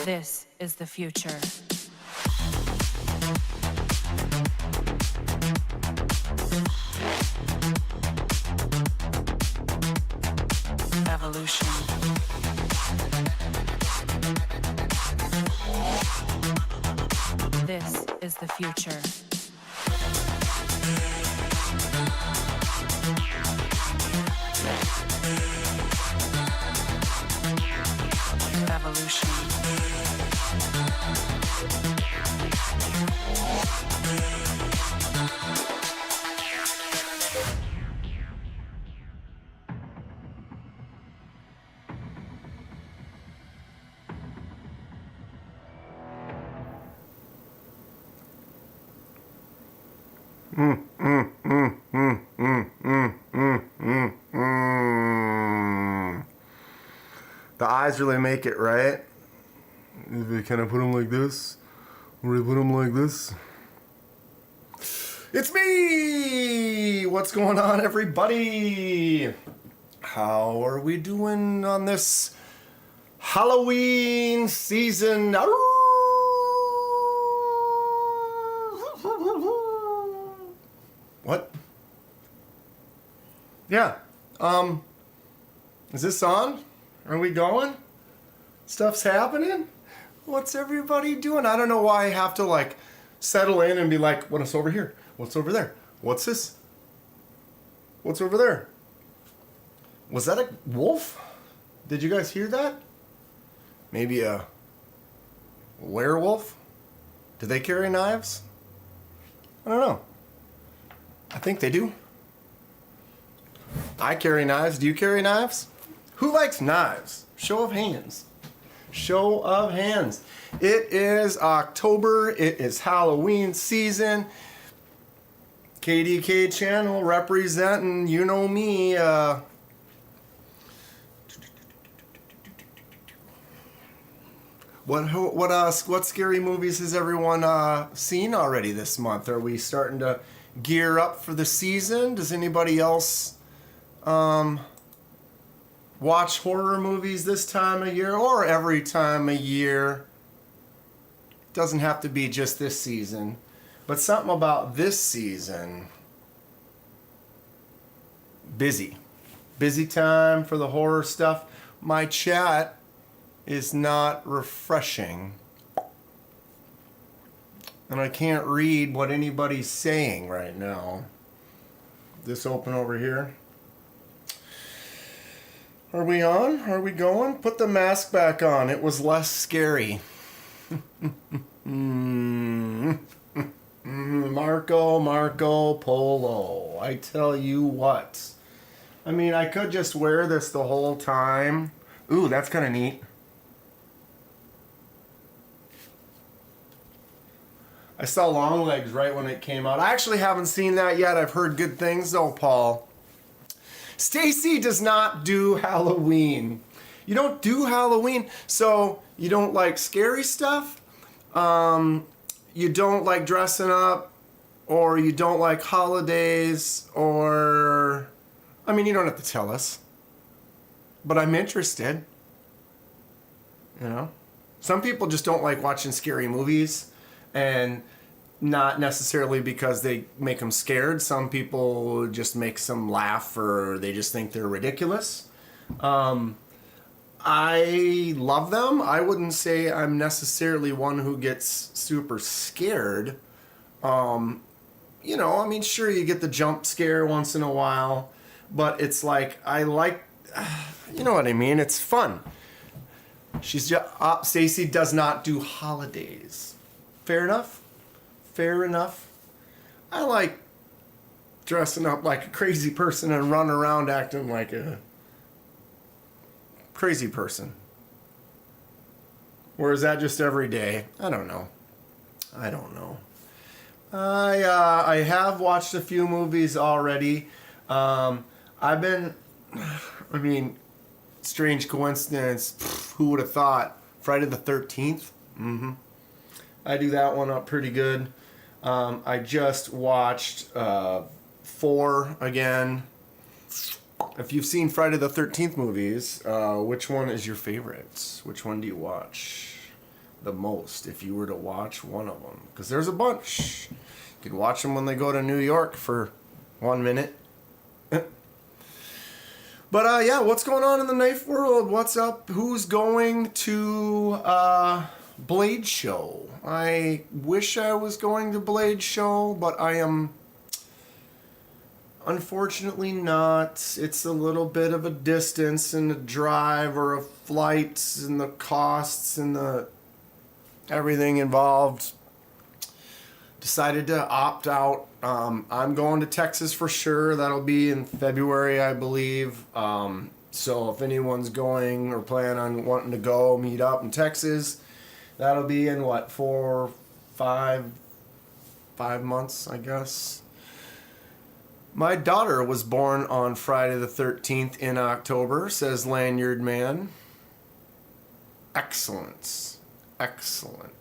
This is the future. Evolution. This is the future. Evolution. The eyes really make it, right? If we kind of put them like this, or we put them like this. It's me! What's going on, everybody? How are we doing on this Halloween season? What? Yeah. Is this on? Are we going? Stuff's happening? What's everybody doing? I don't know why I have to like settle in and be like, what's over here? What's over there? What's this? What's over there? Was that a wolf? Did you guys hear that? Maybe a werewolf? Do they carry knives? I don't know. I think they do. I carry knives. Do you carry knives? Who likes knives? Show of hands. Show of hands. It is October. It is Halloween season. KDK channel representing, you know me. What scary movies has everyone seen already this month? Are we starting to gear up for the season? Does anybody else watch horror movies this time of year or every time of year? It doesn't have to be just this season, but something about this season. Busy time for the horror stuff. My chat is not refreshing, and I can't read what anybody's saying right now. This open over here. Are we on? Are we going? Put the mask back on. It was less scary. Marco Polo. I tell you what. I mean, I could just wear this the whole time. Ooh, that's kind of neat. I saw Long Legs right when it came out. I actually haven't seen that yet. I've heard good things though, Paul. Stacy does not do Halloween. You don't do Halloween, so you don't like scary stuff. You don't like dressing up, or you don't like holidays, or... I mean, you don't have to tell us. But I'm interested. You know? Some people just don't like watching scary movies, and not necessarily because they make them scared. Some people just makes them laugh, or they just think they're ridiculous. I love them. I wouldn't say I'm necessarily one who gets super scared. You know, I mean, sure, you get the jump scare once in a while, but it's like, I like, you know what I mean? It's fun. She's just, Stacy does not do holidays. Fair enough? Fair enough. I like dressing up like a crazy person and running around acting like a crazy person. Or is that just every day? I don't know. I have watched a few movies already. Strange coincidence. Who would have thought? Friday the 13th? I do that one up pretty good. I just watched 4 again. If you've seen Friday the 13th movies, which one is your favorite? Which one do you watch? the most if you were to watch one of them? Because there's a bunch. You could watch them when they go to New York for 1 minute. But yeah, what's going on in the knife world? What's up? Who's going to Blade Show? I wish I was going to Blade Show, but I am unfortunately not. It's a little bit of a distance and a drive or a flight and the costs and the everything involved. Decided to opt out. I'm going to Texas for sure. That'll be in February, I believe. So if anyone's going or plan on wanting to go meet up in Texas, that'll be in what, 5 months, I guess. My daughter was born on Friday the 13th in October, says Lanyard Man. Excellent. Excellent.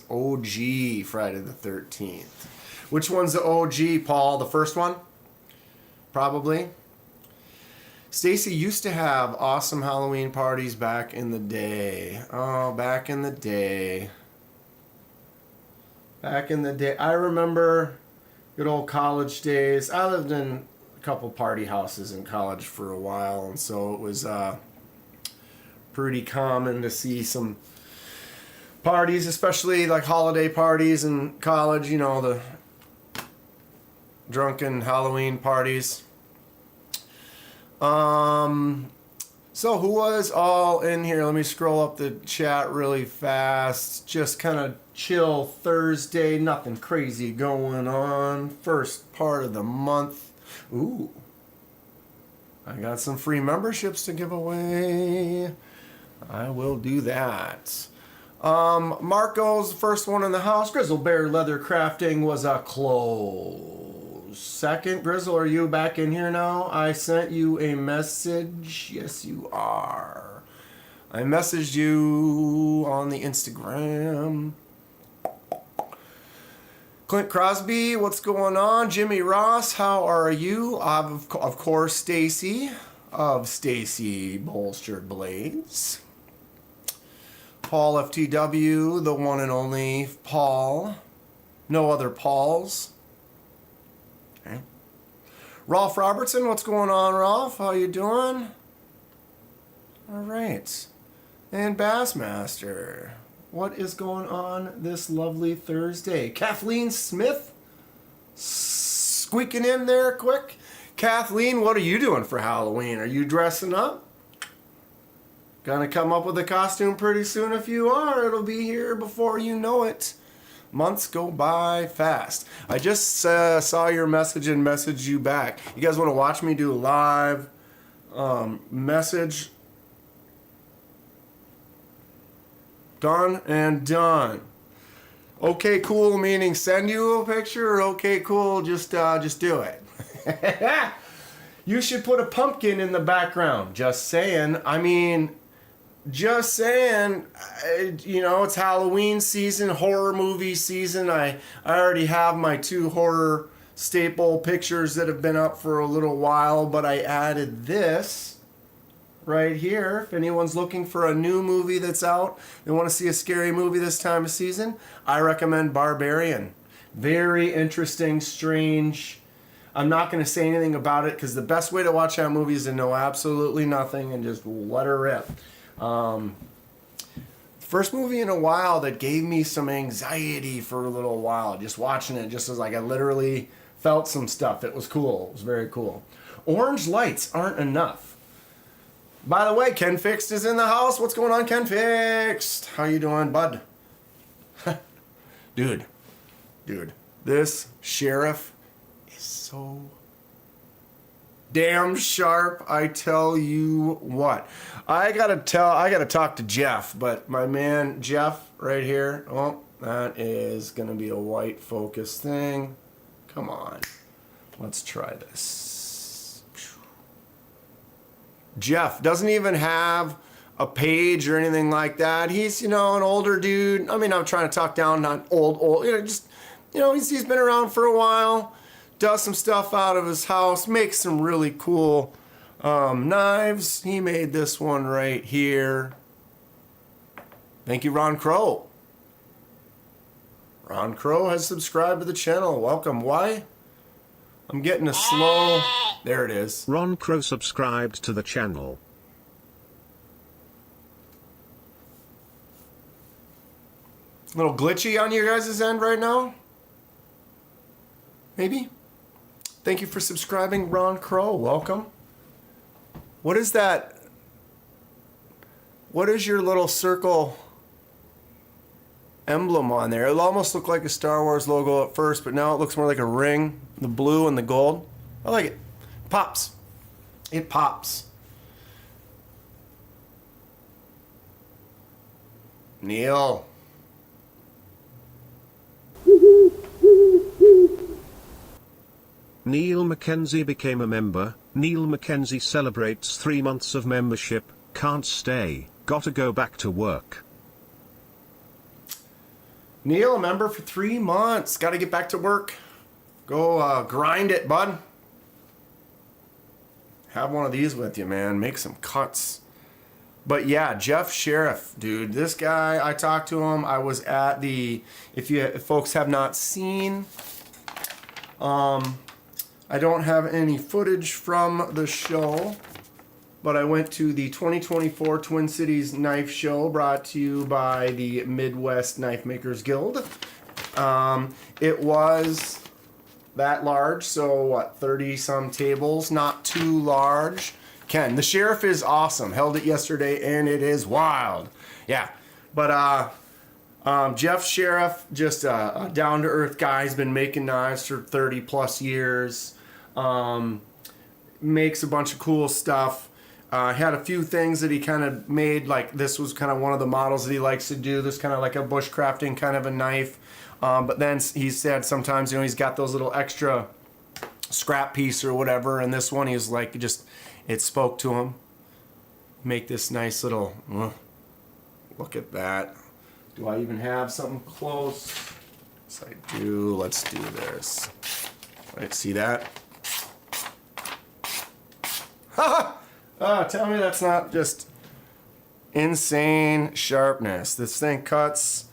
OG Friday the 13th. Which one's the OG, Paul? The first one? Probably. Stacy used to have awesome Halloween parties back in the day. Oh, back in the day. Back in the day. I remember good old college days. I lived in a couple party houses in college for a while, and so it was pretty common to see some parties, especially like holiday parties in college, you know, the drunken Halloween parties. So who was all in here? Let me scroll up the chat really fast. Just kind of chill Thursday, nothing crazy going on. First part of the month. Ooh. I got some free memberships to give away. I will do that. Marco's the first one in the house. Grizzle Bear Leather Crafting was a close second. Grizzle, are you back in here now? I sent you a message. Yes, you are. I messaged you on the Instagram. Clint Crosby, what's going on? Jimmy Ross, how are you? Of course, Stacy of Stacy Bolstered Blades. Paul FTW, the one and only Paul. No other Pauls. Okay. Rolf Robertson, what's going on, Rolf? How you doing? All right. And Bassmaster, what is going on this lovely Thursday? Kathleen Smith, squeaking in there quick. Kathleen, what are you doing for Halloween? Are you dressing up? Gonna come up with a costume pretty soon. If you are, it'll be here before you know it. Months go by fast. I just saw your message and messaged you back. You guys want to watch me do a live message? Done and done. Okay, cool meaning send you a picture, or okay, cool, just do it. You should put a pumpkin in the background. Just saying. I mean, just saying, you know, it's Halloween season, horror movie season. I already have my 2 horror staple pictures that have been up for a little while, but I added this right here. If anyone's looking for a new movie that's out, they want to see a scary movie this time of season, I recommend Barbarian. Very interesting, strange. I'm not going to say anything about it because the best way to watch that movie is to know absolutely nothing and just let her rip. First movie in a while that gave me some anxiety for a little while. Just watching it, just as like I literally felt some stuff. It was cool. It was very cool. Orange lights aren't enough. By the way, Ken Fixed is in the house. What's going on, Ken Fixed? How you doing, bud? Dude, this sheriff is so damn sharp, I tell you what. I gotta talk to Jeff, but my man Jeff right here, oh, that is gonna be a white focus thing. Come on, let's try this. Jeff doesn't even have a page or anything like that. He's, you know, an older dude. I mean, I'm trying to talk down, not old, you know, just, you know, he's been around for a while. Does some stuff out of his house, makes some really cool knives. He made this one right here. Thank you, Ron Crow. Ron Crow has subscribed to the channel. Welcome. Why? I'm getting a slow... There it is. Ron Crow subscribed to the channel. A little glitchy on your guys' end right now? Maybe? Thank you for subscribing, Ron Crow. Welcome. What is that? What is your little circle emblem on there? It almost looked like a Star Wars logo at first, but now it looks more like a ring. The blue and the gold. I like it. Pops. It pops. Neil. Neil Mackenzie became a member. Neil Mackenzie celebrates 3 months of membership. Can't stay. Gotta go back to work. Neil, a member for 3 months. Gotta get back to work. Go grind it, bud. Have one of these with you, man. Make some cuts. But yeah, Jeff Sheriff, dude. This guy, I talked to him. I was at the... If folks have not seen... I don't have any footage from the show, but I went to the 2024 Twin Cities Knife Show brought to you by the Midwest Knife Makers Guild. It was that large, so what, 30 some tables, not too large. Ken, the Sheriff is awesome. Held it yesterday and it is wild. Yeah, but Jeff Sheriff, just a down-to-earth guy. He's been making knives for 30 plus years. Makes a bunch of cool stuff. Had a few things that he kind of made, like this was kind of one of the models that he likes to do. This kind of like a bushcrafting kind of a knife. But then he said sometimes, you know, he's got those little extra scrap piece or whatever. And this one, he was like, it spoke to him. Make this nice little, look at that. Do I even have something close? Yes, I do. Let's do this. Right, see that? Tell me that's not just insane sharpness. This thing cuts.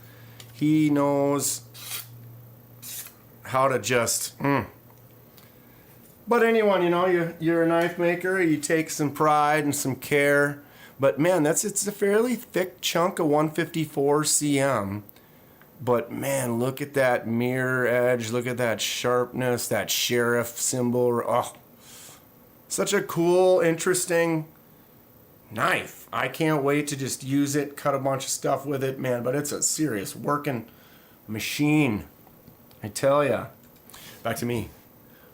He knows how to just... But anyone, you know, you're a knife maker. You take some pride and some care. But man, it's a fairly thick chunk of 154 cm. But man, look at that mirror edge. Look at that sharpness, that sheriff symbol. Oh, such a cool, interesting knife. I can't wait to just use it, cut a bunch of stuff with it, man. But it's a serious working machine. I tell ya. Back to me.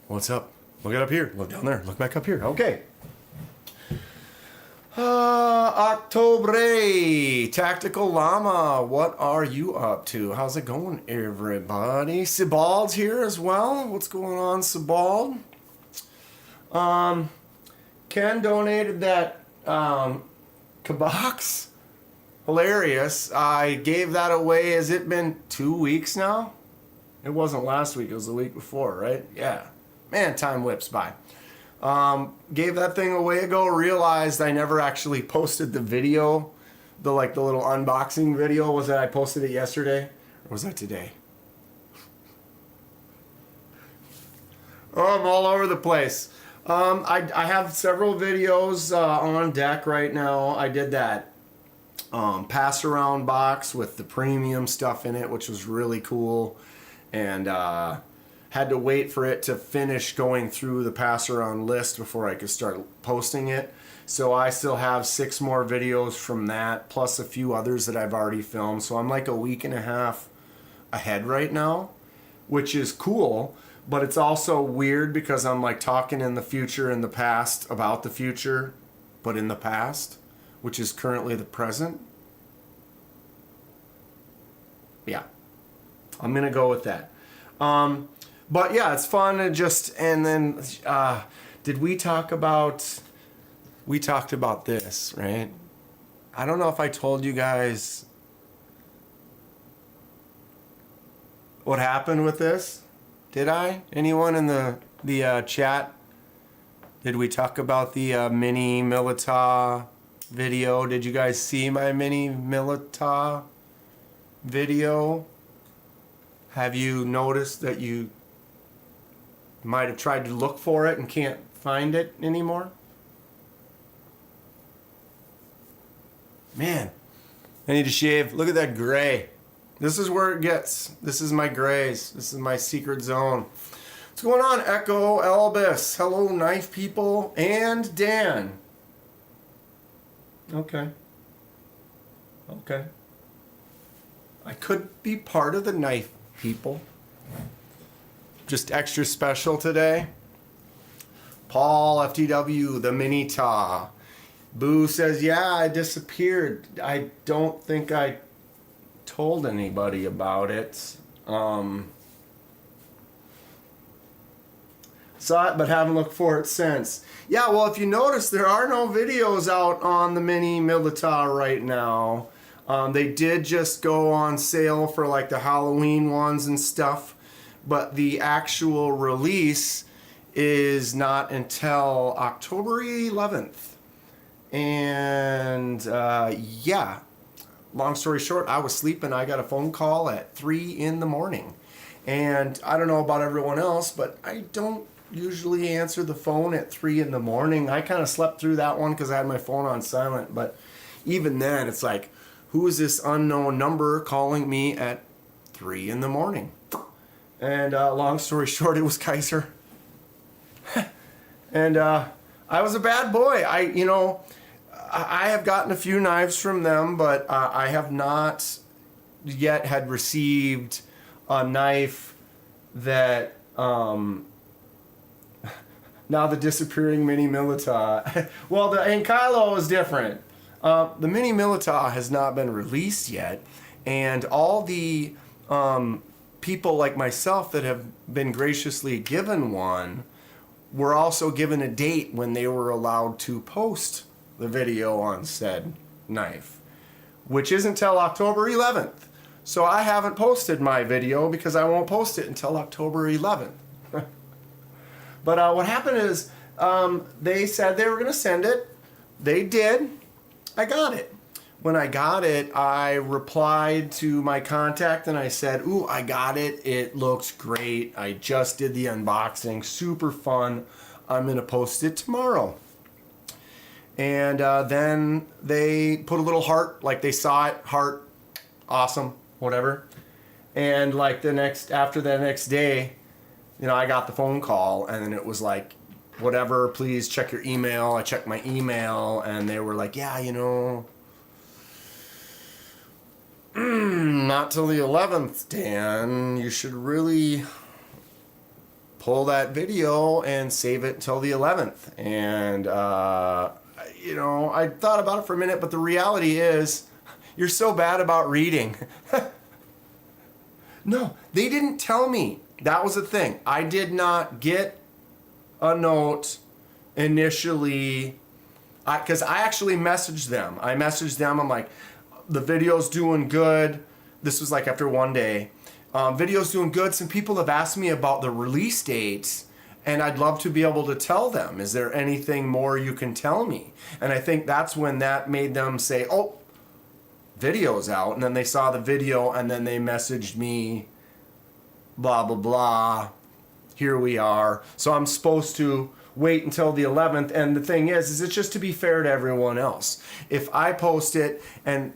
What's up? Look up here. Look down there. Look back up here. Okay. October, Tactical Llama, what are you up to? How's it going, everybody? Sebald's here as well. What's going on, Sebald? Ken donated that kabox. Hilarious. I gave that away. Has it been 2 weeks now? It wasn't last week. It was the week before, right? Yeah. Man, time whips by. Gave that thing away ago, realized I never actually posted the video, the little unboxing video. Was that I posted it yesterday? Or was that today? Oh, I'm all over the place. I have several videos on deck right now. I did that pass around box with the premium stuff in it, which was really cool. And had to wait for it to finish going through the pass around list before I could start posting it. So I still have 6 more videos from that, plus a few others that I've already filmed. So I'm like a week and a half ahead right now, which is cool. But it's also weird because I'm like talking in the future and the past about the future, but in the past, which is currently the present. Yeah, I'm going to go with that. But yeah, it's fun and just, and then, did we talked about this, right? I don't know if I told you guys what happened with this. Did I? Anyone in the chat? Did we talk about the mini Milita video? Did you guys see my mini Milita? video, have you noticed that you might have tried to look for it and can't find it anymore? Man, I need to shave. Look at that gray. This is where it gets. This is my grays. This is my secret zone. What's going on, Echo Elvis? Hello, knife people, and Dan. Okay. Okay. I could be part of the knife people. Just extra special today. Paul FTW, the mini ta. Boo says, yeah, I disappeared. I don't think I told anybody about it. Saw it, but haven't looked for it since. Yeah, well, if you notice, there are no videos out on the mini Milita right now. They did just go on sale for like the Halloween ones and stuff, but the actual release is not until October 11th. And yeah, long story short, I was sleeping. I got a phone call at 3 in the morning. And I don't know about everyone else, but I don't usually answer the phone at 3 in the morning. I kind of slept through that one because I had my phone on silent. But even then, it's like, who is this unknown number calling me at 3 in the morning? And long story short, it was Kaiser. And I was a bad boy. I have gotten a few knives from them, but I have not yet had received a knife that, now the disappearing mini Milita. Well, the Ankylo is different. The mini Milita has not been released yet, and all the people like myself that have been graciously given one were also given a date when they were allowed to post the video on said knife, which isn't until October 11th. So I haven't posted my video because I won't post it until October 11th. But what happened is they said they were going to send it. They did. I got it. When I got it, I replied to my contact and I said, ooh, I got it. It looks great. I just did the unboxing. Super fun. I'm going to post it tomorrow. And then they put a little heart, like they saw it, heart, awesome, whatever. And like after the next day, I got the phone call and then it was like, whatever, please check your email. I checked my email and they were like, yeah, not till the 11th, Dan. You should really pull that video and save it till the 11th. And, I thought about it for a minute, but the reality is you're so bad about reading. No, they didn't tell me. That was the thing. I did not get a note initially because I actually messaged them. I'm like, the video's doing good. This was like after one day. Video's doing good. Some people have asked me about the release dates, and I'd love to be able to tell them. Is there anything more you can tell me? And I think that's when that made them say, oh, video's out. And then they saw the video, and then they messaged me, blah, blah, blah. Here we are. So I'm supposed to wait until the 11th. And the thing is it's just to be fair to everyone else. If I post it and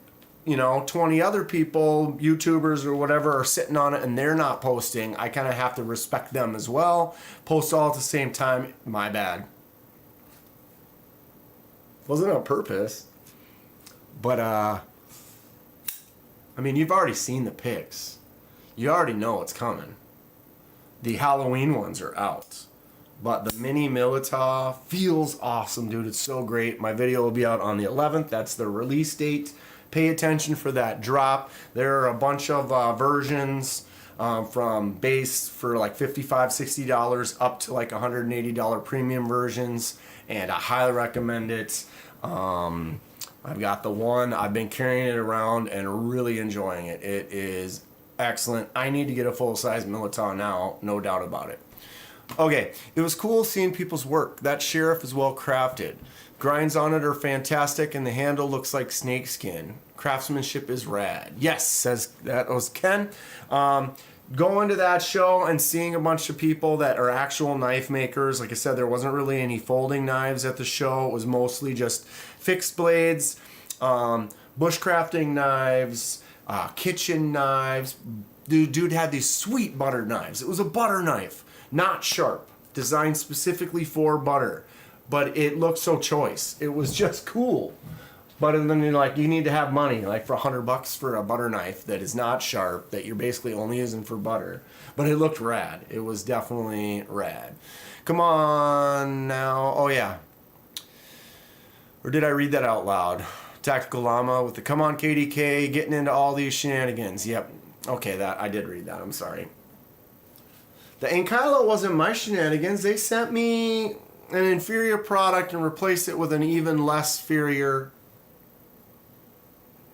20 other people, YouTubers or whatever, are sitting on it and they're not posting, I kind of have to respect them as well. Post all at the same time. My bad. Wasn't on purpose. But, you've already seen the pics. You already know it's coming. The Halloween ones are out. But the mini Milita feels awesome, dude. It's so great. My video will be out on the 11th. That's the release date. Pay attention for that drop. There are a bunch of versions from base for like $55, $60 up to like $180 premium versions. And I highly recommend it. I've got the one. I've been carrying it around and really enjoying it. It is excellent. I need to get a full-size Milita now, no doubt about it. Okay, it was cool seeing people's work. That sheriff is well crafted. Grinds on it are fantastic, and the handle looks like snakeskin. Craftsmanship is rad. Yes, says that was Ken. Going to that show and seeing a bunch of people that are actual knife makers. Like I said, there wasn't really any folding knives at the show. It was mostly just fixed blades, bushcrafting knives, kitchen knives. Dude had these sweet butter knives. It was a butter knife, not sharp, designed specifically for butter. But it looked so choice. It was just cool. But then you're like, you need to have money, like for $100 for a butter knife that is not sharp, that you're basically only using for butter. But it looked rad. It was definitely rad. Come on now. Oh yeah. Or did I read that out loud? Tactical Llama with the come on KDK, getting into all these shenanigans. Yep. Okay, that I did read that. I'm sorry. The Ankylo wasn't my shenanigans. They sent me an inferior product and replaced it with an even less inferior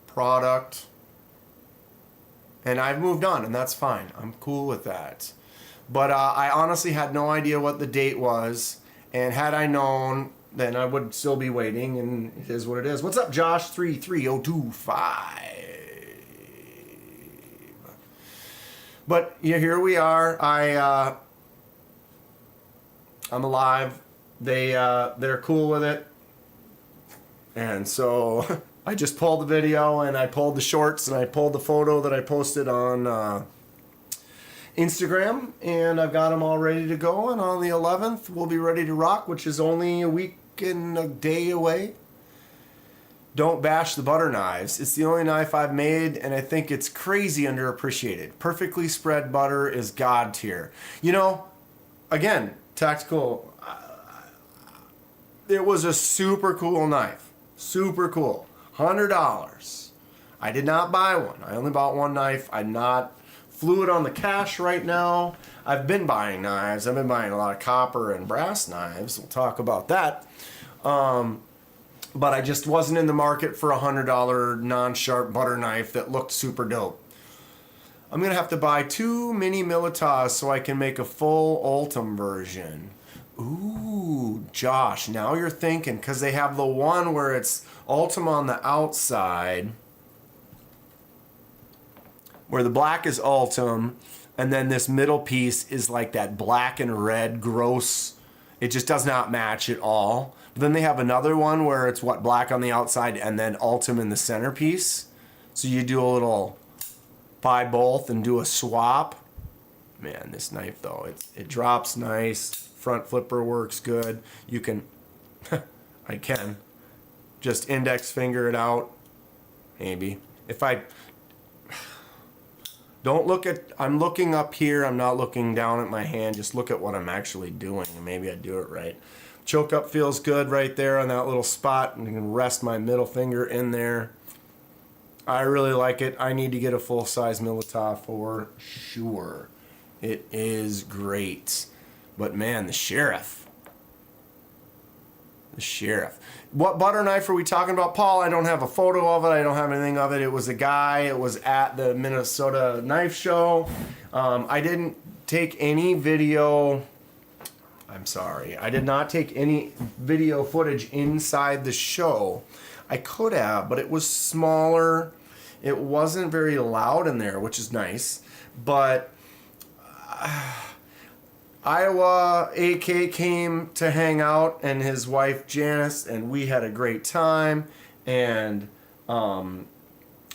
product, and I've moved on, and that's fine. I'm cool with that. But I honestly had no idea what the date was, and had I known, then I would still be waiting, and it is what it is. What's up, Josh? 33025. But yeah, here we are. I'm alive. They're cool with it, and so I just pulled the video, and I pulled the shorts, and I pulled the photo that I posted on Instagram, and I've got them all ready to go. And on the 11th, we'll be ready to rock, which is only a week and a day away. Don't bash the butter knives. It's the only knife I've made, and I think it's crazy underappreciated. Perfectly spread butter is God tier. You know, again, tactical. It was a super cool knife. Super cool. $100. I did not buy one. I only bought one knife. I'm not fluid on the cash right now. I've been buying knives. I've been buying a lot of copper and brass knives. We'll talk about that. But I just wasn't in the market for a $100 non-sharp butter knife that looked super dope. I'm going to have to buy 2 mini Militas so I can make a full Ultim version. Ooh, Josh, now you're thinking, because they have the one where it's Ultim on the outside, where the black is Ultim, and then this middle piece is like that black and red gross. It just does not match at all. But then they have another one where it's black on the outside and then Ultim in the centerpiece. So you do a little buy both and do a swap. Man, this knife though, it drops nice. Front flipper works good. You can, I can, just index finger it out. Maybe. If I, don't look at, I'm looking up here. I'm not looking down at my hand. Just look at what I'm actually doing, and maybe I do it right. Choke up feels good right there on that little spot, and I can rest my middle finger in there. I really like it. I need to get a full-size Milita for sure. It is great. But man, the Sheriff. The Sheriff. What butter knife are we talking about, Paul? I don't have a photo of it. I don't have anything of it. It was a guy. It was at the Minnesota Knife Show. I didn't take any video. I'm sorry. I did not take any video footage inside the show. I could have, but it was smaller. It wasn't very loud in there, which is nice. But Iowa AK came to hang out, and his wife Janice, and we had a great time, and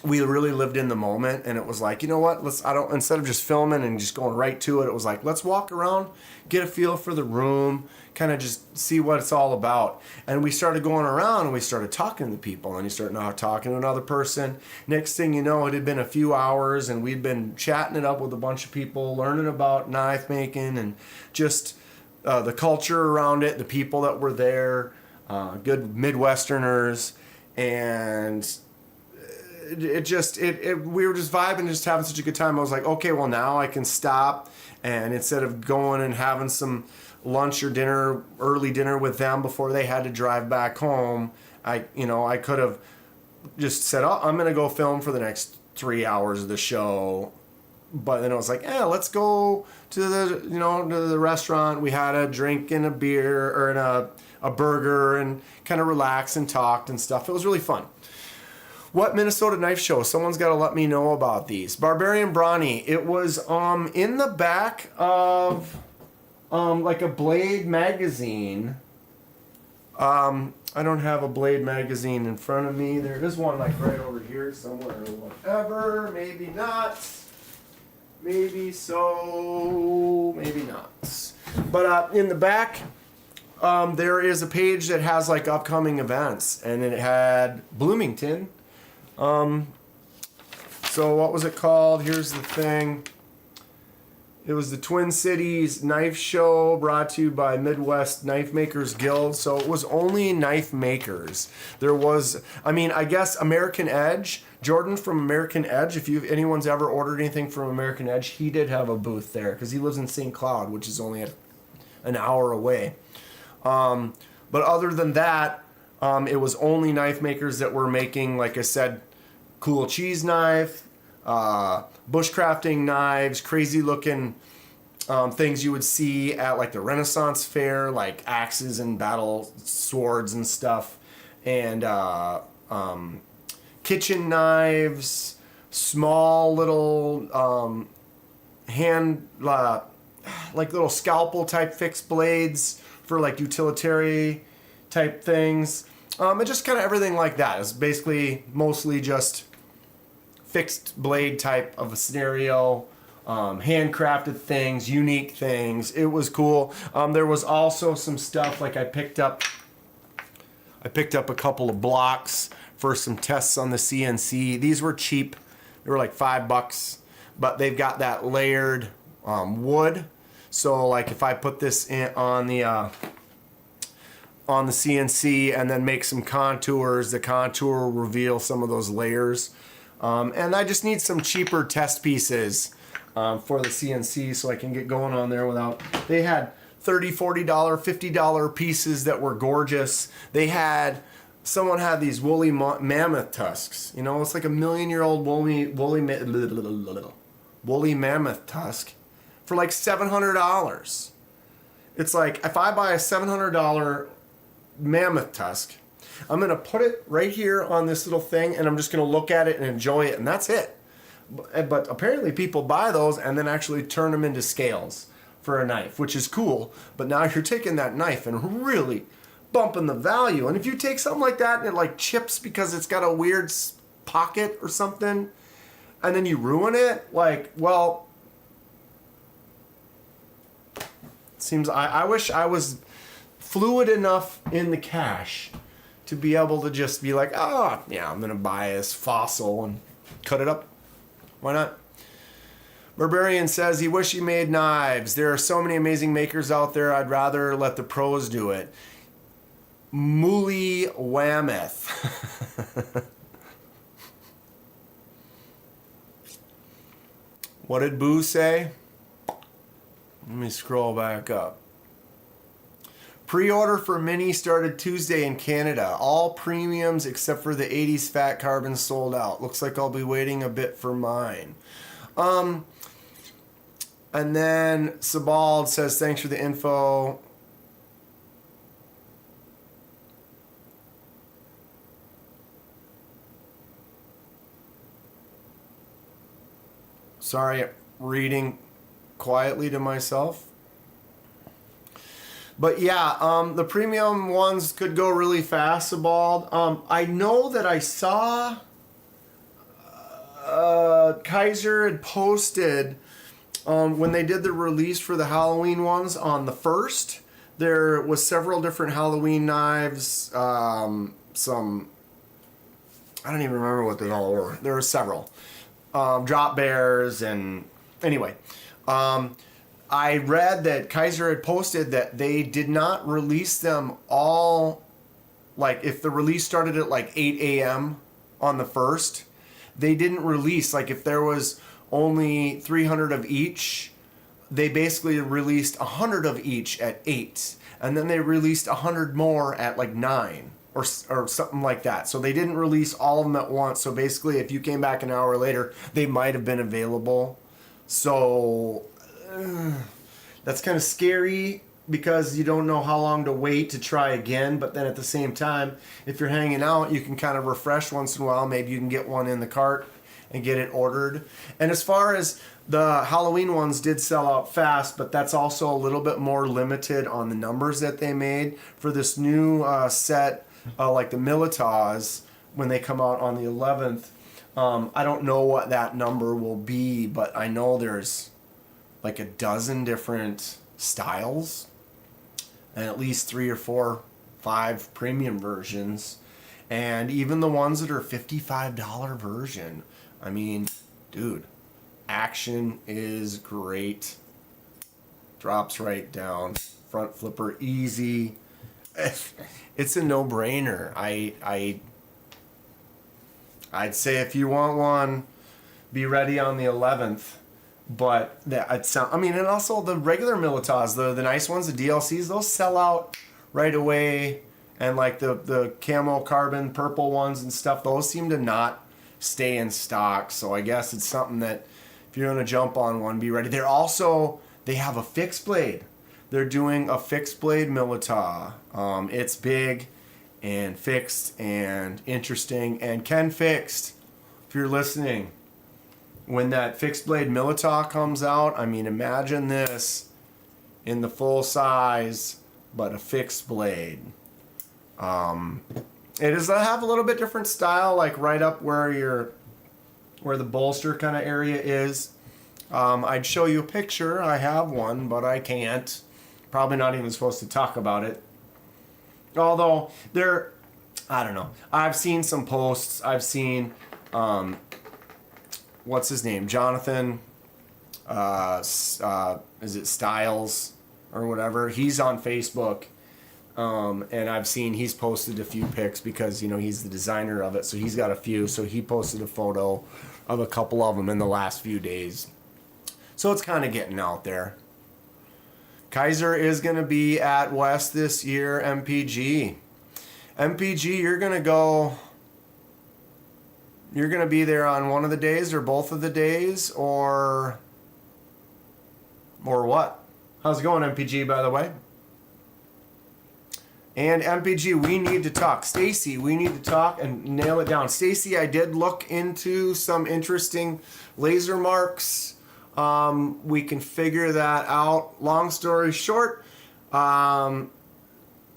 we really lived in the moment. And it was like, you know what, instead of just filming and just going right to it, it was like, let's walk around, get a feel for the room, kind of just see what it's all about. And we started going around, and we started talking to people, and you start now talking to another person. Next thing you know, it had been a few hours, and we'd been chatting it up with a bunch of people, learning about knife making and just the culture around it, the people that were there, good Midwesterners, and we were just vibing, just having such a good time. I was like, okay, well now I can stop, and instead of going and having some lunch or dinner, early dinner with them before they had to drive back home, I could have just said, oh, I'm gonna go film for the next 3 hours of the show. But then I was like, let's go to the restaurant. We had a drink and a beer, or a burger and kind of relaxed and talked and stuff. It was really fun. What Minnesota knife show? Someone's got to let me know about these. Barbarian Brawny. It was in the back of like a Blade magazine. I don't have a Blade magazine in front of me. There is one like right over here somewhere or whatever. Maybe not. Maybe so. Maybe not. But in the back, there is a page that has like upcoming events, and it had Bloomington. So what was it called? Here's the thing. It was the Twin Cities Knife Show brought to you by Midwest Knife Makers Guild. So it was only knife makers. There was, I mean, I guess American Edge, Jordan from American Edge, if anyone's ever ordered anything from American Edge, he did have a booth there because he lives in St. Cloud, which is only an hour away. But other than that, it was only knife makers that were making, like I said, cool cheese knife, bushcrafting knives, crazy looking things you would see at like the Renaissance fair, like axes and battle swords and stuff, and kitchen knives, small little hand like little scalpel type fixed blades for like utilitarian type things, and just kind of everything like that. It's basically mostly just fixed blade type of a scenario, handcrafted things, unique things. It was cool. There was also some stuff like I picked up a couple of blocks for some tests on the CNC. These were cheap. They were like $5, but they've got that layered wood. So like if I put this in on the CNC and then make some contours, the contour will reveal some of those layers. And I just need some cheaper test pieces for the CNC so I can get going on there without... They had $30, $40, $50 pieces that were gorgeous. Someone had these woolly mammoth tusks. You know, it's like a million-year-old woolly mammoth tusk for like $700. It's like, if I buy a $700 mammoth tusk, I'm going to put it right here on this little thing, and I'm just going to look at it and enjoy it, and that's it. But apparently people buy those and then actually turn them into scales for a knife, which is cool. But now you're taking that knife and really bumping the value. And if you take something like that and it like chips because it's got a weird pocket or something, and then you ruin it, like, well, seems I wish I was fluid enough in the cash to be able to just be like, oh, yeah, I'm going to buy this fossil and cut it up. Why not? Barbarian says he wish he made knives. There are so many amazing makers out there. I'd rather let the pros do it. Mooly Whammoth. What did Boo say? Let me scroll back up. Pre-order for Mini started Tuesday in Canada. All premiums except for the 80s Fat Carbon sold out. Looks like I'll be waiting a bit for mine. And then Sabald says, thanks for the info. Sorry, reading quietly to myself. But yeah, the premium ones could go really fast, Sabald. I know that I saw Kaiser had posted when they did the release for the Halloween ones on the 1st. There was several different Halloween knives. Some, I don't even remember what they all were. There were several. Drop bears and anyway. I read that Kaiser had posted that they did not release them all, like if the release started at like 8 a.m. on the 1st, they didn't release, like if there was only 300 of each, they basically released 100 of each at 8, and then they released 100 more at like 9 or something like that. So they didn't release all of them at once. So basically if you came back an hour later, they might have been available. So that's kind of scary, because you don't know how long to wait to try again. But then at the same time, if you're hanging out, you can kind of refresh once in a while. Maybe you can get one in the cart and get it ordered. And as far as the Halloween ones did sell out fast, but that's also a little bit more limited on the numbers that they made for this new set, like the Militas, when they come out on the 11th. I don't know what that number will be, but I know there's like a dozen different styles and at least 3 or 4, 5 premium versions, and even the ones that are $55 version. I mean, dude, action is great. Drops right down. Front flipper easy. It's a no-brainer. I'd say if you want one, be ready on the 11th. But and also the regular Militas, the nice ones, the DLCs, those sell out right away. And like the camo carbon purple ones and stuff, those seem to not stay in stock. So I guess it's something that if you're gonna jump on one, be ready. They have a fixed blade. They're doing a fixed blade Milita. It's big and fixed and interesting. And Ken Fixed, if you're listening, when that fixed blade Milita comes out, I mean, imagine this in the full size, but a fixed blade. It does have a little bit different style, like right up where the bolster kind of area is. I'd show you a picture. I have one, but I can't. Probably not even supposed to talk about it. Although I don't know. I've seen some posts. I've seen, what's his name? Jonathan, is it Styles or whatever? He's on Facebook. And I've seen he's posted a few pics because, he's the designer of it. So he's got a few. So he posted a photo of a couple of them in the last few days. So it's kind of getting out there. Kaiser is going to be at West this year, MPG. MPG, you're going to be there on one of the days or both of the days or what? How's it going, MPG, by the way? And MPG, we need to talk. Stacy, we need to talk and nail it down. Stacy, I did look into some interesting laser marks. We can figure that out. Long story short,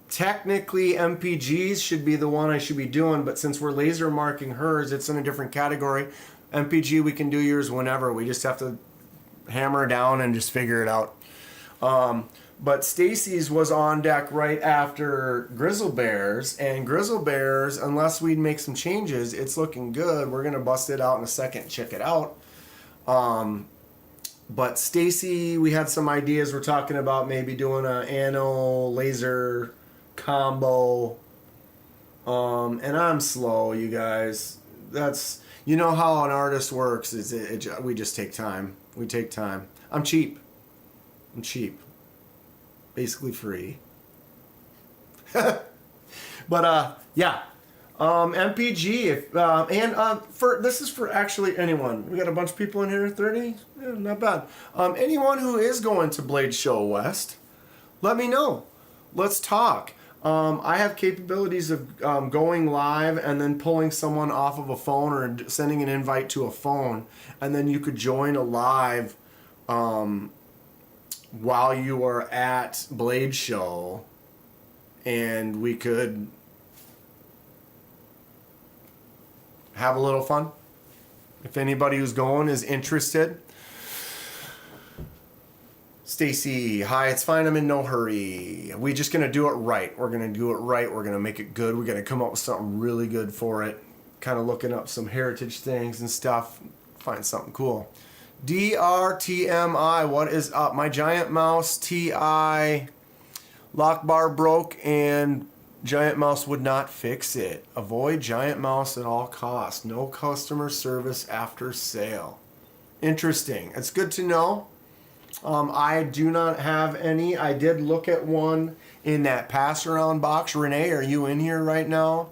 technically MPG's should be the one I should be doing, but since we're laser marking hers, it's in a different category. MPG, we can do yours whenever. We just have to hammer down and just figure it out. But Stacy's was on deck right after Grizzle Bears, and Grizzle Bears, unless we make some changes, it's looking good. We're gonna bust it out in a second, check it out. But Stacy, we had some ideas. We're talking about maybe doing a Anno laser combo. And I'm slow, you guys. That's, how an artist works. We just take time. We take time. I'm cheap. Basically free. But yeah. MPG, this is for actually anyone. We got a bunch of people in here, 30? Yeah, not bad. Anyone who is going to Blade Show West, let me know. Let's talk. I have capabilities of going live and then pulling someone off of a phone or sending an invite to a phone, and then you could join a live while you are at Blade Show, and we could have a little fun. If anybody who's going is interested. Stacy, hi, it's fine. I'm in no hurry. We're just going to do it right. We're going to do it right. We're going to make it good. We're going to come up with something really good for it. Kind of looking up some heritage things and stuff. Find something cool. DRTMI, what is up? My Giant Mouse TI lock bar broke and Giant Mouse would not fix it. Avoid Giant Mouse at all costs. No customer service after sale. Interesting. It's good to know. I do not have any. I did look at one in that pass around box. Renee, are you in here right now?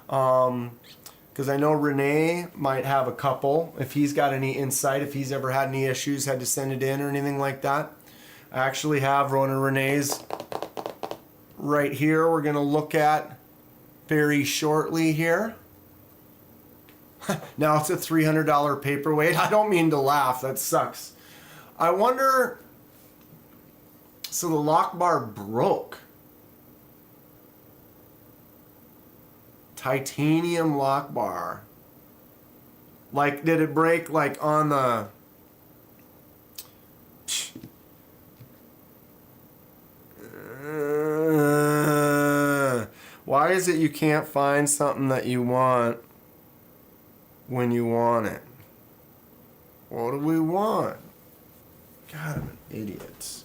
Because I know Renee might have a couple. If he's got any insight, if he's ever had any issues, had to send it in or anything like that. I actually have Rona Renee's right here we're going to look at very shortly here. Now it's a $300 paperweight. I don't mean to laugh. That sucks. I wonder... So the lock bar broke. Titanium lock bar. Like, did it break like on the... Why is it you can't find something that you want when you want it? What do we want? God, I'm an idiot.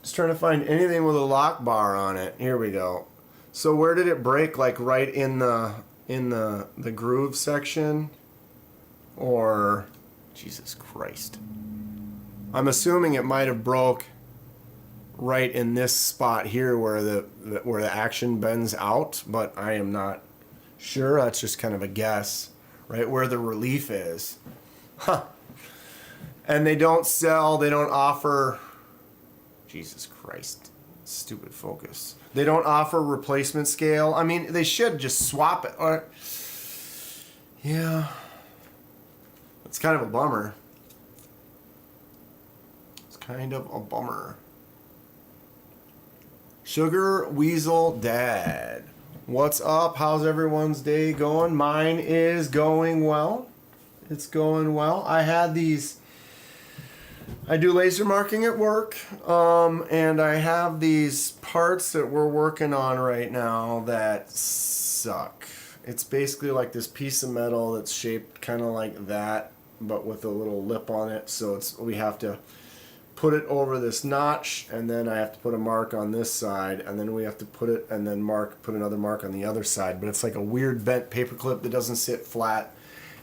Just trying to find anything with a lock bar on it. Here we go. So where did it break? Like right in the groove section? Or Jesus Christ. I'm assuming it might have broke right in this spot here where the action bends out, but I am not sure. That's just kind of a guess. Right where the relief is. Huh. And they don't offer... Jesus Christ. Stupid focus. They don't offer replacement scale. I mean, they should just swap it. Or... Yeah. It's kind of a bummer. It's kind of a bummer. Sugar Weasel Dad. What's up? How's everyone's day going? Mine is going well. It's going well. I do laser marking at work, and I have these parts that we're working on right now that suck. It's basically like this piece of metal that's shaped kind of like that, but with a little lip on it. So we have to put it over this notch, and then I have to put a mark on this side, and then we have to put it and then put another mark on the other side. But it's like a weird bent paper clip that doesn't sit flat.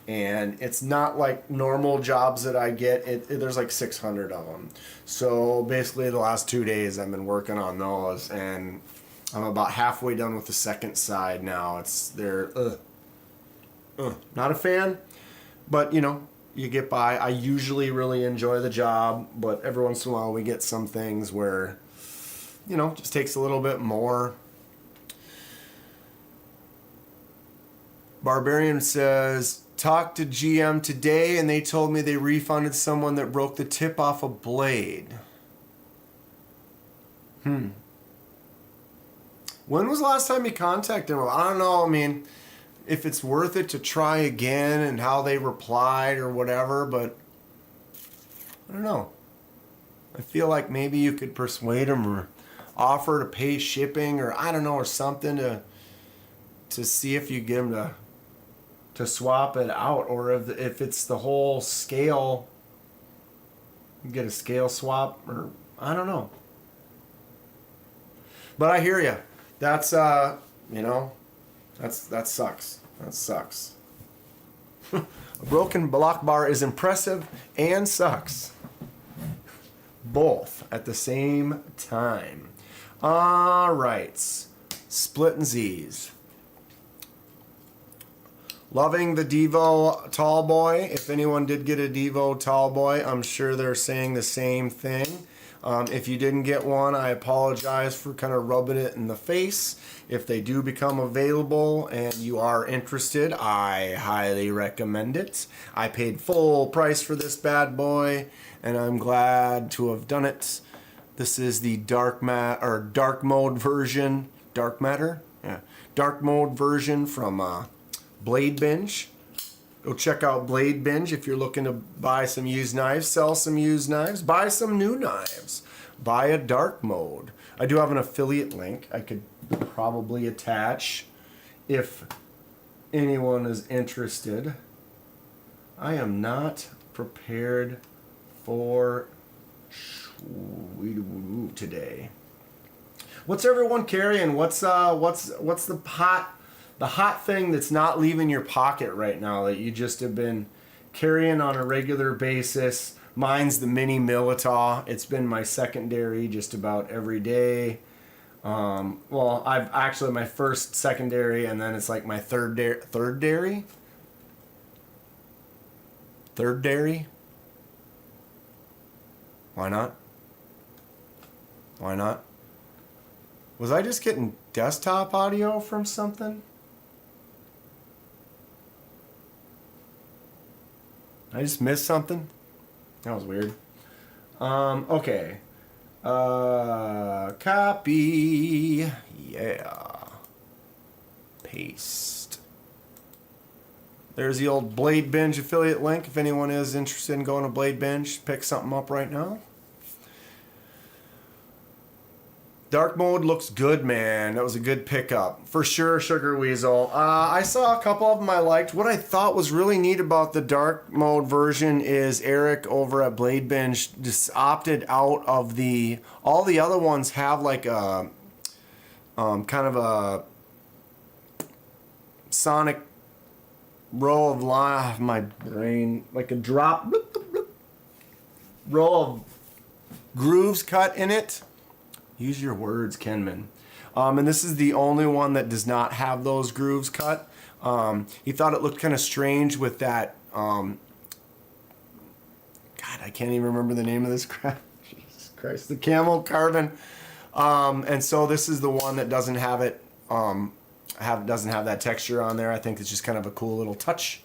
And it's not like normal jobs that I get. There's like 600 of them. So basically the last 2 days I've been working on those, and I'm about halfway done with the second side now. Not a fan, but you get by. I usually really enjoy the job, but every once in a while we get some things where, just takes a little bit more. Barbarian says, talked to GM today and they told me they refunded someone that broke the tip off a blade. When was the last time you contacted them? I don't know. I mean, if it's worth it to try again and how they replied or whatever, but I don't know. I feel like maybe you could persuade them or offer to pay shipping or I don't know, or something to see if you get them to swap it out, or if it's the whole scale, you get a scale swap, or I don't know. But I hear you. That's that sucks. That sucks. A broken block bar is impressive and sucks. Both at the same time. All right. Splitting Z's. Loving the Devo Tall Boy. If anyone did get a Devo Tall Boy, I'm sure they're saying the same thing. If you didn't get one, I apologize for kind of rubbing it in the face. If they do become available and you are interested, I highly recommend it. I paid full price for this bad boy, and I'm glad to have done it. This is the dark mode version. Dark matter? Yeah. Dark mode version from Blade Binge. Go check out Blade Binge if you're looking to buy some used knives, sell some used knives, buy some new knives, buy a dark mode. I do have an affiliate link I could probably attach if anyone is interested. I am not prepared for today. What's everyone carrying? What's the hot thing that's not leaving your pocket right now that you just have been carrying on a regular basis? Mine's the mini Militaw. It's been my secondary just about every day. Well, I've actually my first secondary, and then it's like my third dairy. Why not? Why not? Was I just getting desktop audio from something? I just missed something? That was weird. Okay. Copy. Yeah. Paste. There's the old Blade Binge affiliate link. If anyone is interested in going to Blade Binge, pick something up right now. Dark mode looks good, man. That was a good pickup. For sure, Sugar Weasel. I saw a couple of them I liked. What I thought was really neat about the dark mode version is Eric over at Blade Binge just opted out of the... All the other ones have like a... kind of a... sonic row of line... My brain... Like a drop... row of grooves cut in it. Use your words, Kenman. And this is the only one that does not have those grooves cut. He thought it looked kind of strange with that... God, I can't even remember the name of this crap. Jesus Christ. The camel carving. And so this is the one that doesn't have it... doesn't have that texture on there. I think it's just kind of a cool little touch.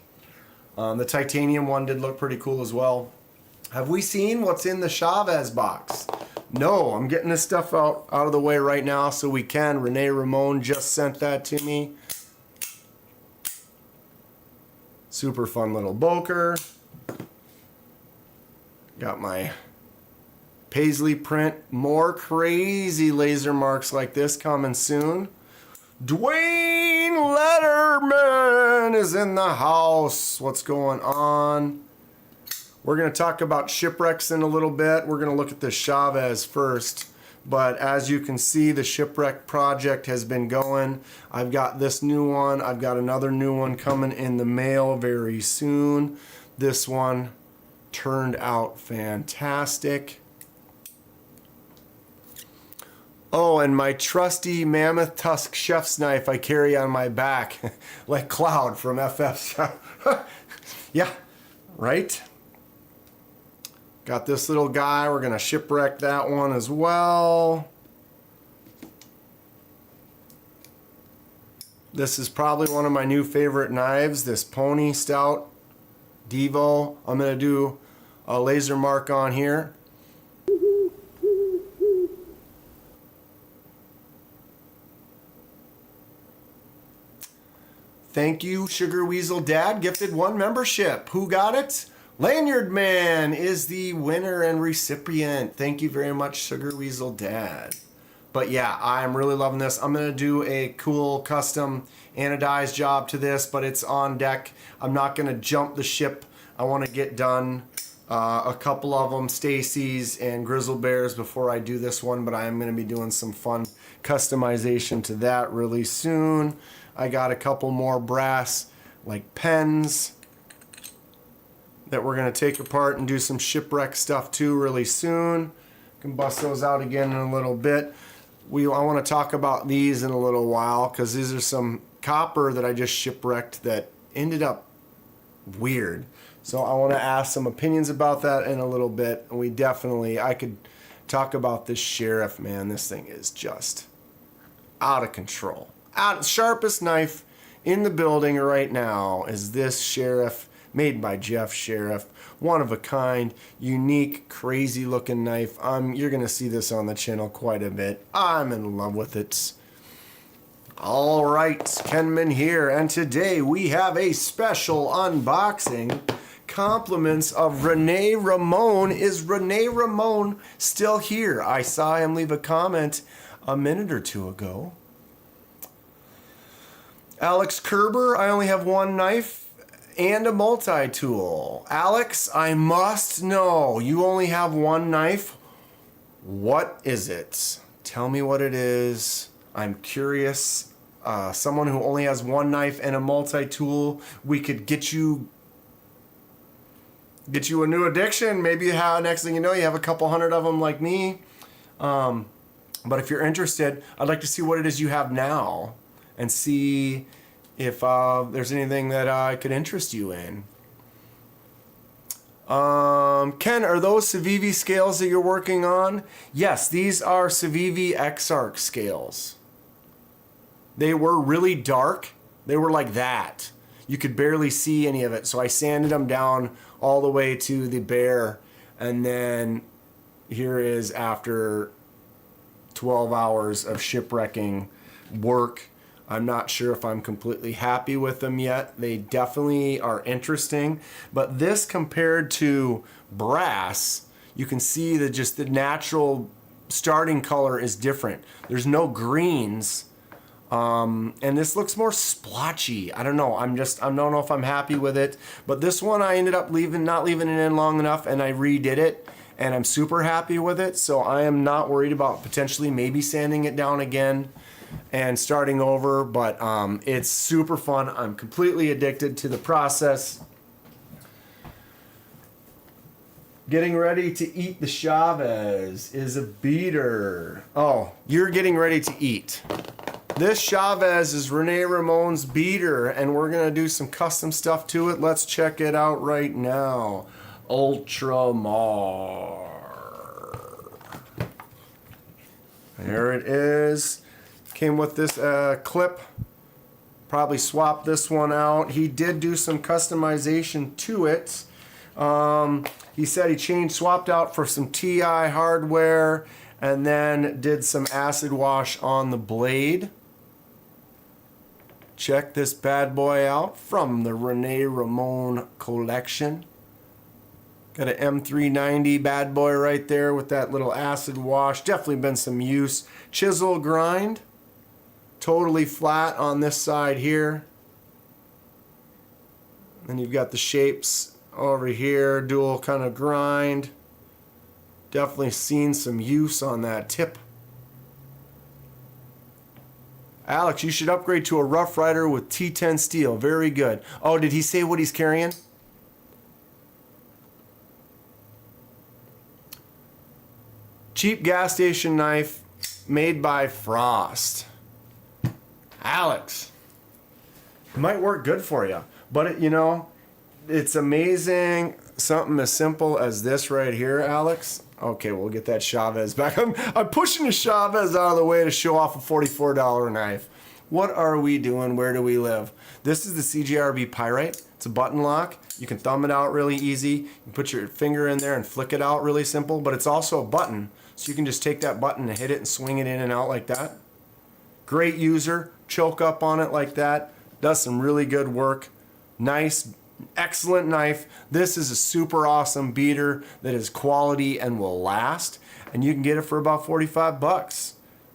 The titanium one did look pretty cool as well. Have we seen what's in the Chavez box? No, I'm getting this stuff out of the way right now so we can. Renee Ramon just sent that to me. Super fun little boker. Got my paisley print. More crazy laser marks like this coming soon. Dwayne Letterman is in the house. What's going on? We're going to talk about Shipwrecks in a little bit. We're going to look at the Chavez first. But as you can see, the Shipwreck project has been going. I've got this new one. I've got another new one coming in the mail very soon. This one turned out fantastic. Oh, and my trusty mammoth tusk chef's knife I carry on my back. Like Cloud from FF. Yeah, right? Got this little guy. We're going to shipwreck that one as well. This is probably one of my new favorite knives. This Pony Stout Devo. I'm going to do a laser mark on here. Thank you, Sugar Weasel Dad. Gifted 1 membership. Who got it? Lanyard Man is the winner and recipient. Thank you very much, Sugar Weasel Dad. But yeah, I'm really loving this. I'm going to do a cool custom anodized job to this, but it's on deck. I'm not going to jump the ship. I want to get done a couple of them, Stacy's and Grizzle Bears, before I do this one, but I am going to be doing some fun customization to that really soon. I got a couple more brass like pens that we're going to take apart and do some shipwreck stuff too really soon. Can bust those out again in a little bit. I want to talk about these in a little while because these are some copper that I just shipwrecked that ended up weird. So I want to ask some opinions about that in a little bit. And I could talk about this Sheriff, man. This thing is just out of control. Sharpest knife in the building right now is this Sheriff, made by Jeff Sheriff. One of a kind, unique, crazy looking knife. You're going to see this on the channel quite a bit. I'm in love with it. All right, Kenman here, and today we have a special unboxing. Compliments of Renee Ramon. Is Renee Ramon still here? I saw him leave a comment a minute or two ago. Alex Kerber, I only have 1 knife and a multi-tool. Alex, I must know, you only have 1 knife? What is it? Tell me what it is. I'm curious. Someone who only has 1 knife and a multi-tool, we could get you a new addiction. Maybe next thing you know, you have a couple hundred of them like me. But if you're interested, I'd like to see what it is you have now and see if there's anything that I could interest you in. Ken, are those Civivi scales that you're working on? Yes, these are Civivi Exarch scales. They were really dark. They were like that. You could barely see any of it. So I sanded them down all the way to the bare. And then here is after 12 hours of shipwrecking work. I'm not sure if I'm completely happy with them yet. They definitely are interesting. But this compared to brass, you can see that just the natural starting color is different. There's no greens. And this looks more splotchy. I don't know. I don't know if I'm happy with it. But this one I ended up not leaving it in long enough, and I redid it. And I'm super happy with it. So I am not worried about potentially maybe sanding it down again and starting over, but it's super fun. I'm completely addicted to the process. Getting ready to eat the Chavez is a beater. Oh, you're getting ready to eat. This Chavez is Rene Ramon's beater, and we're gonna do some custom stuff to it. Let's check it out right now. Ultramar. There it is. Came with this clip. Probably swapped this one out. He did do some customization to it. He said he swapped out for some TI hardware and then did some acid wash on the blade. Check this bad boy out from the Rene Ramon collection. Got an M390 bad boy right there with that little acid wash. Definitely been some use. Chisel grind. Totally flat on this side here. Then you've got the shapes over here, dual kind of grind. Definitely seen some use on that tip. Alex, you should upgrade to a Rough Rider with T10 steel. Very good. Oh, did he say what he's carrying? Cheap gas station knife made by Frost. Alex, it might work good for you, but it's amazing. Something as simple as this right here, Alex. Okay, we'll get that Chavez back. I'm pushing the Chavez out of the way to show off a $44 knife. What are we doing? Where do we live? This is the CJRB Pyrite. It's a button lock. You can thumb it out really easy. You can put your finger in there and flick it out really simple, but it's also a button. So you can just take that button and hit it and swing it in and out like that. Great user. Choke up on it like that. Does some really good work. Nice, excellent knife. This is a super awesome beater that is quality and will last. And you can get it for about 45 bucks.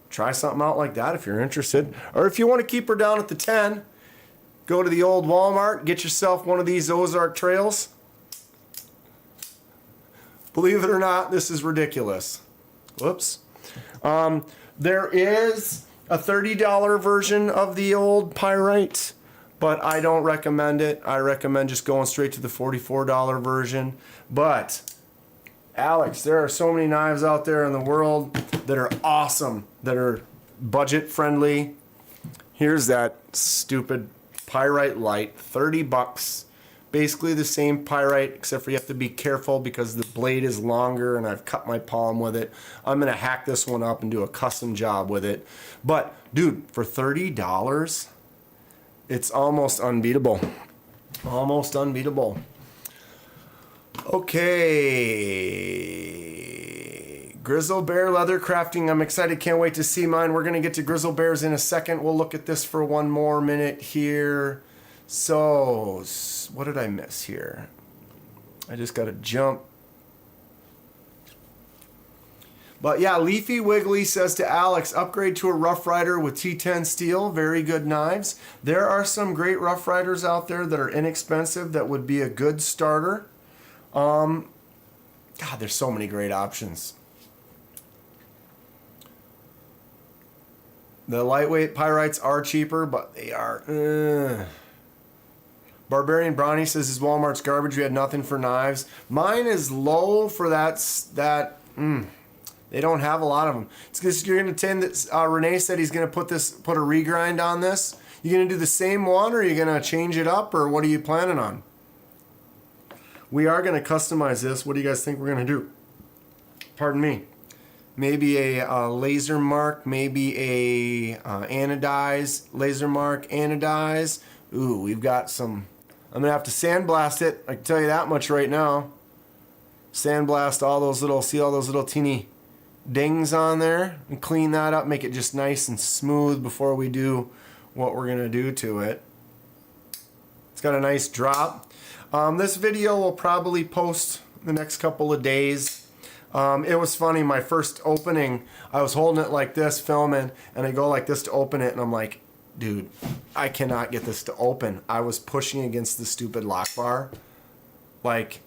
Try something out like that if you're interested. Or if you want to keep her down at the 10, go to the old Walmart, get yourself one of these Ozark Trails. Believe it or not, this is ridiculous. Whoops. There is a $30 version of the old Pyrite, but I don't recommend it. I recommend just going straight to the $44 version. But Alex, there are so many knives out there in the world that are awesome, that are budget friendly. Here's that stupid Pyrite Light, 30 bucks. Basically the same Pyrite, except for you have to be careful because the blade is longer and I've cut my palm with it. I'm gonna hack this one up and do a custom job with it. But dude, for $30, it's almost unbeatable. Almost unbeatable. Okay. Grizzle Bear leather crafting. I'm excited. Can't wait to see mine. We're going to get to Grizzle Bears in a second. We'll look at this for one more minute here. So, what did I miss here? I just got to jump. But yeah, Leafy Wiggly says to Alex, upgrade to a Rough Rider with T10 steel. Very good knives. There are some great Rough Riders out there that are inexpensive that would be a good starter. God, there's so many great options. The lightweight Pyrites are cheaper, but they are... Barbarian Bronny says his Walmart's garbage. We had nothing for knives. Mine is low for that. They don't have a lot of them. It's because you're going to tend that. Renee said he's going to put a regrind on this. You going to do the same one, or are you going to change it up, or what are you planning on? We are going to customize this. What do you guys think we're going to do? Pardon me. Maybe a laser mark, maybe a anodize, laser mark, anodize. Ooh, we've got some. I'm going to have to sandblast it. I can tell you that much right now. Sandblast all those little, see all those little teeny dings on there? And clean that up, make it just nice and smooth before we do what we're going to do to it. It's got a nice drop. This video will probably post the next couple of days. It was funny, my first opening, I was holding it like this, filming, and I go like this to open it, and I'm like, dude, I cannot get this to open. I was pushing against the stupid lock bar. Like,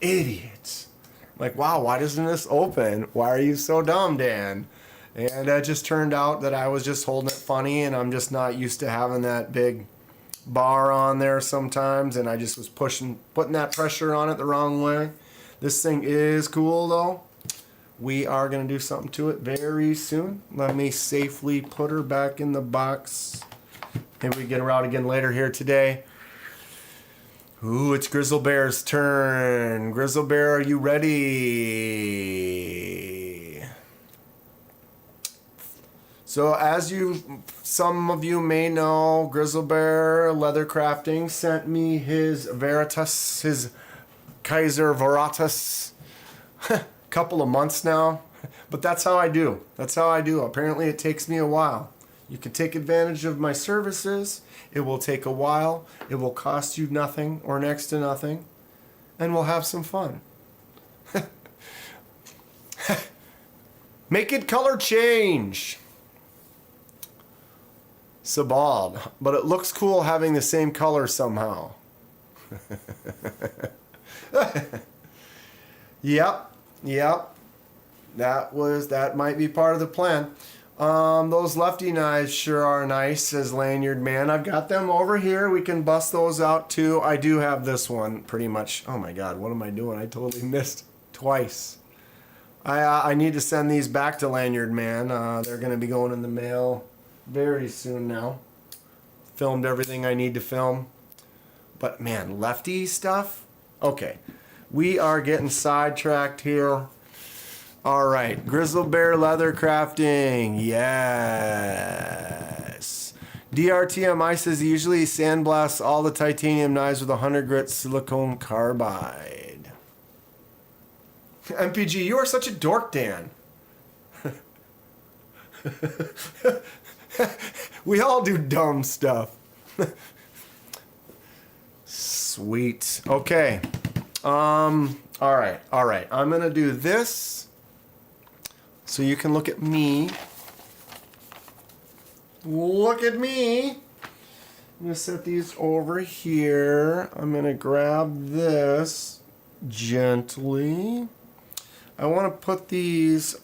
idiots. Like, wow, why doesn't this open? Why are you so dumb, Dan? And it just turned out that I was just holding it funny, and I'm just not used to having that big bar on there sometimes, and I just was putting that pressure on it the wrong way. This thing is cool though. We are going to do something to it very soon. Let me safely put her back in the box. Maybe we get her out again later here today. Ooh, it's Grizzle Bear's turn. Grizzle Bear, are you ready? So as some of you may know, Grizzle Bear Leather Crafting sent me his Veritas, his Kaiser Veritas, couple of months now. But that's how I do. That's how I do. Apparently it takes me a while. You can take advantage of my services. It will take a while. It will cost you nothing or next to nothing. And we'll have some fun. Make it color change. Sabald. But it looks cool having the same color somehow. Yep. That might be part of the plan. Those lefty knives sure are nice, says Lanyard Man. I've got them over here. We can bust those out too. I do have this one pretty much. Oh my God, what am I doing? I totally missed twice. I need to send these back to Lanyard Man. They're going to be going in the mail very soon now. Filmed everything I need to film. But man, lefty stuff? Okay. We are getting sidetracked here. All right, Grizzle Bear Leather Crafting, yes. DRTMI says he usually sandblasts all the titanium knives with 100 grit silicone carbide. MPG, you are such a dork, Dan. We all do dumb stuff. Sweet. Okay. All right. I'm gonna do this. So you can look at me. Look at me. I'm going to set these over here. I'm going to grab this gently. I want to put these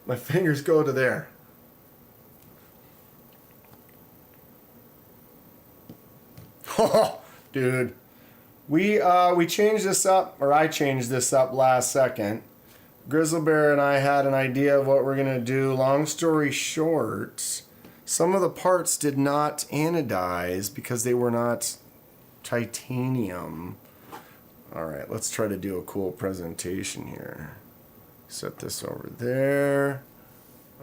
my fingers go to there. Dude, we changed this up, or I changed this up last second. Grizzle Bear and I had an idea of what we're gonna do. Long story short, some of the parts did not anodize because they were not titanium. All right, let's try to do a cool presentation here. Set this over there.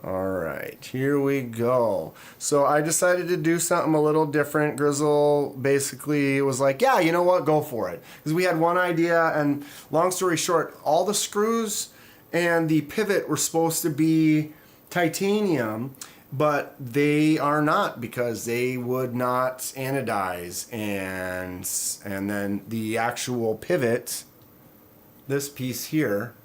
All right, here we go. So I decided to do something a little different. Grizzle basically was like, yeah, you know what, go for it. Because we had one idea, and long story short, all the screws and the pivot were supposed to be titanium, but they are not because they would not anodize. And then the actual pivot, this piece here,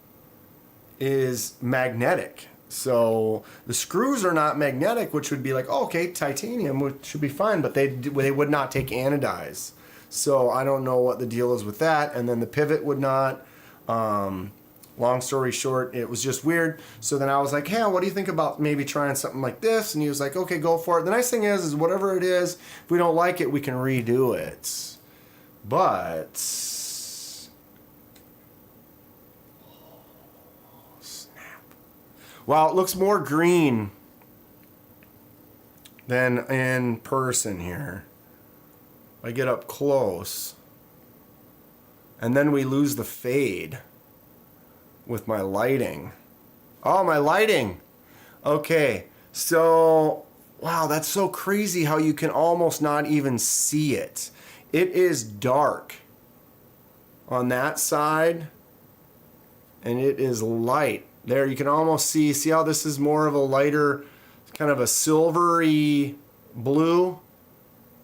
is magnetic. So the screws are not magnetic, which would be like, oh, okay, titanium, which should be fine, but they would not take anodize. So I don't know what the deal is with that. And then the pivot would not. Long story short, it was just weird. So then I was like, hey, what do you think about maybe trying something like this? And he was like, okay, go for it. The nice thing is whatever it is, if we don't like it, we can redo it. But Wow, it looks more green than in person here. I get up close. And then we lose the fade with my lighting. Oh, my lighting. Okay, so, wow, that's so crazy how you can almost not even see it. It is dark on that side, and it is light. There, you can almost see how this is more of a lighter, kind of a silvery blue,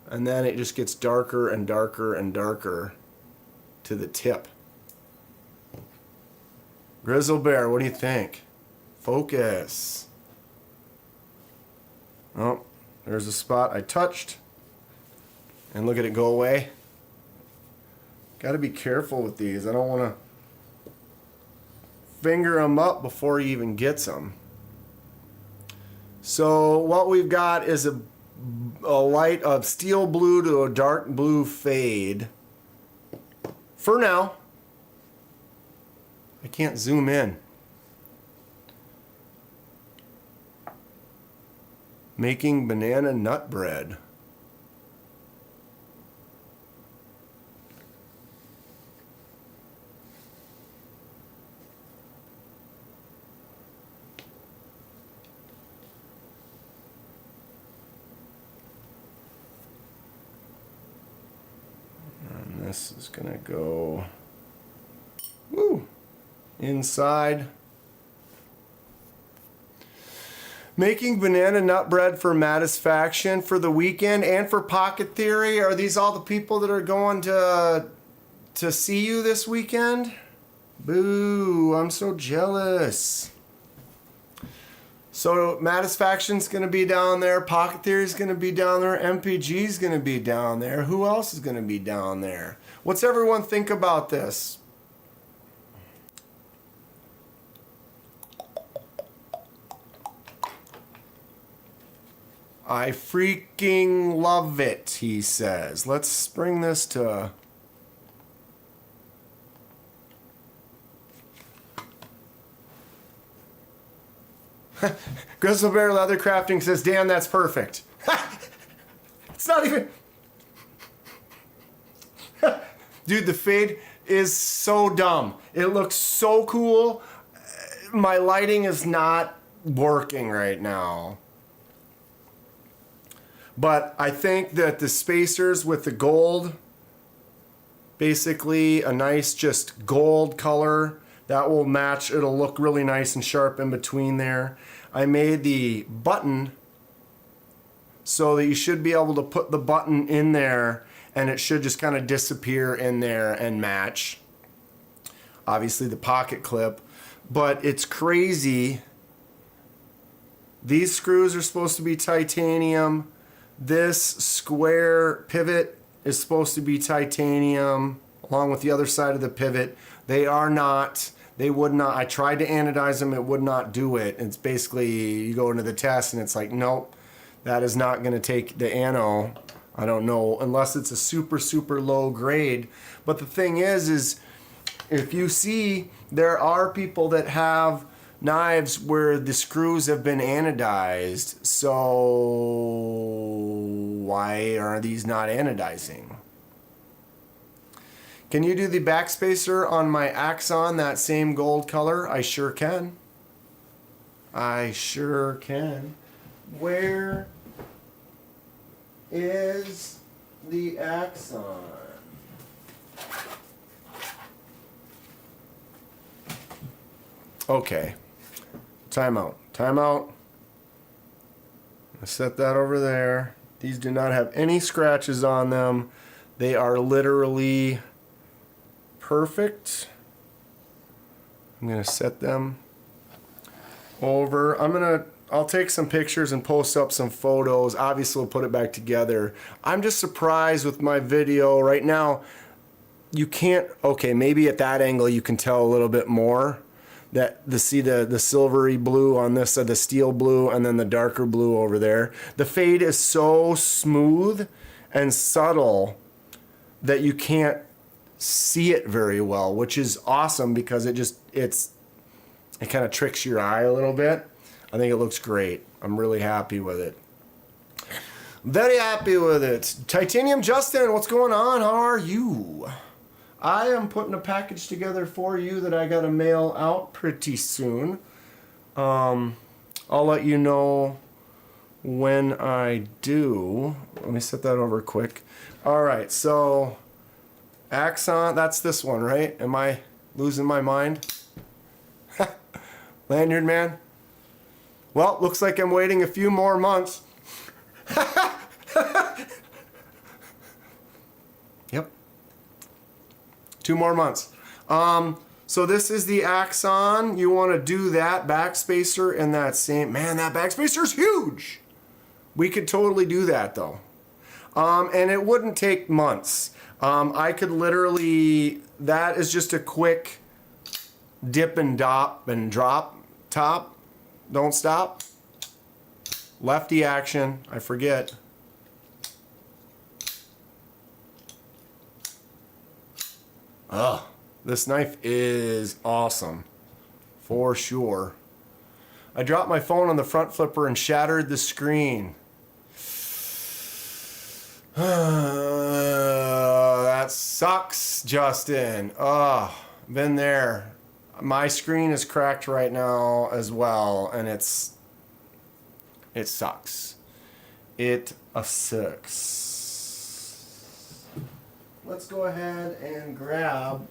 and then it just gets darker and darker and darker to the tip. Grizzle Bear, what do you think? Focus. Oh, there's a spot I touched. And look at it go away. Got to be careful with these. I don't want to finger them up before he even gets them. So what we've got is a light of steel blue to a dark blue fade. For now. I can't zoom in. Making banana nut bread. And this is gonna go inside. Making banana nut bread for Mattisfaction for the weekend and for Pocket Theory. Are these all the people that are going to see you this weekend? Boo, I'm so jealous. So Mattisfaction's going to be down there. Pocket Theory's going to be down there. MPG's going to be down there. Who else is going to be down there? What's everyone think about this? I freaking love it, he says. Let's bring this to... Grizzle Bear Leather Crafting says, Dan, that's perfect. It's not even... Dude, the fade is so dumb. It looks so cool. My lighting is not working right now. But I think that the spacers with the gold, basically a nice just gold color, that will match. It'll look really nice and sharp in between there. I made the button so that you should be able to put the button in there and it should just kind of disappear in there and match. Obviously the pocket clip, but it's crazy. These screws are supposed to be titanium. This square pivot is supposed to be titanium along with the other side of the pivot. They are not. They would not. I tried to anodize them. It would not do it. It's basically, you go into the test and it's like, nope, that is not going to take the ano. I don't know, unless it's a super, super low grade. But the thing is if you see, there are people that have knives where the screws have been anodized, so why are these not anodizing? Can you do the backspacer on my Axon, that same gold color? I sure can. I sure can. Where is the Axon? Okay. Timeout. Timeout. I set that over there. These do not have any scratches on them. They are literally perfect. I'm going to set them over. I'll take some pictures and post up some photos. Obviously, we'll put it back together. I'm just surprised with my video right now. You can't, okay, maybe at that angle you can tell a little bit more. See the silvery blue on this side, the steel blue, and then the darker blue over there. The fade is so smooth and subtle that you can't see it very well, which is awesome because it's It kind of tricks your eye a little bit. I think it looks great. I'm really happy with it. Very happy with it. Titanium Justin, what's going on? How are you? I am putting a package together for you that I got to mail out pretty soon. I'll let you know when I do. Let me set that over quick. All right, so Axon, that's this one, right? Am I losing my mind? Lanyard man? Well, looks like I'm waiting a few more months. Yep. 2 more months. So this is the Axon. You want to do that backspacer and that same... Man, that backspacer's huge! We could totally do that, though. And it wouldn't take months. I could literally... That is just a quick dip and dop and drop. Top. Don't stop. Lefty action. I forget. Ugh. This knife is awesome. For sure. I dropped my phone on the front flipper and shattered the screen. That sucks, Justin. Been there. My screen is cracked right now as well, and it sucks. It sucks. Let's go ahead and grab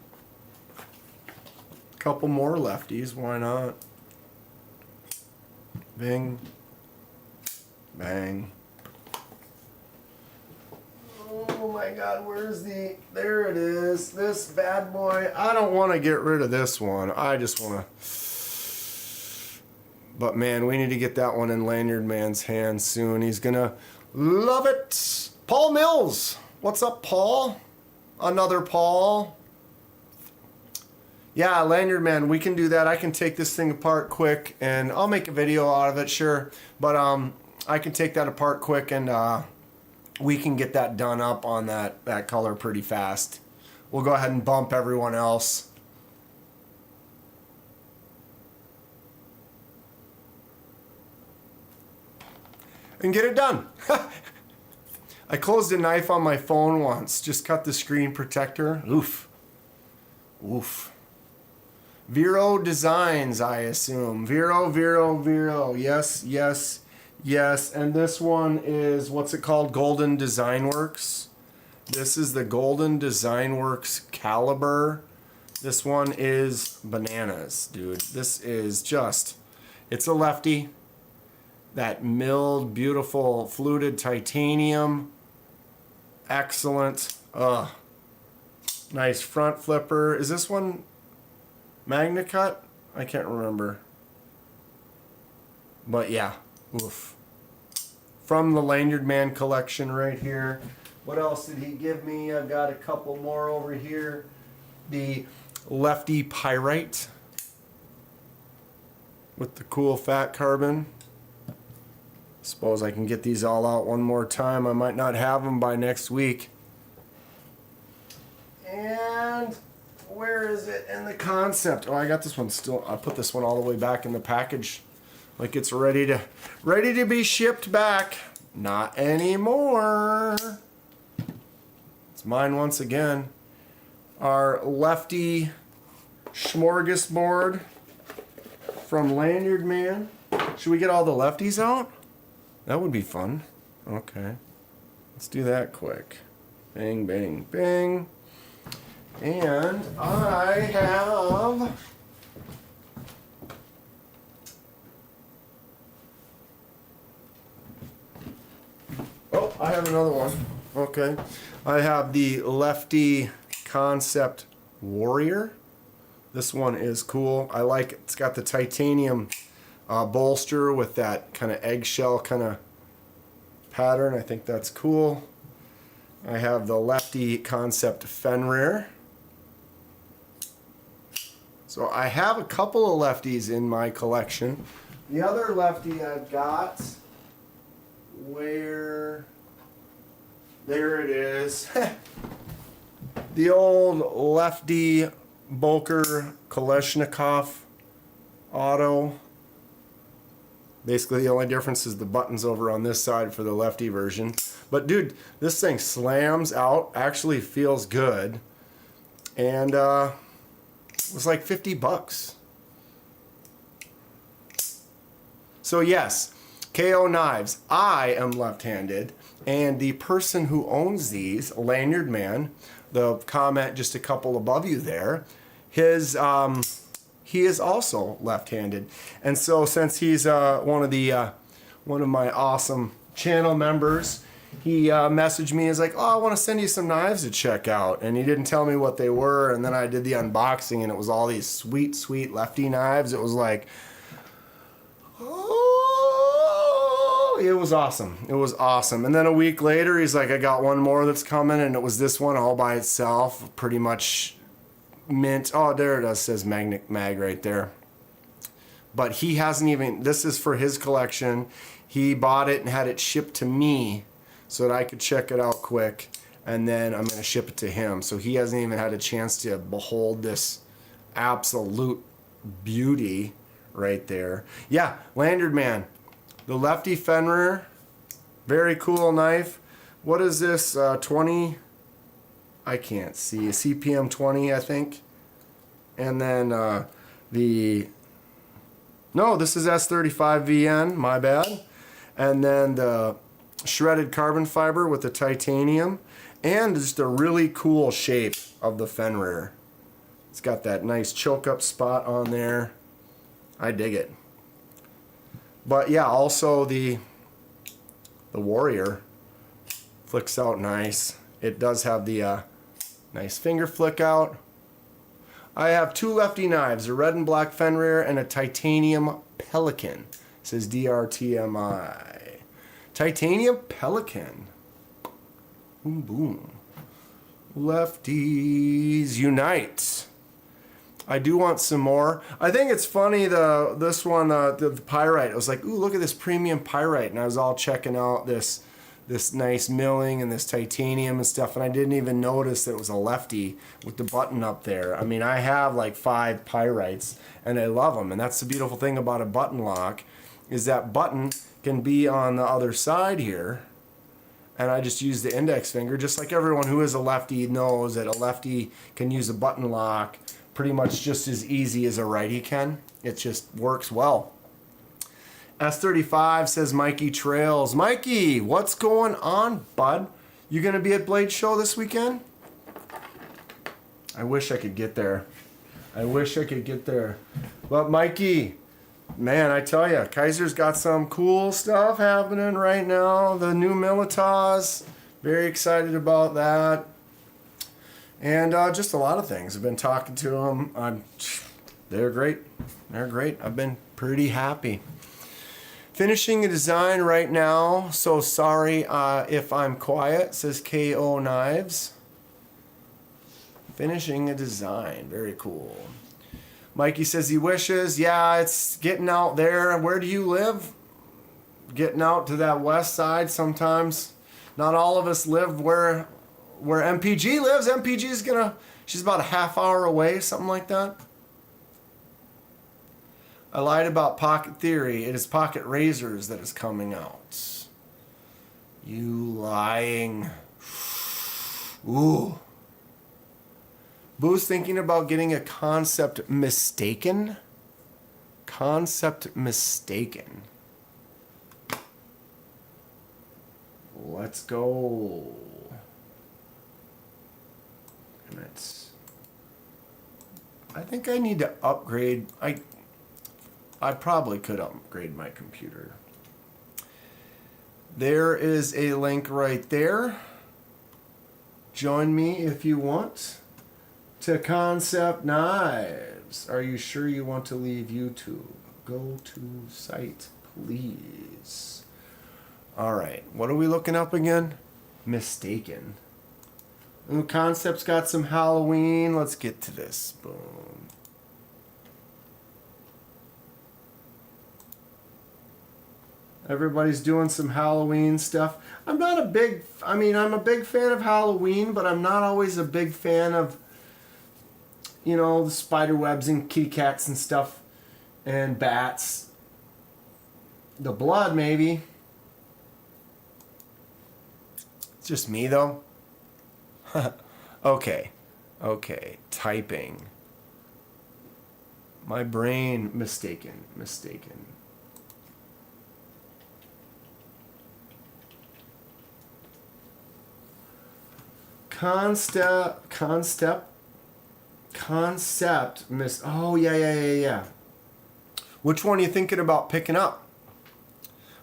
a couple more lefties. Why not? Bing. Bang. Oh my God, where's the... There it is. This bad boy. I don't want to get rid of this one. I just want to... But man, we need to get that one in Lanyard Man's hands soon. He's going to love it. Paul Mills. What's up, Paul? Another Paul. Yeah, Lanyard Man, we can do that. I can take this thing apart quick, and I'll make a video out of it, sure. But I can take that apart quick, and we can get that done up on that color pretty fast. We'll go ahead and bump everyone else. And get it done. I closed a knife on my phone once. Just cut the screen protector. Oof. Oof. Vero Designs, I assume. Vero. Yes, yes, yes. And this one is, what's it called? Golden Design Works. This is the Golden Design Works caliber. This one is bananas, dude. This is just, it's a lefty. That milled, beautiful, fluted titanium. Excellent. Nice front flipper. Is this one Magna Cut? I can't remember. But yeah, oof. From the Lanyard Man collection right here. What else did he give me? I've got a couple more over here. The Lefty Pyrite with the cool fat carbon. Suppose I can get these all out one more time. I might not have them by next week. And where is it in the concept? Oh, I got this one still. I put this one all the way back in the package, like it's ready to be shipped back. Not anymore. It's mine once again. Our Lefty smorgasbord from Lanyard Man. Should we get all the lefties out? That would be fun. Okay. Let's do that quick. Bang, bang, bang. And I have... Oh, I have another one. Okay. I have the Lefty Concept Warrior. This one is cool. I like it. It's got the titanium bolster with that kind of eggshell kind of pattern. I think that's cool. I have the Lefty Concept Fenrir. So I have a couple of lefties in my collection. The other lefty I've got, where, there it is. The old Lefty Boker Kalashnikov auto. Basically, the only difference is the buttons over on this side for the lefty version. But dude, this thing slams out, actually feels good. And it was like 50 bucks. So yes, KO Knives. I am left-handed, and the person who owns these, Lanyard Man, the comment just a couple above you there, his he is also left-handed. And so since he's one of my awesome channel members, he messaged me. He's like, oh, I want to send you some knives to check out. And he didn't tell me what they were. And then I did the unboxing, and it was all these sweet, sweet lefty knives. It was like, oh, it was awesome. It was awesome. And then a week later, he's like, I got one more that's coming. And it was this one all by itself, pretty much mint. Oh, there it does, says Magnet Mag right there. But he hasn't even, this is for his collection. He bought it and had it shipped to me so that I could check it out quick, and then I'm going to ship it to him. So he hasn't even had a chance to behold this absolute beauty right there. Yeah, Lanyard Man, the lefty Fenrir, very cool knife. What is this, 20? I can't see, a CPM 20, I think. And then no, this is S35VN, my bad. And then the shredded carbon fiber with the titanium, and just a really cool shape of the Fenrir. It's got that nice choke up spot on there. I dig it. But yeah, also the Warrior flicks out nice. It does have the nice finger flick out. I have two lefty knives, a red and black Fenrir and a titanium Pelican. It says DRTMI. Titanium Pelican. Boom, boom. Lefties unite. I do want some more. I think it's funny, this one, the pyrite. I was like, ooh, look at this premium pyrite. And I was all checking out this nice milling and this titanium and stuff, and I didn't even notice that it was a lefty with the button up there. I mean, I have like 5 pyrites, and I love them. And that's the beautiful thing about a button lock, is that button can be on the other side here, and I just use the index finger, just like everyone who is a lefty knows that a lefty can use a button lock pretty much just as easy as a righty can. It just works well. S35 says Mikey Trails. Mikey, what's going on, bud? You gonna be at Blade Show this weekend? I wish I could get there. I wish I could get there. But Mikey, man, I tell you, Kaiser's got some cool stuff happening right now. The new Militas, very excited about that. And just a lot of things. I've been talking to them. They're great. They're great. I've been pretty happy. Finishing a design right now, so sorry if I'm quiet, says KO Knives. Finishing a design, very cool. Mikey says he wishes, yeah, it's getting out there. Where do you live? Getting out to that west side sometimes. Not all of us live where MPG lives. MPG's she's about a half hour away, something like that. I lied about Pocket Theory. It is Pocket Razors that is coming out. You lying. Ooh. Boo's thinking about getting a Concept Mistaken. Concept Mistaken. Let's go. And I think I need to upgrade. I probably could upgrade my computer. There is a link right there. Join me if you want. To Concept Knives. Are you sure you want to leave YouTube? Go to site, please. Alright, what are we looking up again? Mistaken. Ooh, Concept's got some Halloween. Let's get to this. Boom. Everybody's doing some Halloween stuff. I'm a big fan of Halloween, but I'm not always a big fan of, the spider webs and kitty cats and stuff and bats. The blood, maybe. It's just me, though. Okay. Okay. Typing. My brain mistaken. Concept miss. Oh, yeah. Which one are you thinking about picking up?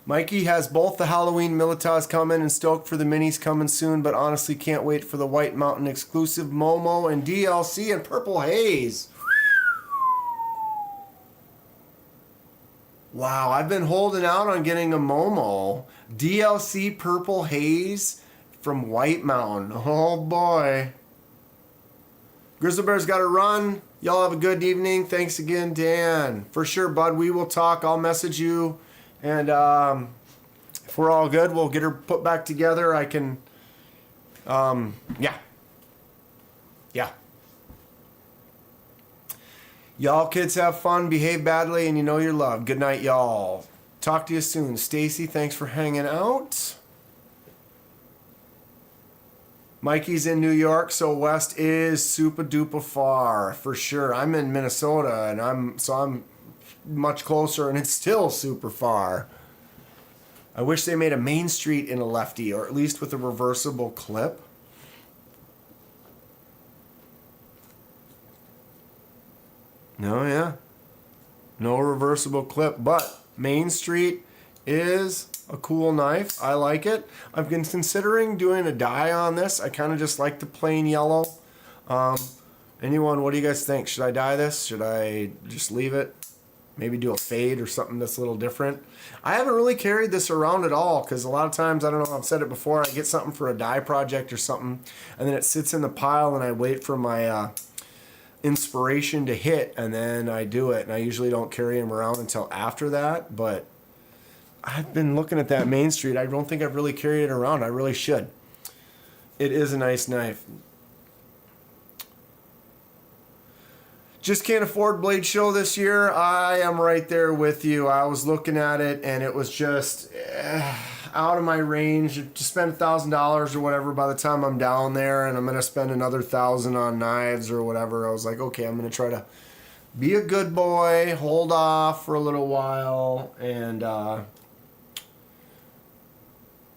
Mikey has both the Halloween Militas coming and stoked for the minis coming soon, but honestly can't wait for the White Mountain exclusive Momo and DLC and Purple Haze. Wow, I've been holding out on getting a Momo. DLC Purple Haze from White Mountain. Oh boy. Grizzly Bear's got to run. Y'all have a good evening. Thanks again, Dan. For sure, bud. We will talk. I'll message you. And if we're all good, we'll get her put back together. I can, yeah. Y'all kids have fun, behave badly, and you know you're loved. Good night, y'all. Talk to you soon. Stacy, thanks for hanging out. Mikey's in New York, so west is super duper far for sure. I'm in Minnesota, and I'm much closer, and it's still super far. I wish they made a Main Street in a lefty, or at least with a reversible clip. No, yeah. No reversible clip, but Main Street is a cool knife. I like it. I've been considering doing a dye on this. I kind of just like the plain yellow. Anyone, what do you guys think? Should I dye this? Should I just leave it? Maybe do a fade or something that's a little different. I haven't really carried this around at all because a lot of times, I don't know, I've said it before, I get something for a dye project or something, and then it sits in the pile and I wait for my inspiration to hit, and then I do it. And I usually don't carry them around until after that, but I've been looking at that Main Street. I don't think I've really carried it around. I really should. It is a nice knife. Just can't afford Blade Show this year. I am right there with you. I was looking at it and it was just out of my range to spend $1,000 or whatever by the time I'm down there, and I'm going to spend another $1,000 on knives or whatever. I was like, okay, I'm going to try to be a good boy, hold off for a little while, and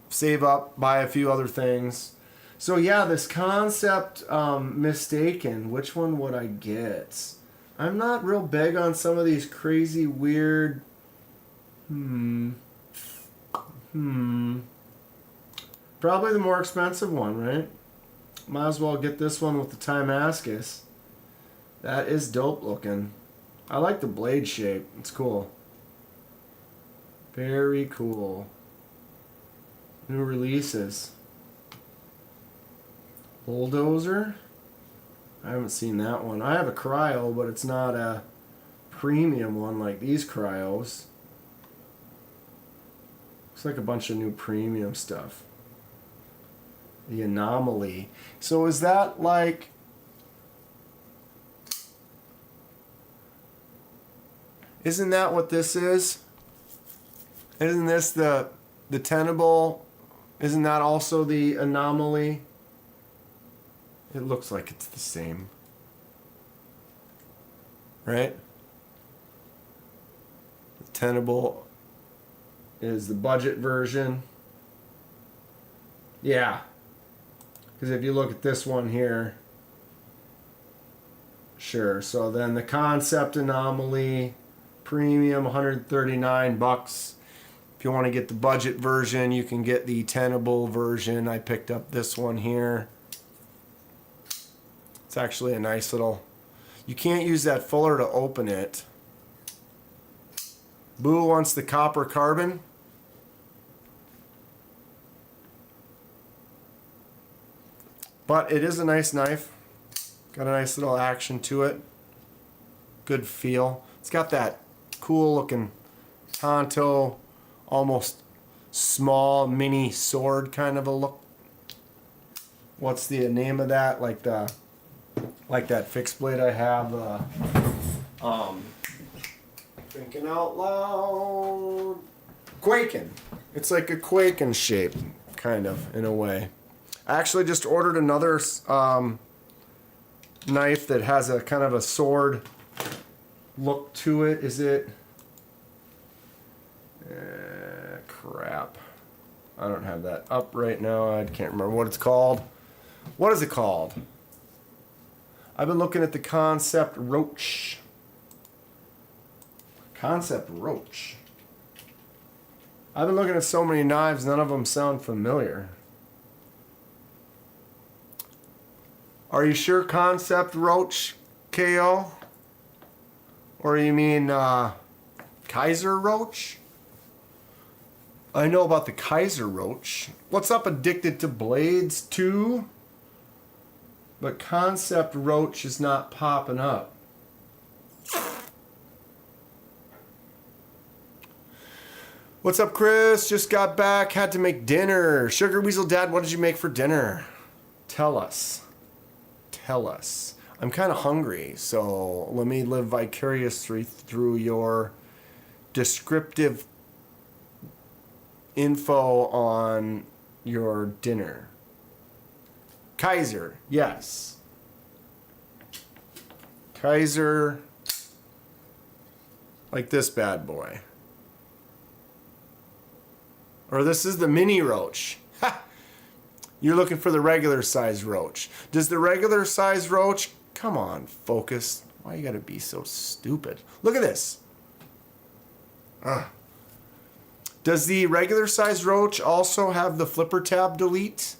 save up, buy a few other things. So yeah, this concept mistaken, which one would I get? I'm not real big on some of these crazy weird probably the more expensive one, right? Might as well get this one with the Timascus. That is dope looking. I like the blade shape. It's cool. Very cool. New releases. Bulldozer. I haven't seen that one. I have a cryo, but it's not a premium one like these cryos. Looks like a bunch of new premium stuff. The Anomaly. So is that like... Isn't that what this is? Isn't this the Tenable? Isn't that also the Anomaly? It looks like it's the same. Right? The Tenable is the budget version. Yeah. Because if you look at this one here, sure. So then the Concept Anomaly Premium, $139. If you want to get the budget version, you can get the Tenable version. I picked up this one here. It's actually a nice little... You can't use that fuller to open it. Boo wants the copper carbon. But it is a nice knife. Got a nice little action to it. Good feel. It's got that cool looking Tonto, almost small mini sword kind of a look. What's the name of that? Like that fixed blade I have. I think Thinking out loud. Quaking. It's like a quaking shape, kind of, in a way. I actually just ordered another knife that has a kind of a sword look to it. Is it? Crap. I don't have that up right now. I can't remember what it's called. What is it called? I've been looking at the Concept Roach. Concept Roach. I've been looking at so many knives, none of them sound familiar. Are you sure Concept Roach, KO? Or you mean Kaiser Roach? I know about the Kaiser Roach. What's up, Addicted to Blades 2? But Concept Roach is not popping up. What's up, Chris? Just got back. Had to make dinner. Sugar Weasel Dad, what did you make for dinner? Tell us. Tell us. I'm kind of hungry, so let me live vicariously through your descriptive info on your dinner. Kaiser, yes. Kaiser, like this bad boy. Or this is the mini roach. Ha! You're looking for the regular size roach. Does the regular size roach... Come on, focus. Why you gotta be so stupid? Look at this. Does the regular size roach also have the flipper tab delete?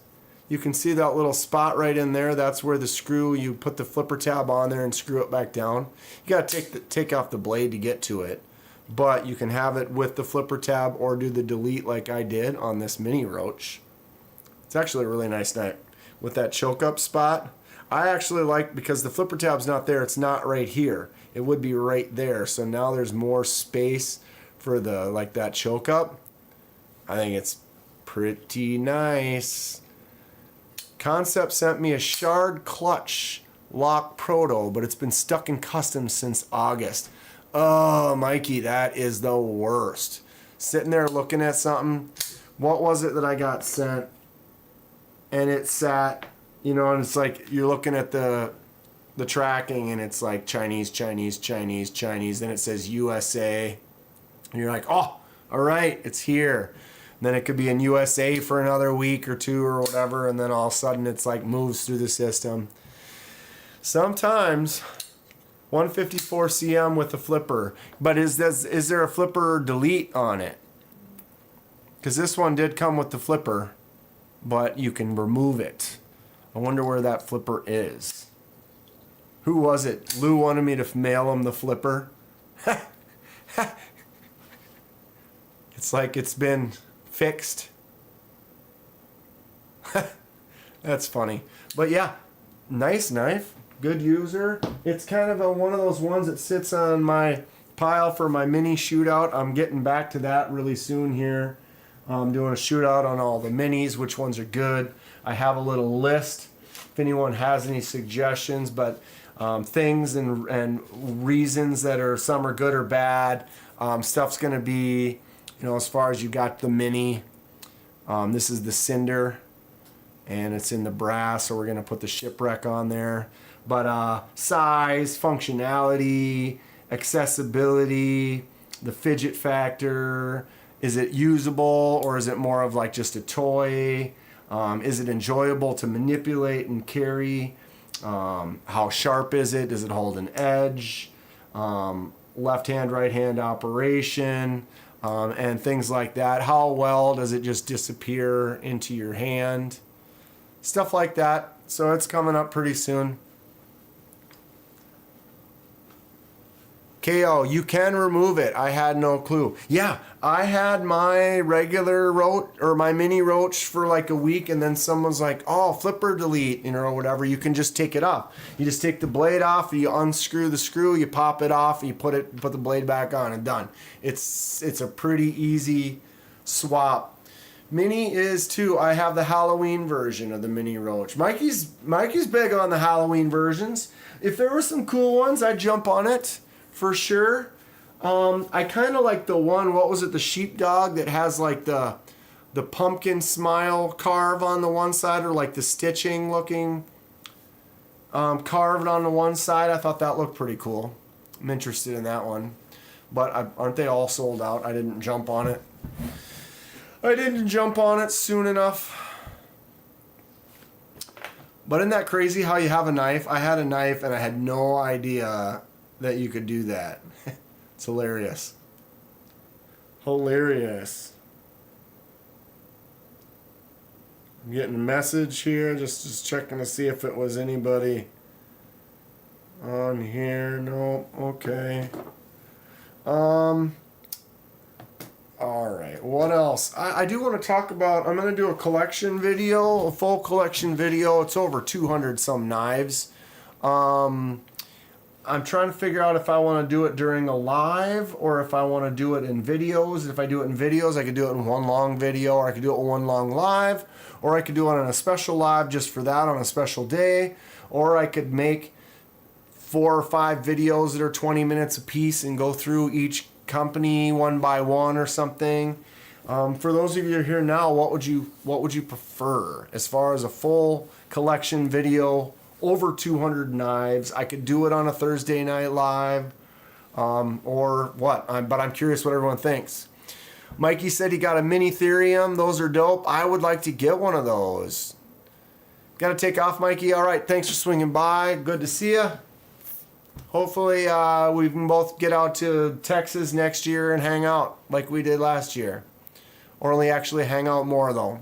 You can see that little spot right in there. That's where the screw, you put the flipper tab on there and screw it back down. You gotta take off the blade to get to it. But you can have it with the flipper tab or do the delete like I did on this mini roach. It's actually a really nice knife. With that choke up spot, I actually like, because the flipper tab's not there, it's not right here. It would be right there. So now there's more space for the, like that choke up. I think it's pretty nice. Concept sent me a shard clutch lock proto, but it's been stuck in customs since August. Oh, Mikey, that is the worst. Sitting there looking at something. What was it that I got sent? And it sat, you know, and it's like you're looking at the tracking and it's like Chinese, Chinese, Chinese, Chinese. Then it says USA. And you're like, oh, all right, it's here. And then it could be in USA for another week or two or whatever. And then all of a sudden it's like moves through the system. Sometimes 154 cm with a flipper. But is there a flipper delete on it? Because this one did come with the flipper, but you can remove it. I wonder where that flipper is. Who was it? Lou wanted me to mail him the flipper. It's like it's been fixed. That's funny. But yeah, nice knife. Good user. It's kind of one of those ones that sits on my pile for my mini shootout. I'm getting back to that really soon here. I'm doing a shootout on all the minis, which ones are good. I have a little list if anyone has any suggestions, but things and reasons that are, some are good or bad. Stuff's going to be, you know, as far as you got the mini. This is the Cinder, and it's in the brass, so we're going to put the Shipwreck on there. But size, functionality, accessibility, the fidget factor. Is it usable, or is it more of like just a toy? Is it enjoyable to manipulate and carry? How sharp is it? Does it hold an edge? Left hand, right hand operation, and things like that. How well does it just disappear into your hand? Stuff like that. So it's coming up pretty soon. KO, you can remove it. I had no clue. Yeah, I had my regular roach or my mini roach for like a week, and then someone's like, oh, flipper delete, you know, or whatever. You can just take it off. You just take the blade off, you unscrew the screw, you pop it off, you put the blade back on, and done. It's a pretty easy swap. Mini is too. I have the Halloween version of the mini roach. Mikey's big on the Halloween versions. If there were some cool ones, I'd jump on it. For sure. I kind of like the one, what was it, the sheepdog that has like the pumpkin smile carve on the one side, or like the stitching looking carved on the one side. I thought that looked pretty cool. I'm interested in that one. But aren't they all sold out? I didn't jump on it. I didn't jump on it soon enough. But isn't that crazy how you have a knife? I had a knife and I had no idea that you could do that. It's hilarious. Hilarious. I'm getting a message here, just checking to see if it was anybody on here. No, okay. Alright, what else? I do want to talk about, I'm going to do a collection video, a full collection video. It's over 200 some knives. I'm trying to figure out if I want to do it during a live or if I want to do it in videos. If I do it in videos, I could do it in one long video, or I could do it in one long live, or I could do it on a special live just for that on a special day, or I could make 4 or 5 videos that are 20 minutes a piece and go through each company one by one or something. For those of you who are here now, what would you prefer as far as a full collection video? Over 200 knives. I could do it on a Thursday night live, or what? But I'm curious what everyone thinks. Mikey said he got a mini Therium. Those are dope. I would like to get one of those. Got to take off, Mikey. All right, thanks for swinging by. Good to see you. Hopefully we can both get out to Texas next year and hang out like we did last year. Or only actually hang out more, though.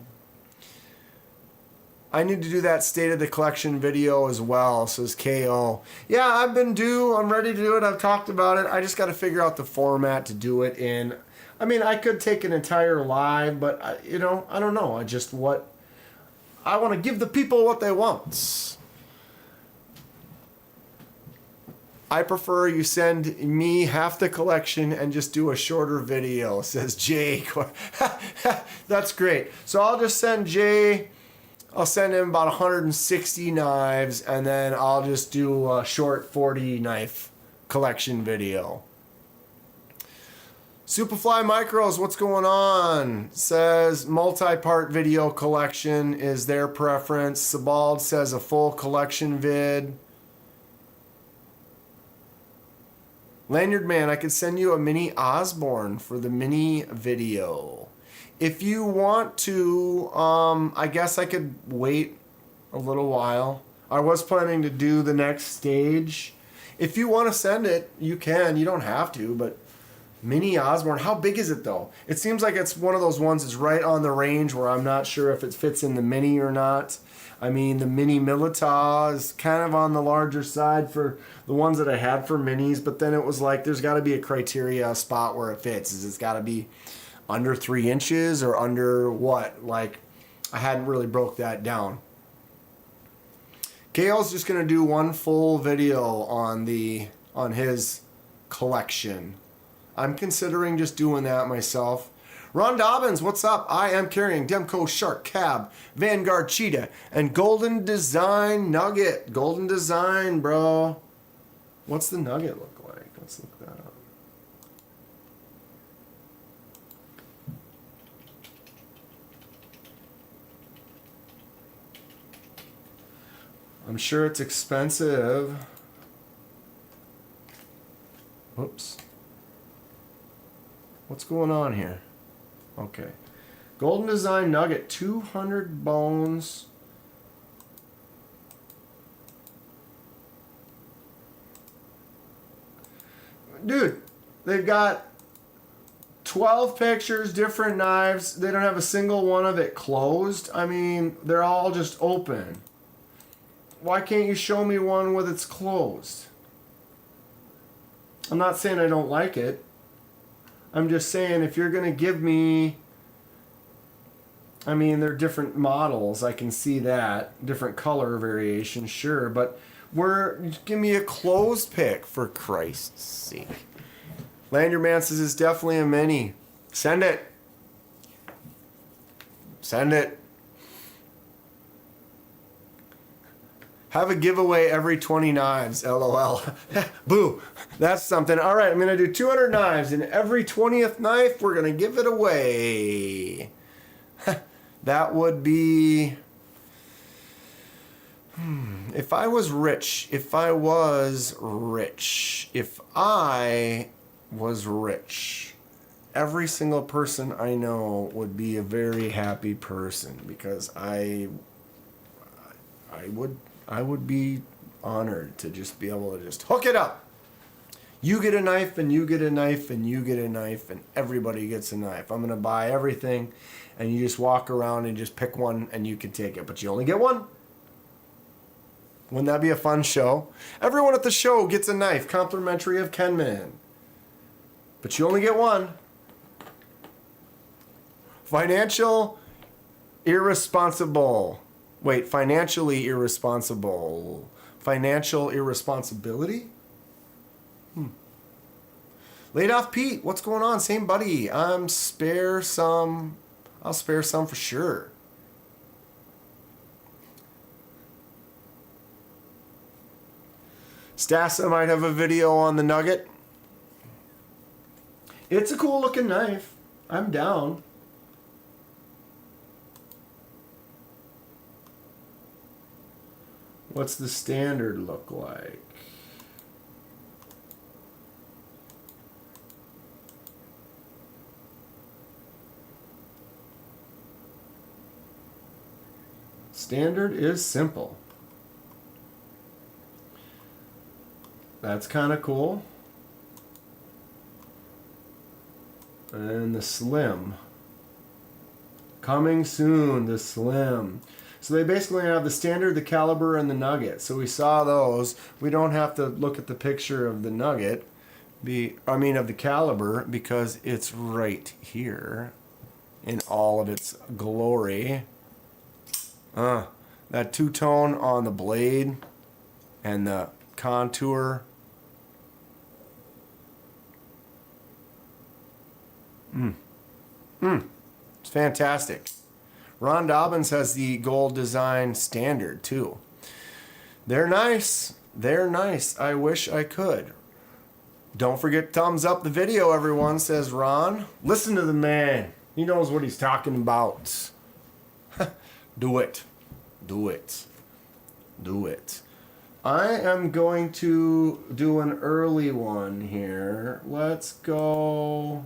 I need to do that State of the Collection video as well, says KO. Yeah, I've been due. I'm ready to do it. I've talked about it. I just got to figure out the format to do it in. I mean, I could take an entire live, but, I don't know. I want to give the people what they want. I prefer you send me half the collection and just do a shorter video, says Jay. That's great. So I'll just send Jay... I'll send him about 160 knives, and then I'll just do a short 40 knife collection video. Superfly Micros, what's going on? Says multi-part video collection is their preference. Sabald says a full collection vid. Lanyard Man, I could send you a mini Osborne for the mini video. If you want to, I guess I could wait a little while. I was planning to do the next stage. If you want to send it, you can. You don't have to, but mini Osborne, how big is it though? It seems like it's one of those ones that's right on the range where I'm not sure if it fits in the mini or not. I mean, the mini Milita is kind of on the larger side for the ones that I had for minis, but then it was like there's got to be a criteria spot where it fits. It's got to be under 3 inches or under what? Like, I hadn't really broke that down. Gail's just gonna do one full video on his collection. I'm considering just doing that myself. Ron Dobbins, what's up? I am carrying Demco Shark Cab, Vanguard Cheetah, and Golden Design Nugget. Golden Design, bro. What's the Nugget look like? Let's look that up. I'm sure it's expensive. Whoops. What's going on here? Okay. Golden Design Nugget, 200 bones. Dude, they've got 12 pictures, different knives. They don't have a single one of it closed. I mean, they're all just open. Why can't you show me one with it's closed? I'm not saying I don't like it. I'm just saying if you're going to give me... I mean, they're different models. I can see that. Different color variations, sure. But give me a closed pick, for Christ's sake. Lanyard Man says it's definitely a mini. Send it. Send it. Have a giveaway every 20 knives. LOL. Boo. That's something. All right, I'm going to do 200 knives, and every 20th knife, we're going to give it away. That would be... If I was rich, every single person I know would be a very happy person, because I would be honored to just be able to just hook it up. You get a knife, and you get a knife, and you get a knife, and everybody gets a knife. I'm gonna buy everything, and you just walk around and just pick one, and you can take it, but you only get one. Wouldn't that be a fun show? Everyone at the show gets a knife, complimentary of Kenman. But you only get one. Financially irresponsible. Financial irresponsibility? Laid off Pete, what's going on? Same buddy. I'll spare some for sure. Stassa might have a video on the nugget. It's a cool looking knife. I'm down. What's the standard look like? Standard is simple. That's kind of cool. And the slim. Coming soon, the slim. So they basically have the standard, the caliber, and the nugget. So we saw those. We don't have to look at the picture of the nugget. Of the caliber, because it's right here in all of its glory. That two-tone on the blade and the contour. It's fantastic. Ron Dobbins has the gold design standard too. They're nice. They're nice. I wish I could. Don't forget thumbs up the video, everyone, says Ron. Listen to the man. He knows what he's talking about. Do it. Do it. Do it. I am going to do an early one here. Let's go.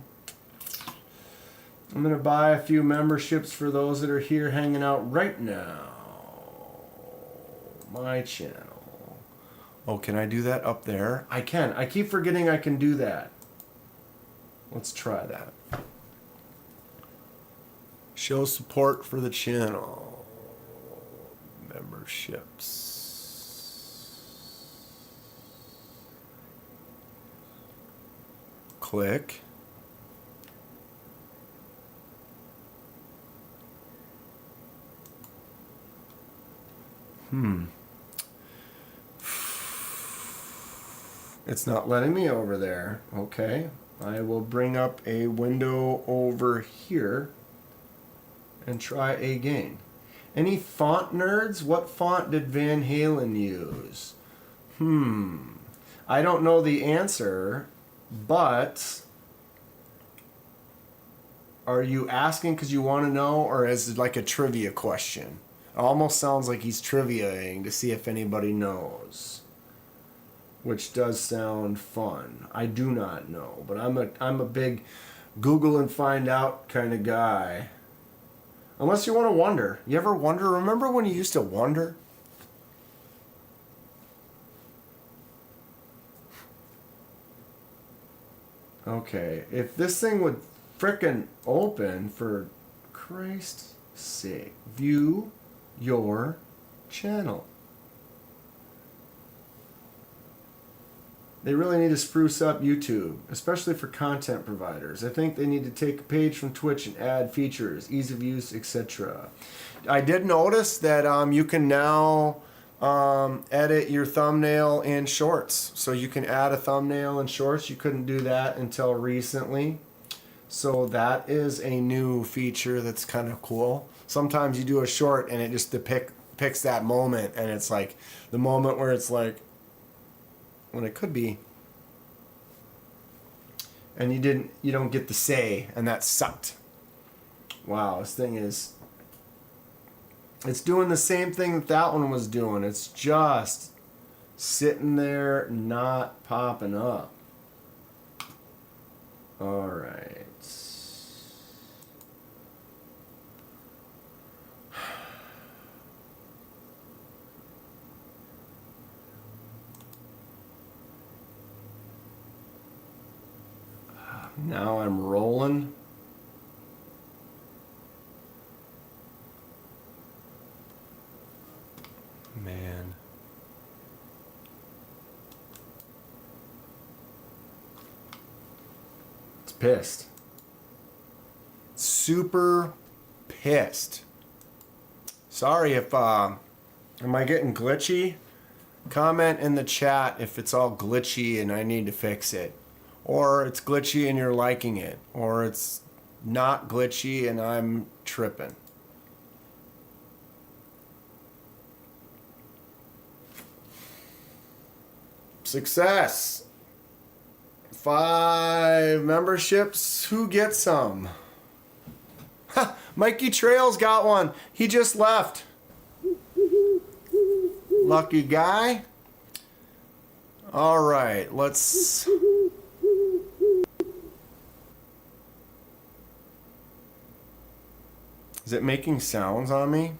I'm going to buy a few memberships for those that are here hanging out right now. My channel. Oh, can I do that up there? I can. I keep forgetting I can do that. Let's try that. Show support for the channel. Memberships. Click. It's not letting me over there. Okay. I will bring up a window over here and try again. Any font nerds? What font did Van Halen use? I don't know the answer, but are you asking because you want to know, or is it like a trivia question? It almost sounds like he's triviaing to see if anybody knows, which does sound fun. I do not know, but I'm a big Google and find out kind of guy. Unless you want to wonder. You ever wonder? Remember when you used to wonder? Okay, if this thing would frickin' open, for Christ's sake, view your channel. They really need to spruce up YouTube, especially for content providers. I think they need to take a page from Twitch and add features, ease of use, etc. I did notice that you can now edit your thumbnail in Shorts. So you can add a thumbnail in Shorts. You couldn't do that until recently. So that is a new feature that's kind of cool. Sometimes you do a short and it just depicts that moment, and it's like the moment where it's like when it could be, and you don't get the say, and that sucked. Wow, this thing is, it's doing the same thing that one was doing. It's just sitting there, not popping up. All right. Now I'm rolling. Man. It's pissed. Super pissed. Sorry if, am I getting glitchy? Comment in the chat if it's all glitchy and I need to fix it. Or it's glitchy and you're liking it. Or it's not glitchy and I'm tripping. Success. 5 memberships. Who gets some? Ha! Mikey Trails got one. He just left. Lucky guy. All right, let's... Is it making sounds on me?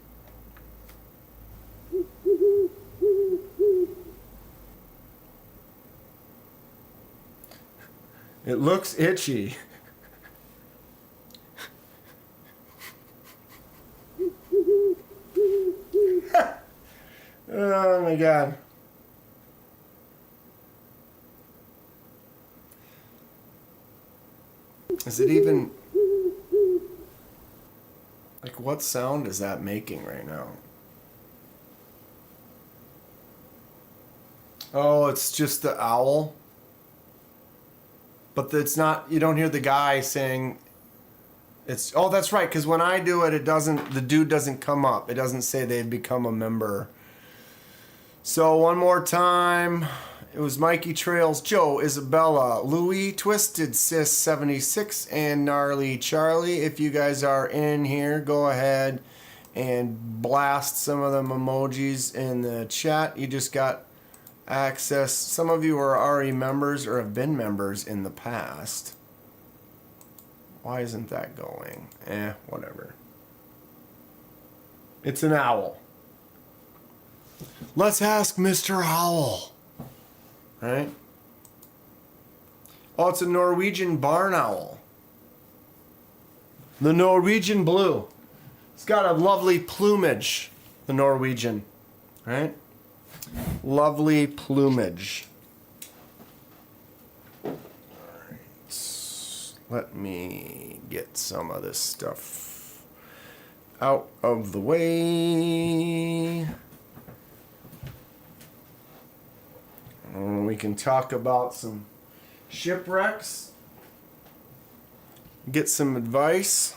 It looks itchy. Oh my God. Is it even... Like, what sound is that making right now? Oh, it's just the owl. But it's not, you don't hear the guy saying, it's, oh, that's right, because when I do it, it doesn't, the dude doesn't come up. It doesn't say they've become a member. So one more time. It was Mikey Trails, Joe, Isabella, Louis, Twisted Sis 76, and Gnarly Charlie. If you guys are in here, go ahead and blast some of them emojis in the chat. You just got access. Some of you are already members or have been members in the past. Why isn't that going? Whatever. It's an owl. Let's ask Mr. Owl. Right? Oh, it's a Norwegian barn owl. The Norwegian blue. It's got a lovely plumage. The Norwegian. Right? Lovely plumage. All right. Let me get some of this stuff out of the way. We can talk about some shipwrecks. Get some advice.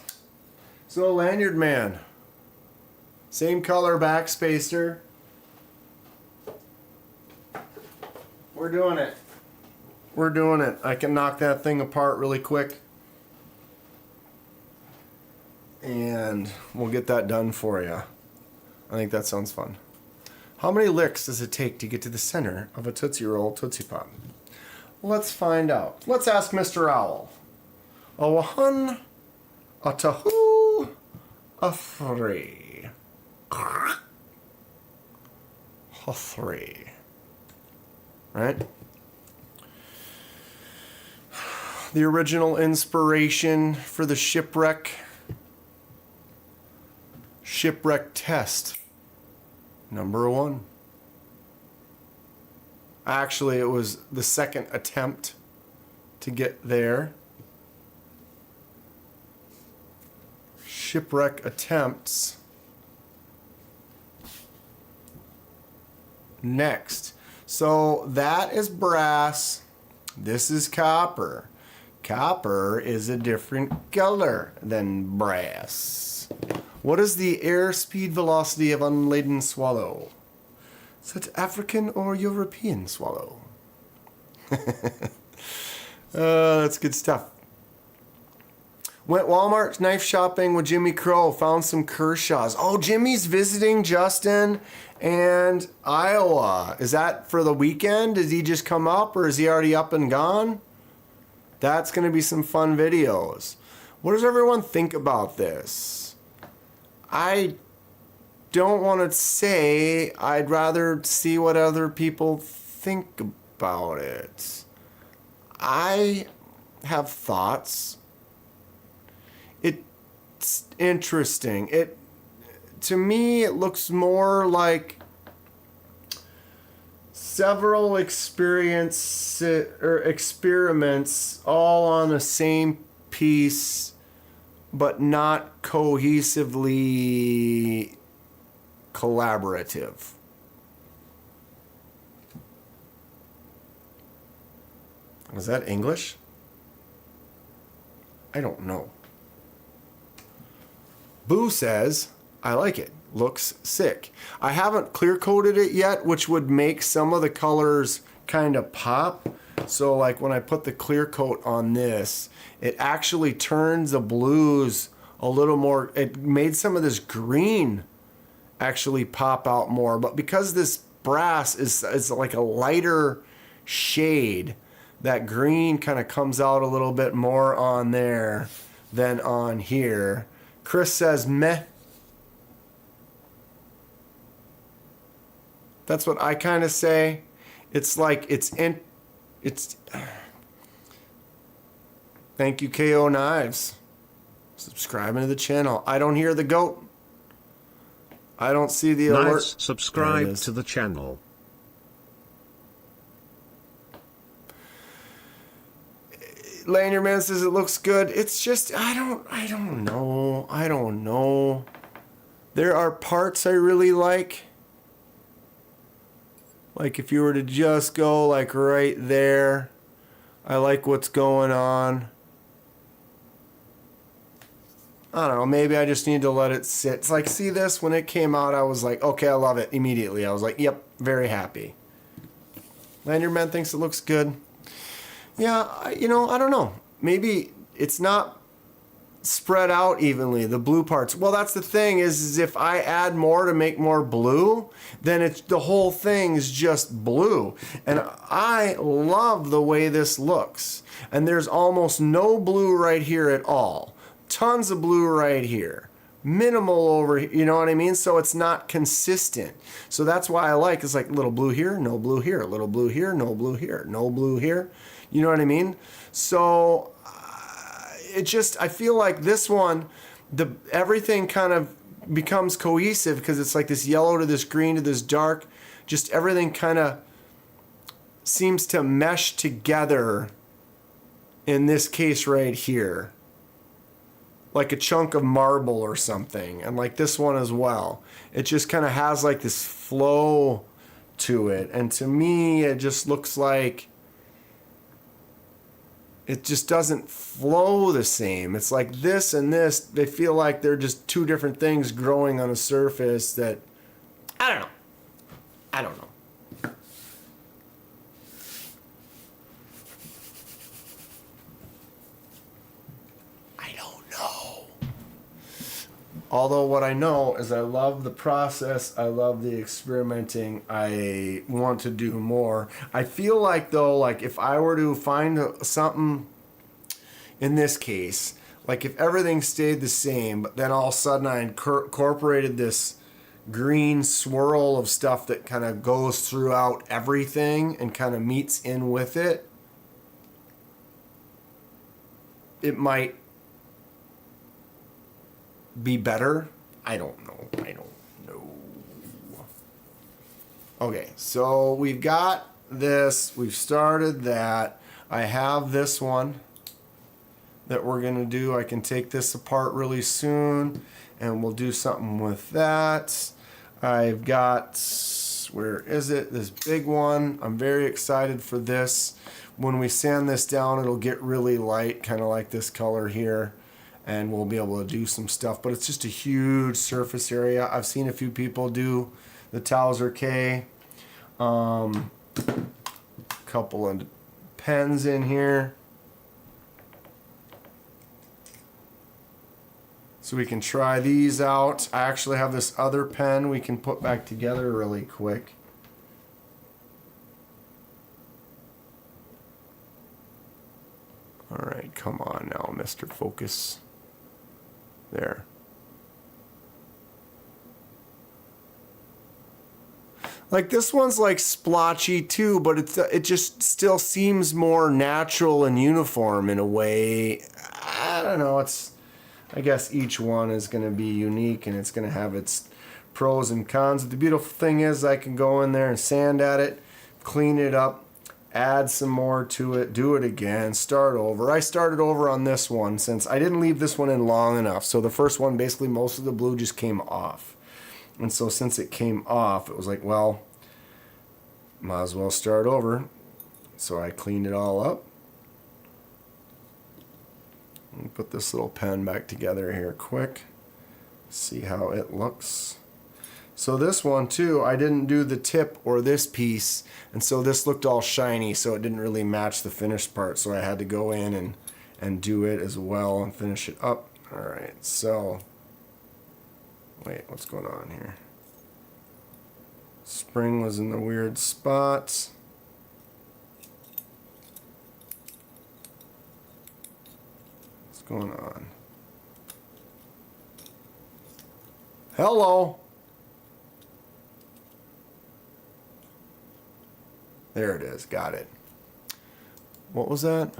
So, Lanyard Man. Same color backspacer. We're doing it. We're doing it. I can knock that thing apart really quick. And we'll get that done for you. I think that sounds fun. How many licks does it take to get to the center of a Tootsie Roll Tootsie Pop? Let's find out. Let's ask Mr. Owl. A 1, a 2, a 3. A 3. Right? The original inspiration for the shipwreck test. Number 1. Actually, it was the second attempt to get there. Shipwreck attempts. Next. So that is brass. This is copper. Copper is a different color than brass. What is the airspeed velocity of unladen swallow? Is it African or European swallow? That's good stuff. Went Walmart knife shopping with Jimmy Crow. Found some Kershaws. Oh, Jimmy's visiting Justin and Iowa. Is that for the weekend? Did he just come up or is he already up and gone? That's going to be some fun videos. What does everyone think about this? I don't want to say. I'd rather see what other people think about it. I have thoughts. It's interesting. To me, it looks more like several experiments all on the same piece, but not cohesively collaborative. Was that English? I don't know. Boo says, I like it. Looks sick. I haven't clear coated it yet, which would make some of the colors kind of pop. So like when I put the clear coat on this, it actually turns the blues a little more. It made some of this green actually pop out more. But because this brass is like a lighter shade, that green kind of comes out a little bit more on there than on here. Chris says, meh. That's what I kind of say. It's like, thank you, KO Knives. Subscribing to the channel. I don't hear the goat. I don't see the alert. Knives, subscribe to the channel. Lanyard says it looks good. It's just, I don't know. There are parts I really like. Like if you were to just go like right there, I like what's going on. I don't know, maybe I just need to let it sit. It's like, see this? When it came out, I was like, okay, I love it immediately. I was like, yep, very happy. Lanyard thinks it looks good. Yeah, I don't know. Maybe it's not spread out evenly, the blue parts. Well, that's the thing is if I add more to make more blue, then the whole thing is just blue. And I love the way this looks. And there's almost no blue right here at all. Tons of blue right here. Minimal over here, you know what I mean? So it's not consistent. So that's why I like, it's like little blue here, no blue here, little blue here, no blue here, no blue here. You know what I mean? So I feel like this one, everything kind of becomes cohesive because it's like this yellow to this green to this dark. Just everything kind of seems to mesh together in this case right here. Like a chunk of marble or something. And like this one as well. It just kind of has like this flow to it. And to me, it just looks like it just doesn't flow the same. It's like this and this, they feel like they're just two different things growing on a surface that, I don't know. I don't know. Although what I know is I love the process, I love the experimenting, I want to do more. I feel like though, like if I were to find something in this case, like if everything stayed the same, but then all of a sudden I incorporated this green swirl of stuff that kind of goes throughout everything and kind of meets in with it, it might be better. I don't know. Okay, so we've got this. We've started that. I have this one that we're going to do. I can take this apart really soon and we'll do something with that. I've got, where is it? This big one. I'm very excited for this. When we sand this down, it'll get really light, kind of like this color here. and we'll be able to do some stuff. But it's just a huge surface area. I've seen a few people do the Towser K. Couple of pens in here. So we can try these out. I actually have this other pen we can put back together really quick. All right, come on now, Mr. Focus. There. Like this one's like splotchy too, but it just still seems more natural and uniform in a way. I don't know, I guess each one is going to be unique and it's going to have its pros and cons. The beautiful thing is I can go in there and sand at it, clean it up, add some more to it, do it again, start over. I started over on this one since I didn't leave this one in long enough. So the first one, basically most of the blue just came off. And so since it came off, it was like, well, might as well start over. So I cleaned it all up. Let me put this little pen back together here quick. See how it looks. So this one too, I didn't do the tip or this piece, and so this looked all shiny, so it didn't really match the finished part. So I had to go in and do it as well and finish it up. All right, so wait, what's going on here? Spring was in the weird spot. Going on. Hello. There it is. Got it. What was that?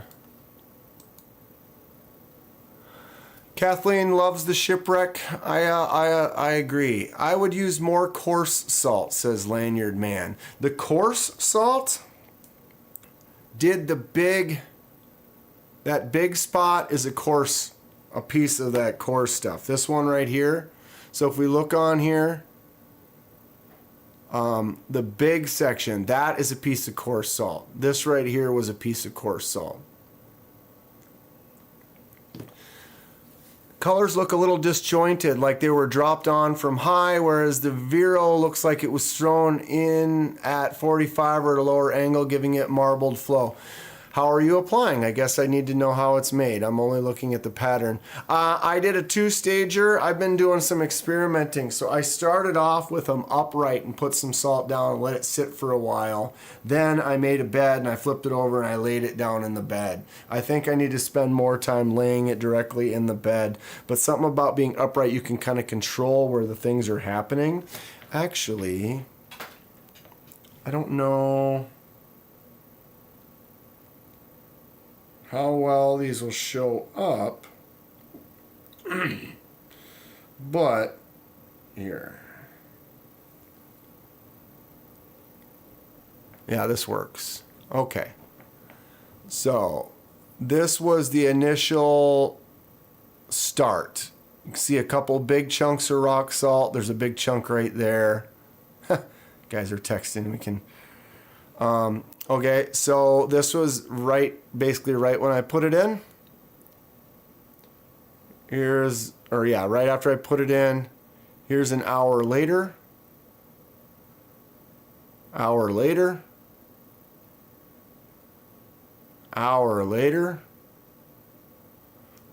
Kathleen loves the shipwreck. I agree. I would use more coarse salt, says Lanyard Man. The coarse salt did that big spot is a piece of that coarse stuff. This one right here. So if we look on here, the big section, that is a piece of coarse salt. This right here was a piece of coarse salt. Colors look a little disjointed, like they were dropped on from high, whereas the Vero looks like it was thrown in at 45 or at a lower angle, giving it marbled flow. How are you applying? I guess I need to know how it's made. I'm only looking at the pattern. I did a two-stager. I've been doing some experimenting. So I started off with them upright and put some salt down and let it sit for a while. Then I made a bed and I flipped it over and I laid it down in the bed. I think I need to spend more time laying it directly in the bed. But something about being upright, you can kind of control where the things are happening. Actually, I don't know how well these will show up, but here. Yeah, this works. Okay. So this was the initial start. You can see a couple big chunks of rock salt. There's a big chunk right there. Guys are texting. We can... okay, so this was basically right when I put it in. Right after I put it in. Here's an hour later. Hour later. Hour later.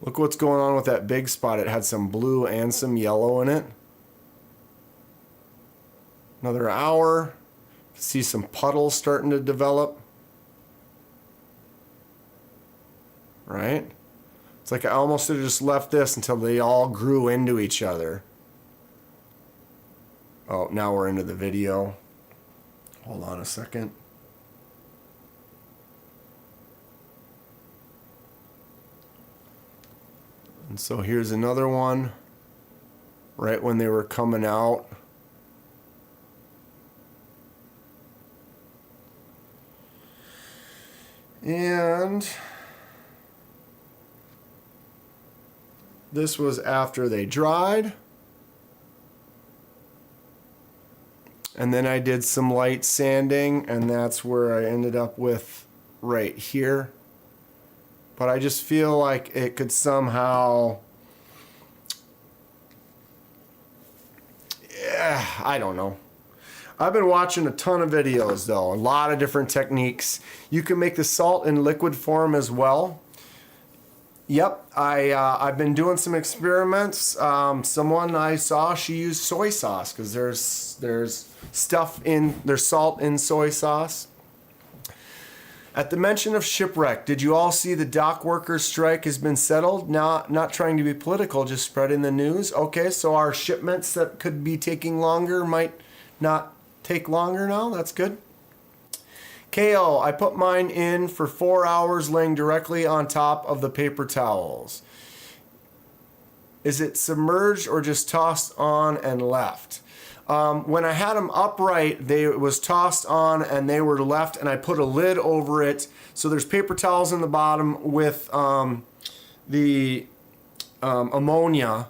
Look what's going on with that big spot. It had some blue and some yellow in it. Another hour. See some puddles starting to develop. Right? It's like I almost should have just left this until they all grew into each other. Oh, now we're into the video. Hold on a second. And so here's another one. Right when they were coming out. And this was after they dried. And then I did some light sanding, and that's where I ended up with right here. But I just feel like it could somehow I don't know. I've been watching a ton of videos though, a lot of different techniques. You can make the salt in liquid form as well. Yep, I've been doing some experiments. Someone I saw, she used soy sauce because there's salt in soy sauce. At the mention of shipwreck, did you all see the dock workers strike has been settled? Not trying to be political, just spreading the news. Okay, so our shipments that could be taking longer might not take longer now. That's good. KO, I put mine in for 4 hours laying directly on top of the paper towels. Is it submerged or just tossed on and left? When I had them upright, it was tossed on and they were left, and I put a lid over it. So there's paper towels in the bottom with the ammonia,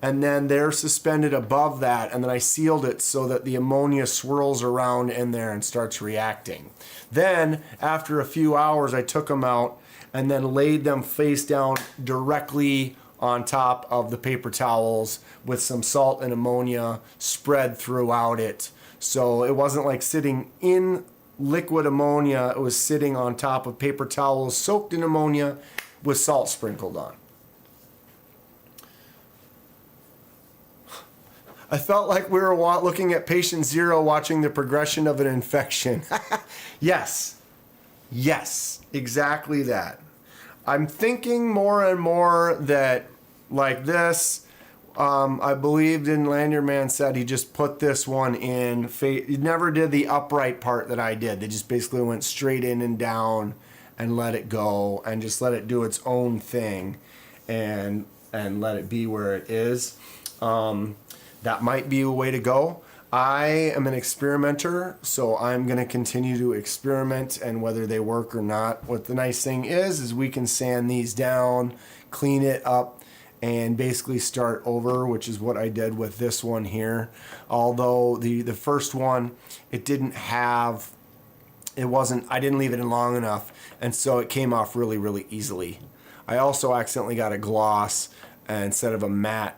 and then they're suspended above that, and then I sealed it so that the ammonia swirls around in there and starts reacting. Then, after a few hours, I took them out and then laid them face down directly on top of the paper towels with some salt and ammonia spread throughout it. So it wasn't like sitting in liquid ammonia, it was sitting on top of paper towels soaked in ammonia with salt sprinkled on. I felt like we were looking at patient 0 watching the progression of an infection. Yes, exactly that. I'm thinking more and more that, like this, I believed in Lanyard Man said he just put this one in. He never did the upright part that I did. They just basically went straight in and down and let it go and just let it do its own thing and let it be where it is. That might be a way to go. I am an experimenter, so I'm going to continue to experiment, and whether they work or not. What the nice thing is we can sand these down, clean it up, and basically start over, which is what I did with this one here. Although the first one, I didn't leave it in long enough, and so it came off really, really easily. I also accidentally got a gloss instead of a matte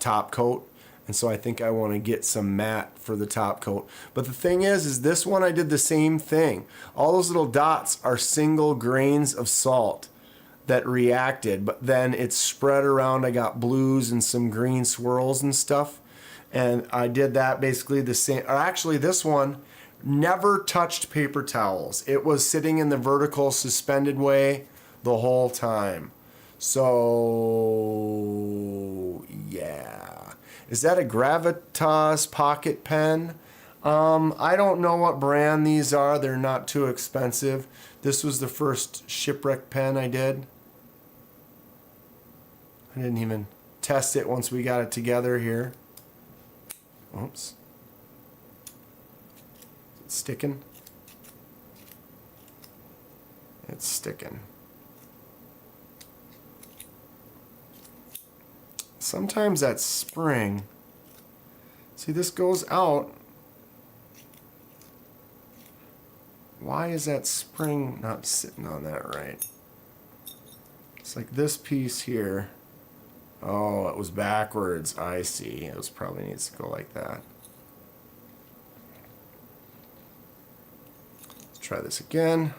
top coat. And so I think I want to get some matte for the top coat. But the thing is this one I did the same thing. All those little dots are single grains of salt that reacted, but then it's spread around. I got blues and some green swirls and stuff. And I did that basically the same. Or actually, this one never touched paper towels. It was sitting in the vertical suspended way the whole time. So, yeah. Is that a Gravitas pocket pen? I don't know what brand these are. They're not too expensive. This was the first Shipwreck pen I did. I didn't even test it once we got it together here. Oops. Is it sticking? It's sticking. Sometimes that spring, see, this goes out. Why is that spring not sitting on that right? It's like this piece here. Oh, it was backwards. I see. It was probably needs to go like that. Let's try this again.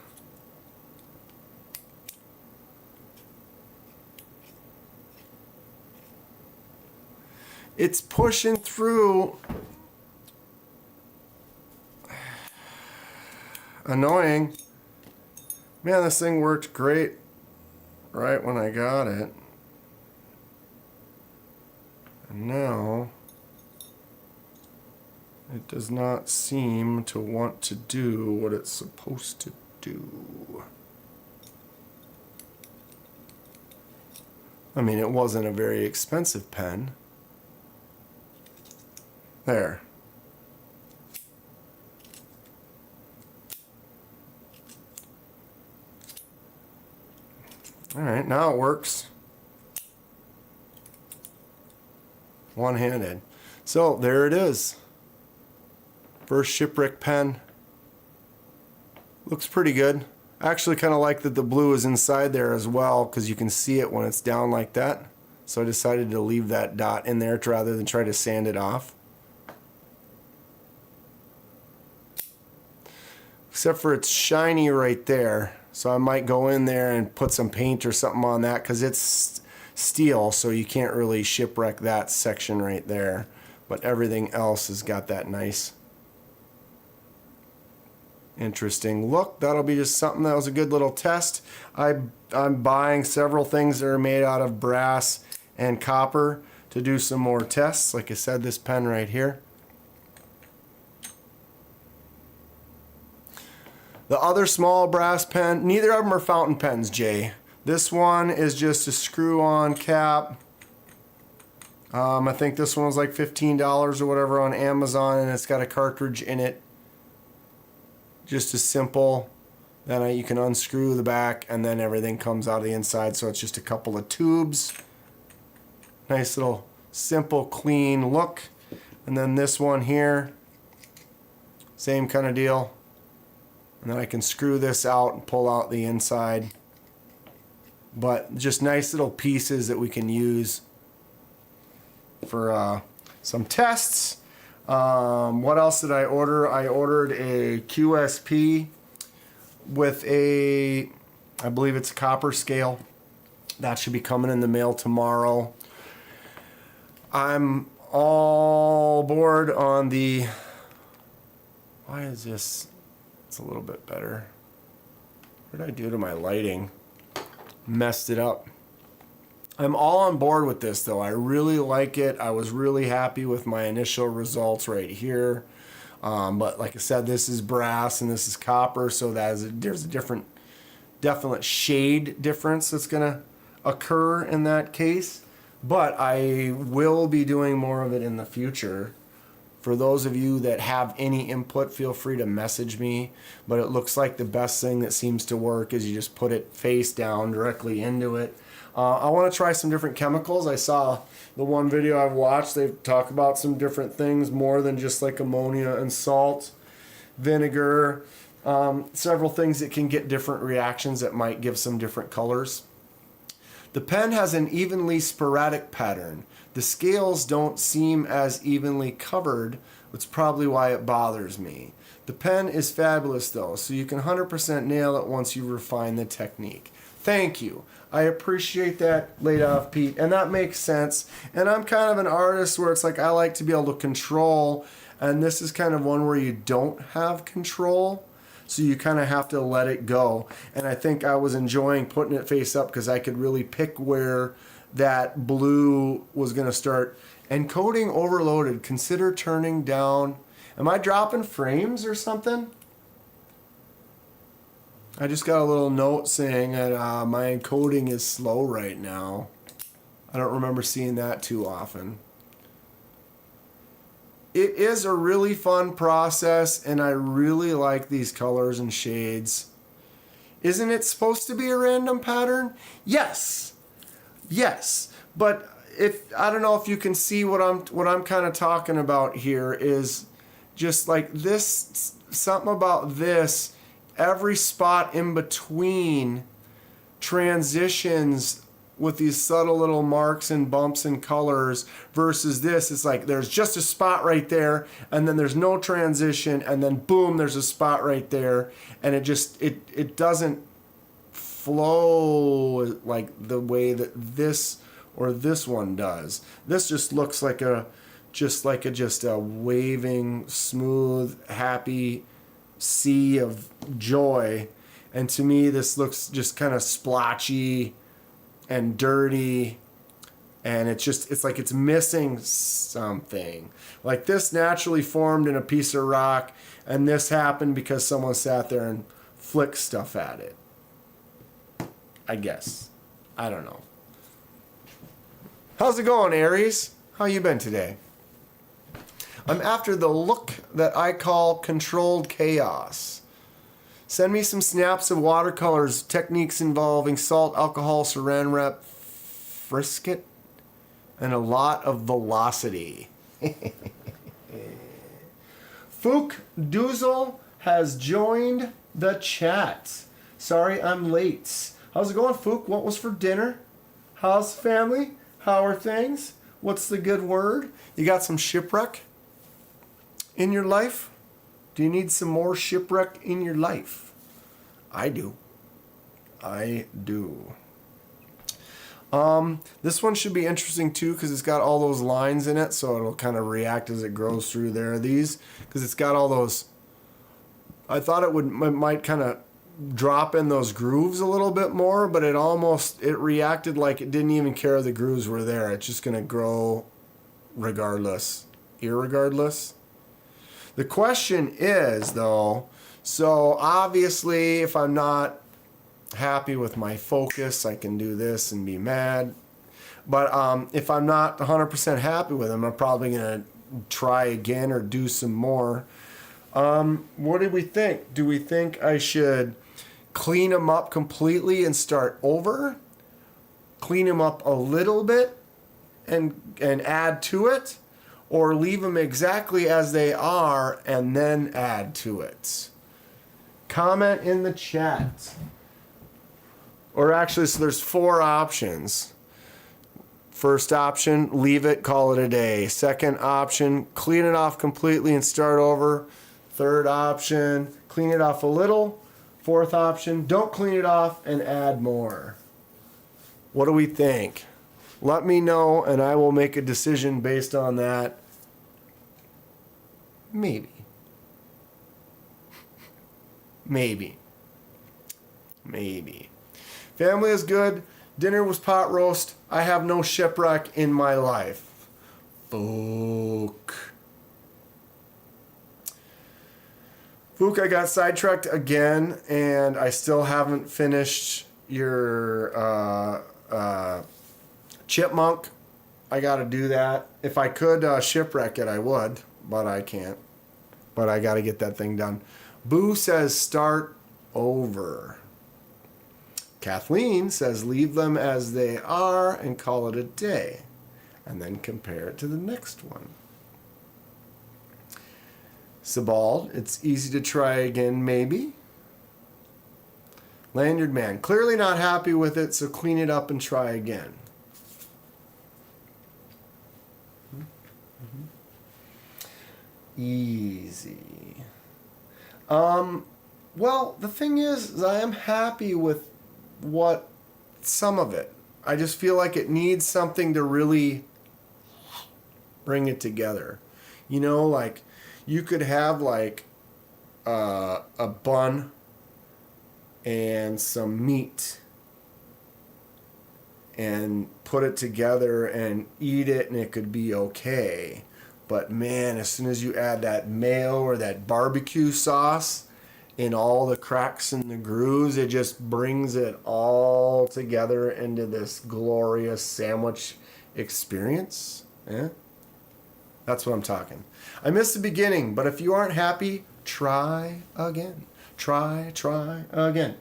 It's pushing through. Annoying. Man, this thing worked great right when I got it. And now it does not seem to want to do what it's supposed to do. I mean, it wasn't a very expensive pen. There. All right, now it works. One-handed. So there it is. First Shipwreck pen. Looks pretty good. I actually kind of like that the blue is inside there as well, because you can see it when it's down like that. So I decided to leave that dot in there rather than try to sand it off. except for it's shiny right there. So I might go in there and put some paint or something on that because it's steel, so you can't really shipwreck that section right there. But everything else has got that nice, interesting look. That'll be just something that was a good little test. I'm buying several things that are made out of brass and copper to do some more tests. Like I said, this pen right here. The other small brass pen, neither of them are fountain pens, Jay. This one is just a screw-on cap. I think this one was like $15 or whatever on Amazon, and it's got a cartridge in it. Just as simple. Then you can unscrew the back, and then everything comes out of the inside, so it's just a couple of tubes. Nice little simple, clean look. And then this one here, same kind of deal. And then I can screw this out and pull out the inside. But just nice little pieces that we can use for some tests. What else did I order? I ordered a QSP with a, I believe it's a copper scale. That should be coming in the mail tomorrow. I'm all aboard on the, why is this? It's a little bit better. What did I do to my lighting? Messed it up. I'm all on board with this though. I really like it. I was really happy with my initial results right here. But like I said, this is brass and this is copper, so there's a definite shade difference that's gonna occur in that case. But I will be doing more of it in the future. For those of you that have any input, feel free to message me. But it looks like the best thing that seems to work is you just put it face down directly into it. I want to try some different chemicals. I saw the one video I've watched, they talk about some different things more than just like ammonia and salt, vinegar, several things that can get different reactions that might give some different colors. The pen has an evenly sporadic pattern. The scales don't seem as evenly covered, which is probably why it bothers me. The pen is fabulous though, so you can 100% nail it once you refine the technique. Thank you. I appreciate that, laid off Pete, and that makes sense. And I'm kind of an artist where it's like I like to be able to control, and this is kind of one where you don't have control. So you kind of have to let it go. And I think I was enjoying putting it face up because I could really pick where that blue was going to start. Encoding overloaded. Consider turning down. Am I dropping frames or something? I just got a little note saying that my encoding is slow right now. I don't remember seeing that too often. It is a really fun process, and I really like these colors and shades. Isn't it supposed to be a random pattern? Yes. Yes. But I don't know if you can see what I'm kind of talking about here is just like this, something about this, every spot in between transitions with these subtle little marks and bumps and colors versus this. It's like there's just a spot right there and then there's no transition and then boom, there's a spot right there, and it doesn't flow like the way that this or this one does. This just looks like a waving, smooth, happy sea of joy. And to me this looks just kind of splotchy and dirty, and it's like it's missing something. Like this naturally formed in a piece of rock, and this happened because someone sat there and flicked stuff at it. I guess. I don't know. How's it going, Aries? How you been today? I'm after the look that I call controlled chaos. Send me some snaps of watercolors, techniques involving salt, alcohol, saran wrap, frisket, and a lot of velocity. Fook Doozle has joined the chat. Sorry I'm late. How's it going, Fook? What was for dinner? How's the family? How are things? What's the good word? You got some shipwreck in your life? Do you need some more shipwreck in your life? I do. I do. This one should be interesting too because it's got all those lines in it, so it'll kind of react as it grows through there. These, because it's got all those. I thought it might kind of drop in those grooves a little bit more, but it reacted like it didn't even care the grooves were there. It's just gonna grow regardless, irregardless. The question is though, so obviously if I'm not happy with my focus, I can do this and be mad. But if I'm not 100% happy with them, I'm probably gonna try again or do some more. What do we think? Do we think I should clean them up completely and start over? Clean them up a little bit and add to it? Or leave them exactly as they are and then add to it? Comment in the chat. Or actually, so there's 4 options. First option, leave it, call it a day. Second option, clean it off completely and start over. Third option, clean it off a little. Fourth option, don't clean it off and add more. What do we think? Let me know and I will make a decision based on that. Maybe. Maybe. Maybe. Family is good. Dinner was pot roast. I have no shipwreck in my life. Fook. Fook, I got sidetracked again, and I still haven't finished your chipmunk. I got to do that. If I could shipwreck it, I would, but I can't. But I got to get that thing done. Boo says start over. Kathleen says leave them as they are and call it a day. And then compare it to the next one. Sebald, it's easy to try again, maybe. Lanyard Man, clearly not happy with it, so clean it up and try again. Easy. Well, the thing is I am happy with some of it. I just feel like it needs something to really bring it together. You know, like you could have like a bun and some meat and put it together and eat it and it could be okay. But man, as soon as you add that mayo or that barbecue sauce in all the cracks and the grooves, it just brings it all together into this glorious sandwich experience. Yeah? That's what I'm talking. I missed the beginning, but if you aren't happy, try again. Try again.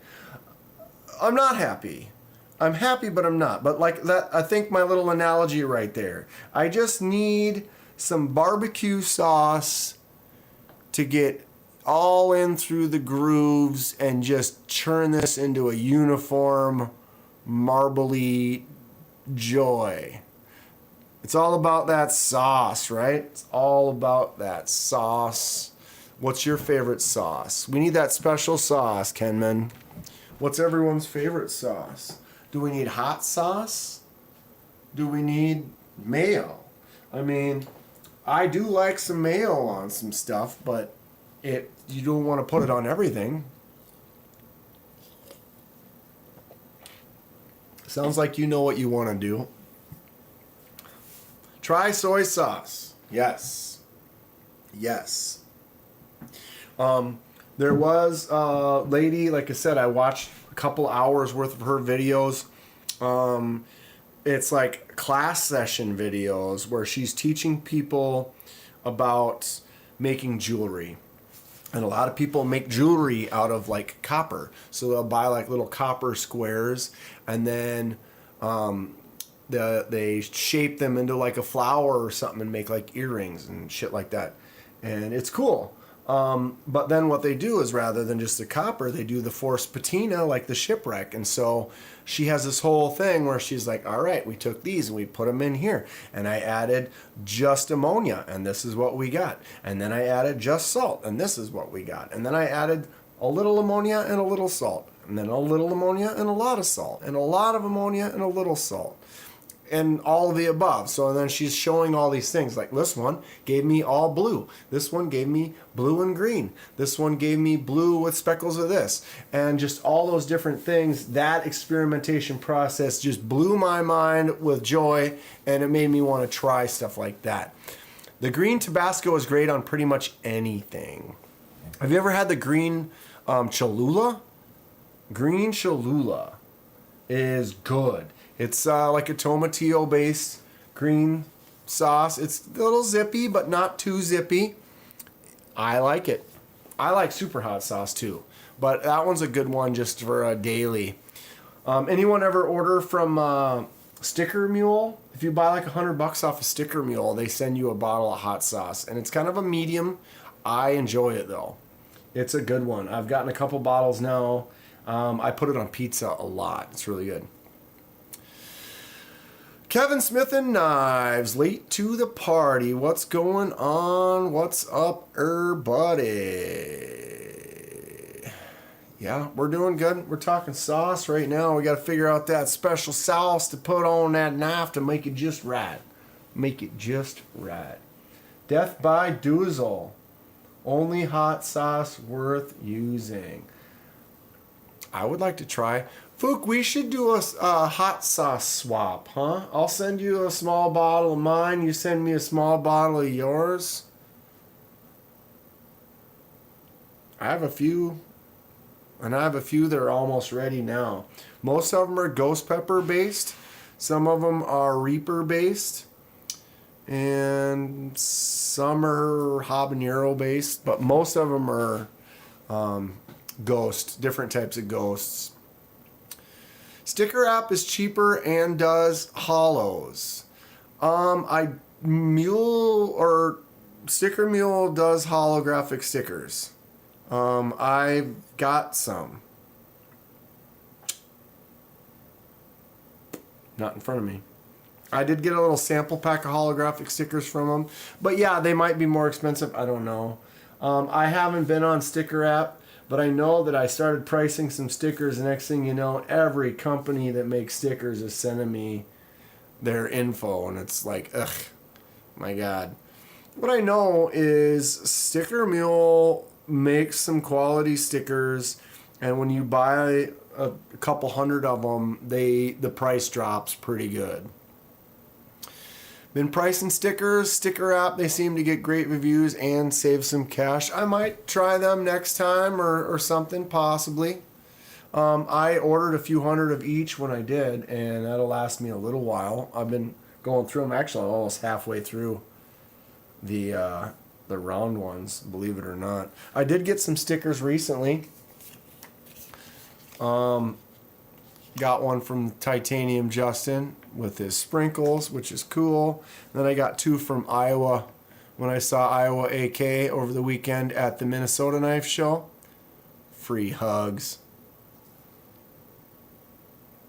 I'm not happy. I'm happy, but I'm not. But like that, I think my little analogy right there. I just need some barbecue sauce to get all in through the grooves and just churn this into a uniform, marbly joy. It's all about that sauce, right? It's all about that sauce. What's your favorite sauce? We need that special sauce, Kenman. What's everyone's favorite sauce? Do we need hot sauce? Do we need mayo? I mean, I do like some mayo on some stuff, but you don't want to put it on everything. Sounds like you know what you want to do. Try soy sauce. Yes. Yes. There was a lady, like I said, I watched a couple hours worth of her videos. It's like class session videos where she's teaching people about making jewelry. And a lot of people make jewelry out of like copper. So they'll buy like little copper squares and then they shape them into like a flower or something and make like earrings and shit like that. And it's cool. But then what they do is rather than just the copper, they do the forced patina like the Shipwreck. And so she has this whole thing where she's like, all right, we took these and we put them in here. And I added just ammonia, and this is what we got. And then I added just salt, and this is what we got. And then I added a little ammonia and a little salt. And then a little ammonia and a lot of salt. And a lot of ammonia and a little salt. And all of the above. So then she's showing all these things. Like this one gave me all blue. This one gave me blue and green. This one gave me blue with speckles of this. And just all those different things. That experimentation process just blew my mind with joy. And it made me want to try stuff like that. The green Tabasco is great on pretty much anything. Have you ever had the green Cholula? Green Cholula is good. It's like a tomatillo based green sauce. It's a little zippy, but not too zippy. I like it. I like super hot sauce too, but that one's a good one just for a daily. Anyone ever order from Sticker Mule? If you buy like $100 off a Sticker Mule, they send you a bottle of hot sauce, and it's kind of a medium. I enjoy it though. It's a good one. I've gotten a couple bottles now. I put it on pizza a lot. It's really good. Kevin Smith and Knives, late to the party. What's going on? What's up, buddy? Yeah, we're doing good. We're talking sauce right now. We got to figure out that special sauce to put on that knife to make it just right. Make it just right. Death by Doozle. Only hot sauce worth using. I would like to try. Fook, we should do a hot sauce swap, huh? I'll send you a small bottle of mine. You send me a small bottle of yours. I have a few. And I have a few that are almost ready now. Most of them are ghost pepper based. Some of them are Reaper based. And some are habanero based. But most of them are ghost. Different types of ghosts. Sticker app is cheaper and does hollows. Sticker Mule does holographic stickers. I've got some. Not in front of me. I did get a little sample pack of holographic stickers from them. But yeah, they might be more expensive. I don't know. I haven't been on Sticker app. But I know that I started pricing some stickers. The next thing you know, every company that makes stickers is sending me their info. And it's like, ugh, my God. What I know is Sticker Mule makes some quality stickers. And when you buy a couple hundred of them, the price drops pretty good. Been pricing stickers, Sticker app. They seem to get great reviews and save some cash. I might try them next time or something, possibly. I ordered a few hundred of each when I did, and that'll last me a little while. I've been going through them. Actually, I'm almost halfway through the round ones, believe it or not. I did get some stickers recently. Got one from Titanium Justin with his sprinkles, which is cool. And then I got two from Iowa when I saw Iowa AK over the weekend at the Minnesota Knife Show. Free hugs.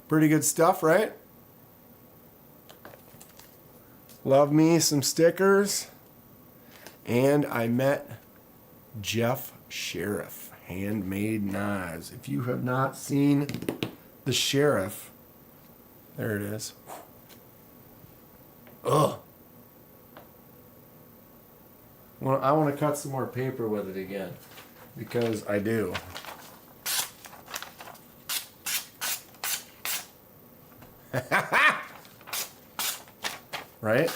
Pretty good stuff, right? Love me some stickers. And I met Jeff Sheriff, Handmade Knives. If you have not seen the Sheriff, there it is. Ugh. Well, I want to cut some more paper with it again because I do. Right?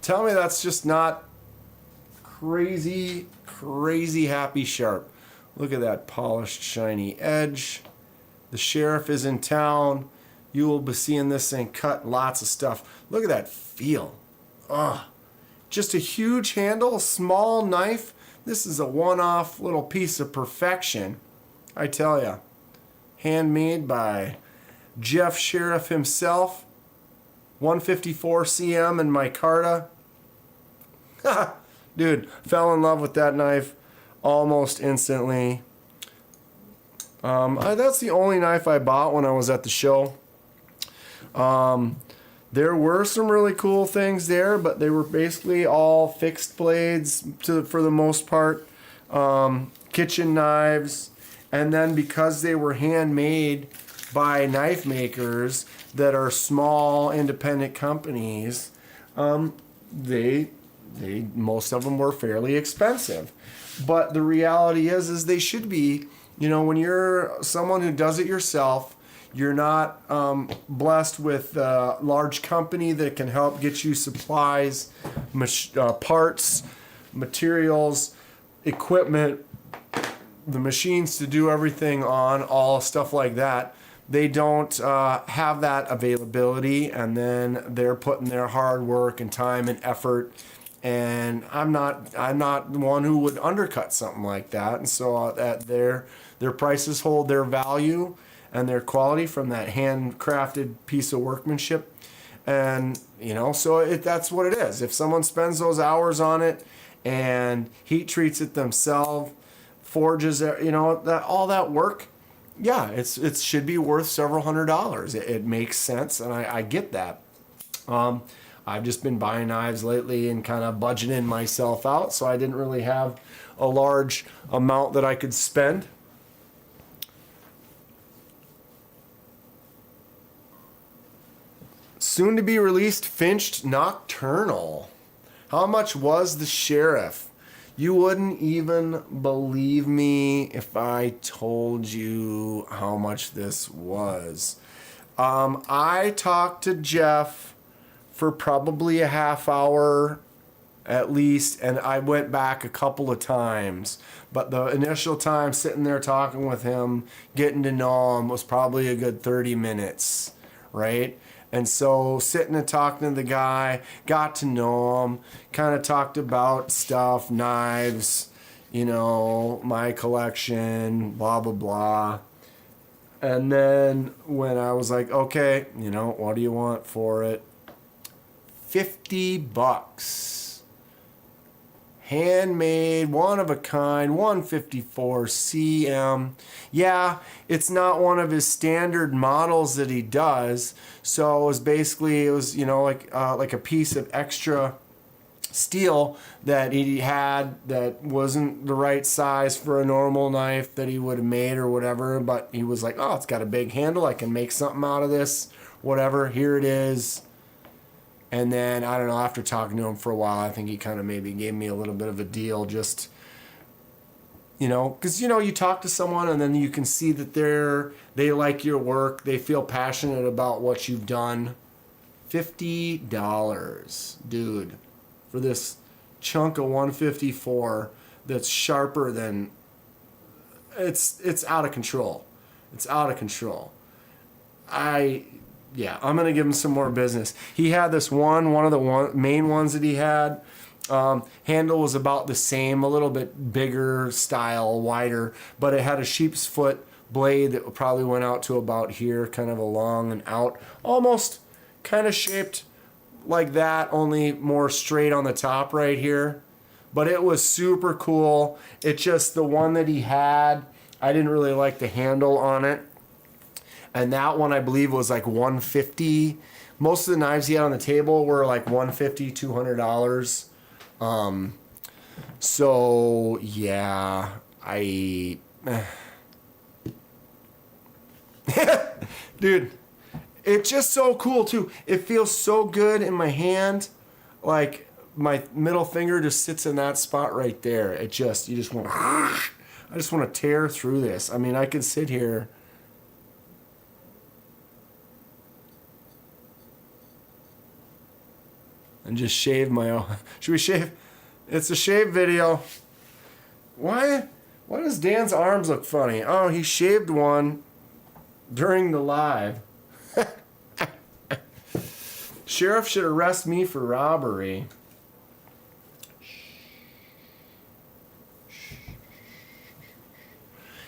Tell me that's just not crazy happy sharp. Look at that polished, shiny edge. The Sheriff is in town. You will be seeing this thing cut lots of stuff. Look at that feel. Ugh. Just a huge handle, a small knife. This is a one-off little piece of perfection. I tell ya. Handmade by Jeff Sheriff himself. 154 cm in micarta. Dude, fell in love with that knife almost instantly. That's the only knife I bought when I was at the show. There were some really cool things there, but they were basically all fixed blades for the most part. Kitchen knives. And then because they were handmade by knife makers that are small independent companies, they most of them were fairly expensive. But the reality is they should be. You know, when you're someone who does it yourself, you're not blessed with a large company that can help get you supplies, parts, materials, equipment, the machines to do everything on, all stuff like that. They don't have that availability, and then they're putting their hard work and time and effort. And I'm not the one who would undercut something like that. And so that their prices hold their value and their quality from that handcrafted piece of workmanship. And, you know, so that's what it is. If someone spends those hours on it and heat treats it themselves, forges it, you know, that all that work, yeah, it should be worth several $100s. It makes sense, and I get that. I've just been buying knives lately and kind of budgeting myself out, so I didn't really have a large amount that I could spend. Soon to be released Finched Nocturnal. How much was the Sheriff? You wouldn't even believe me if I told you how much this was. I talked to Jeff for probably a half hour at least, and I went back a couple of times. But the initial time sitting there talking with him, getting to know him, was probably a good 30 minutes, right? And so sitting and talking to the guy, got to know him, kind of talked about stuff, knives, you know, my collection, blah, blah, blah. And then when I was like, okay, you know, what do you want for it? $50. Handmade, one of a kind, 154 CM. Yeah, it's not one of his standard models that he does. So it was you know, like a piece of extra steel that he had that wasn't the right size for a normal knife that he would have made or whatever. But he was like, oh, it's got a big handle. I can make something out of this. Whatever. Here it is. And then, I don't know, after talking to him for a while, I think he kind of maybe gave me a little bit of a deal just, you know, because, you know, you talk to someone and then you can see that they like your work. They feel passionate about what you've done. $50, dude, for this chunk of 154 that's sharper than, it's out of control. It's out of control. Yeah, I'm going to give him some more business. He had this one of the main ones that he had. Handle was about the same, a little bit bigger style, wider, but it had a sheep's foot blade that probably went out to about here, kind of a long and out, almost kind of shaped like that, only more straight on the top right here. But it was super cool. It's just the one that he had, I didn't really like the handle on it. And that one, I believe, was like $150. Most of the knives he had on the table were like $150, $200. So, yeah, dude, it's just so cool, too. It feels so good in my hand. Like, my middle finger just sits in that spot right there. You just want to, I just want to tear through this. I mean, I could sit here and just shave my own. Should we shave? It's a shave video. Why does Dan's arms look funny? Oh, he shaved one during the live. Sheriff should arrest me for robbery.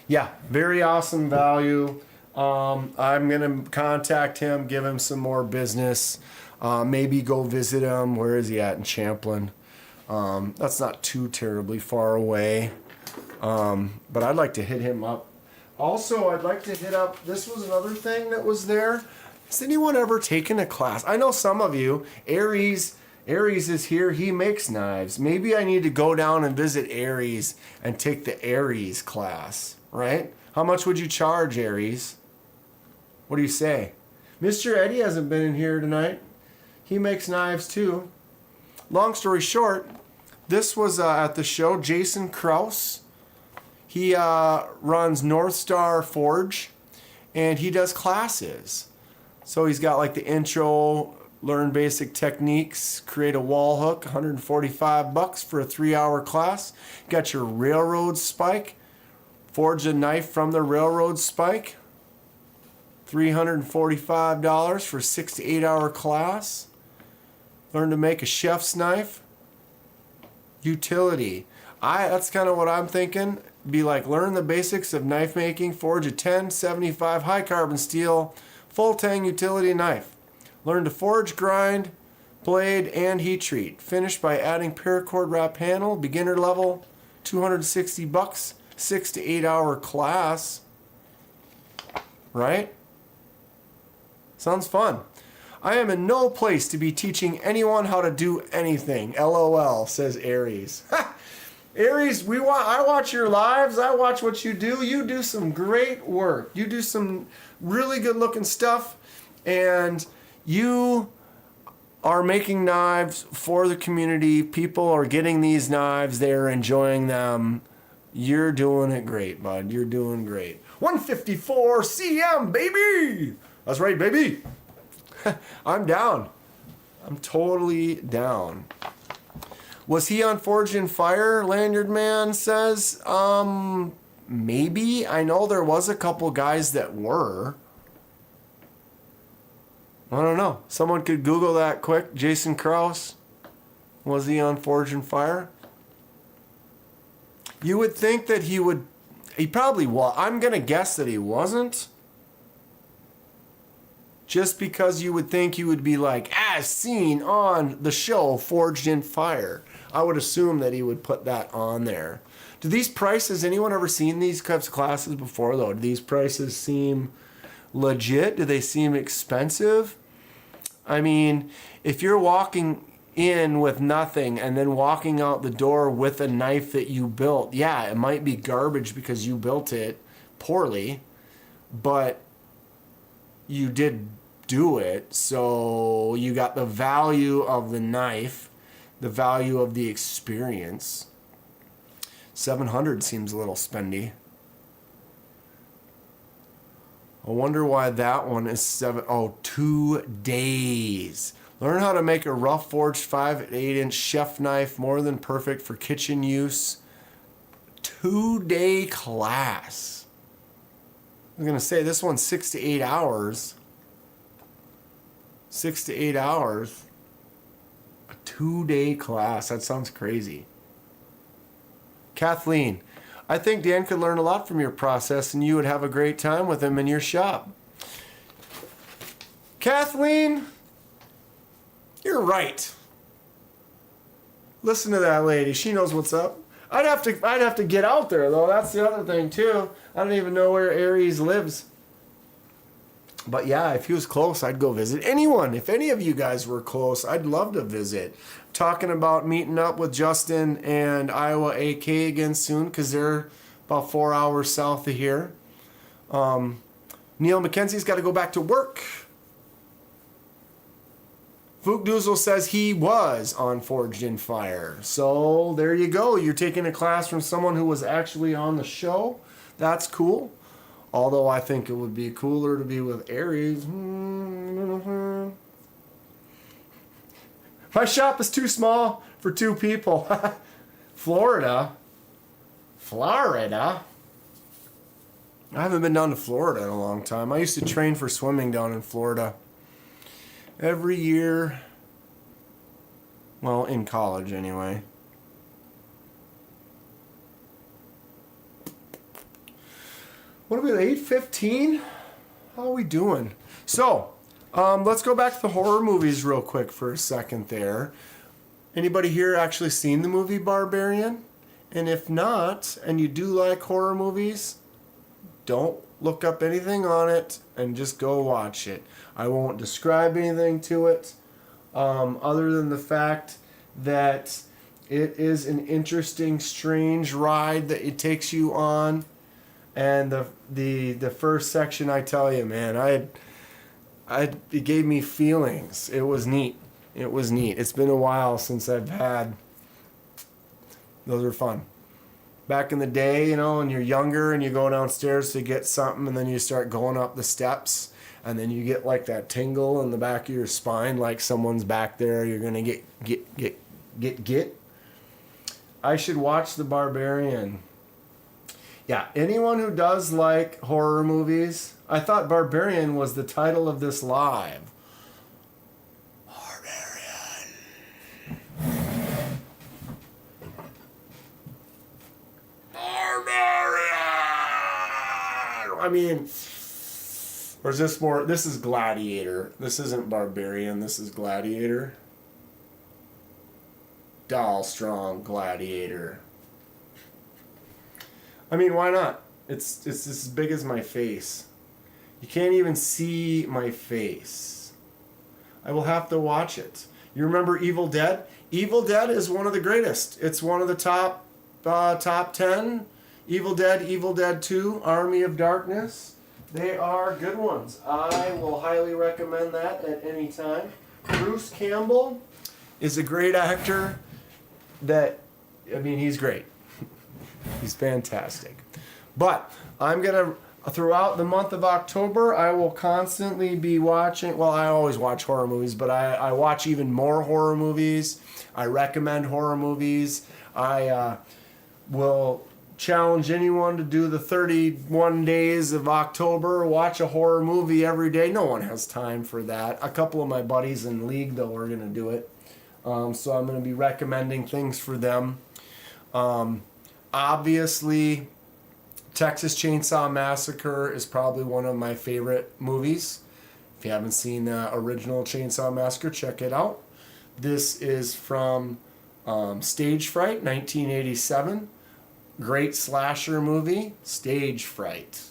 Yeah, very awesome value. I'm going to contact him, give him some more business. Maybe go visit him. Where is he at? In Champlin. That's not too terribly far away. But I'd like to hit him up. Also, I'd like to hit up, this was another thing that was there. Has anyone ever taken a class? I know some of you. Aries is here. He makes knives. Maybe I need to go down and visit Aries and take the Aries class, right? How much would you charge, Aries? What do you say? Mr. Eddie hasn't been in here tonight. He makes knives too. Long story short, this was at the show. Jason Krause. He runs North Star Forge, and he does classes. So he's got like the intro, learn basic techniques, create a wall hook, $145 for a 3-hour class. Got your railroad spike, forge a knife from the railroad spike, $345 for a 6 to 8 hour class. Learn to make a chef's knife. Utility. That's kind of what I'm thinking. Be like, learn the basics of knife making, forge a 1075 high carbon steel full tang utility knife. Learn to forge, grind, blade, and heat treat. Finish by adding paracord wrap handle, beginner level, $260, 6 to 8 hour class. Right? Sounds fun. I am in no place to be teaching anyone how to do anything. LOL, says Aries. Aries, I watch your lives. I watch what you do. You do some great work. You do some really good looking stuff. And you are making knives for the community. People are getting these knives. They're enjoying them. You're doing it great, bud. You're doing great. 154 CM, baby. That's right, baby. I'm down. I'm totally down. Was he on Forged in Fire? Lanyard Man says, maybe. I know there was a couple guys that were. I don't know. Someone could Google that quick. Jason Krause. Was he on Forged in Fire? You would think that he would. He probably was. I'm going to guess that he wasn't. Just because you would think he would be like, as seen on the show Forged in Fire. I would assume that he would put that on there. Do these prices, anyone ever seen these types of classes before though? Do these prices seem legit? Do they seem expensive? I mean, if you're walking in with nothing and then walking out the door with a knife that you built, yeah, it might be garbage because you built it poorly, but you did do it, so you got the value of the knife, the value of the experience. 700 seems a little spendy. I wonder why that one is 2 days. Learn how to make a rough forged 5 to 8 inch chef knife, more than perfect for kitchen use. 2-day class. I'm gonna say this one's 6 to 8 hours. 6 to 8 hours. A 2-day class. That sounds crazy. Kathleen, I think Dan could learn a lot from your process and you would have a great time with him in your shop. Kathleen, you're right. Listen to that lady. She knows what's up. I'd have to get out there though. That's the other thing too. I don't even know where Aries lives. But yeah, if he was close, I'd go visit anyone. If any of you guys were close, I'd love to visit. Talking about meeting up with Justin and Iowa AK again soon because they're about 4 hours south of here. Neil McKenzie's got to go back to work. Fook Doozle says he was on Forged in Fire. So there you go. You're taking a class from someone who was actually on the show. That's cool. Although I think it would be cooler to be with Aries. My shop is too small for 2 people. Florida. I haven't been down to Florida in a long time. I used to train for swimming down in Florida. Every year. Well, in college anyway. What are we at, 8:15? How are we doing? So, let's go back to the horror movies real quick for a second there. Anybody here actually seen the movie Barbarian? And if not, and you do like horror movies, don't look up anything on it and just go watch it. I won't describe anything to it other than the fact that it is an interesting, strange ride that it takes you on. And the first section, I tell you, man, it gave me feelings. It was neat. It was neat. It's been a while since I've had. Those are fun. Back in the day, you know, when you're younger and you go downstairs to get something, and then you start going up the steps, and then you get like that tingle in the back of your spine, like someone's back there. You're gonna get. I should watch The Barbarian. Yeah, anyone who does like horror movies, I thought Barbarian was the title of this live. Barbarian. I mean, or is this more, this is Gladiator. This isn't Barbarian, this is Gladiator. Doll Strong Gladiator. I mean, why not? It's as big as my face. You can't even see my face. I will have to watch it. You remember Evil Dead? Evil Dead is one of the greatest. It's one of the top 10. Evil Dead 2, Army of Darkness. They are good ones. I will highly recommend that at any time. Bruce Campbell is a great actor he's great. He's fantastic. But I'm going to, throughout the month of October, I will constantly be watching, well, I always watch horror movies, but I watch even more horror movies. I recommend horror movies. I will challenge anyone to do the 31 days of October, watch a horror movie every day. No one has time for that. A couple of my buddies in League, though, are going to do it. So I'm going to be recommending things for them. Obviously, Texas Chainsaw Massacre is probably one of my favorite movies. If you haven't seen the original Chainsaw Massacre, check it out. This is from Stage Fright, 1987. Great slasher movie, Stage Fright.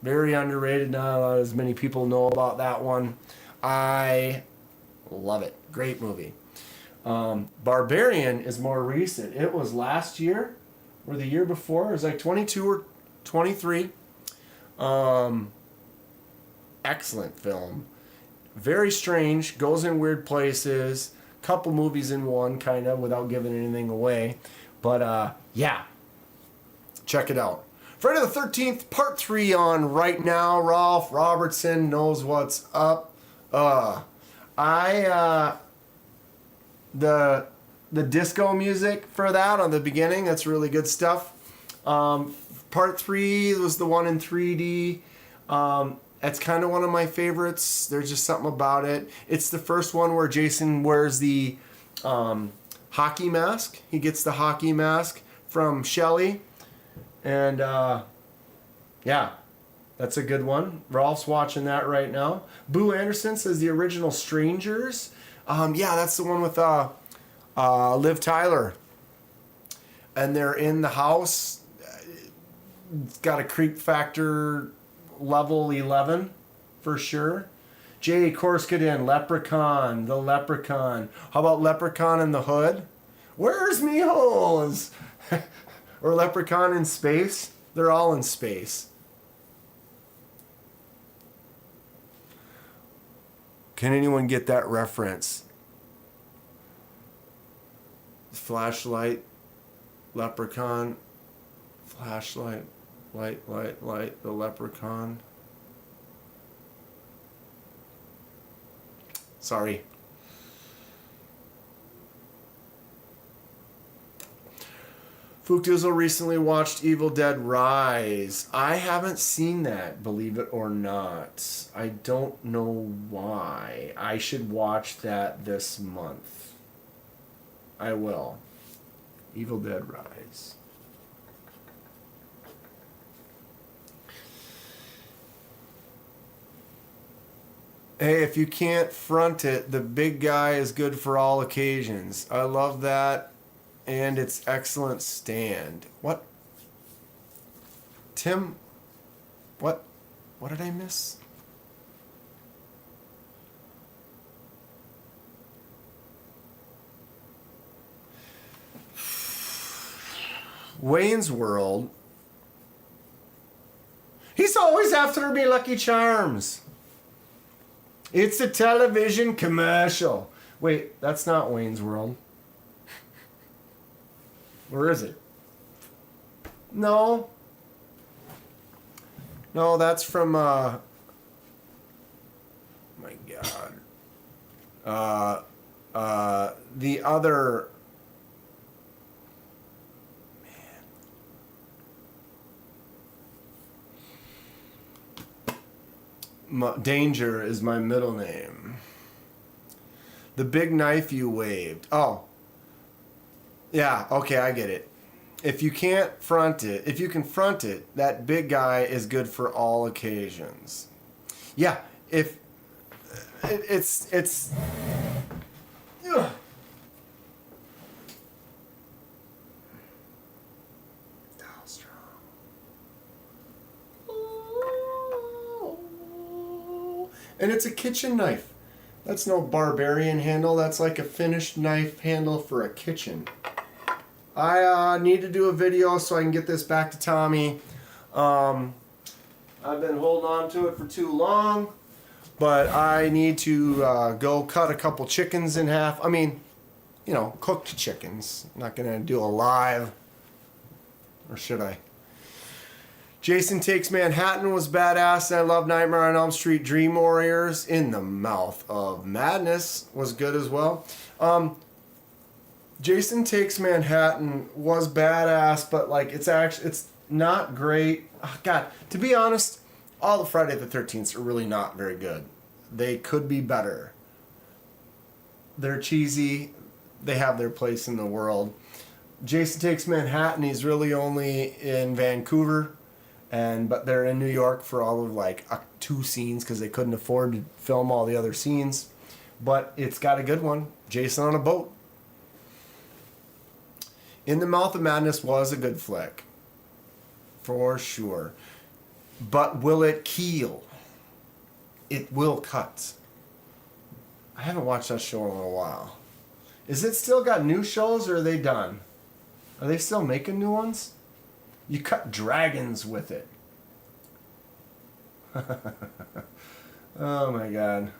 Very underrated. Not as many people know about that one. I love it. Great movie. Barbarian is more recent. It was last year or the year before. It was like 22 or 23. Excellent film. Very strange. Goes in weird places. Couple movies in one, kind of, without giving anything away. But, yeah. Check it out. Friday the 13th, part 3 on right now. Ralph Robertson knows what's up. The disco music for that on the beginning, that's really good stuff. Part 3 was the one in 3D. That's kind of one of my favorites. There's just something about it. It's the first one where Jason wears the hockey mask. He gets the hockey mask from Shelley. And yeah, that's a good one. Rolf's watching that right now. Boo Anderson says the original Strangers. Yeah, that's the one with Liv Tyler. And they're in the house. It's got a creep factor level 11 for sure. Jay Korskadin, Leprechaun, the Leprechaun. How about Leprechaun in the Hood? Where's me holes? Or Leprechaun in Space. They're all in space. Can anyone get that reference? Flashlight, Leprechaun, flashlight, light, the Leprechaun. Sorry. Fookdizzle recently watched Evil Dead Rise. I haven't seen that, believe it or not. I don't know why. I should watch that this month. I will. Evil Dead Rise. Hey, if you can't front it, the big guy is good for all occasions. I love that. And it's excellent stand. What? Tim? What? What did I miss? Wayne's World. He's always after me, Lucky Charms. It's a television commercial. Wait, that's not Wayne's World. Where is it? No. No, that's from, my God. The other... Danger is my middle name. The big knife you waved. Oh. Yeah, okay, I get it. If you can't front it, if you can front it, that big guy is good for all occasions. Yeah, if it's ugh. And it's a kitchen knife. That's no barbarian handle. That's like a finished knife handle for a kitchen. I need to do a video so I can get this back to Tommy. I've been holding on to it for too long. But I need to go cut a couple chickens in half. I mean, you know, cooked chickens. I'm not going to do a live. Or should I? Jason Takes Manhattan was badass. I love Nightmare on Elm Street Dream Warriors. In the Mouth of Madness was good as well. Jason Takes Manhattan was badass, but like it's not great. Oh, God, to be honest, all the Friday the 13th are really not very good. They could be better. They're cheesy. They have their place in the world. Jason Takes Manhattan, he's really only in Vancouver. But they're in New York for all of like 2 scenes because they couldn't afford to film all the other scenes. But it's got a good one. Jason on a boat. In the Mouth of Madness was a good flick. For sure. But will it keel? It will cut. I haven't watched that show in a while. Is it still got new shows or are they done? Are they still making new ones? You cut dragons with it. Oh my God.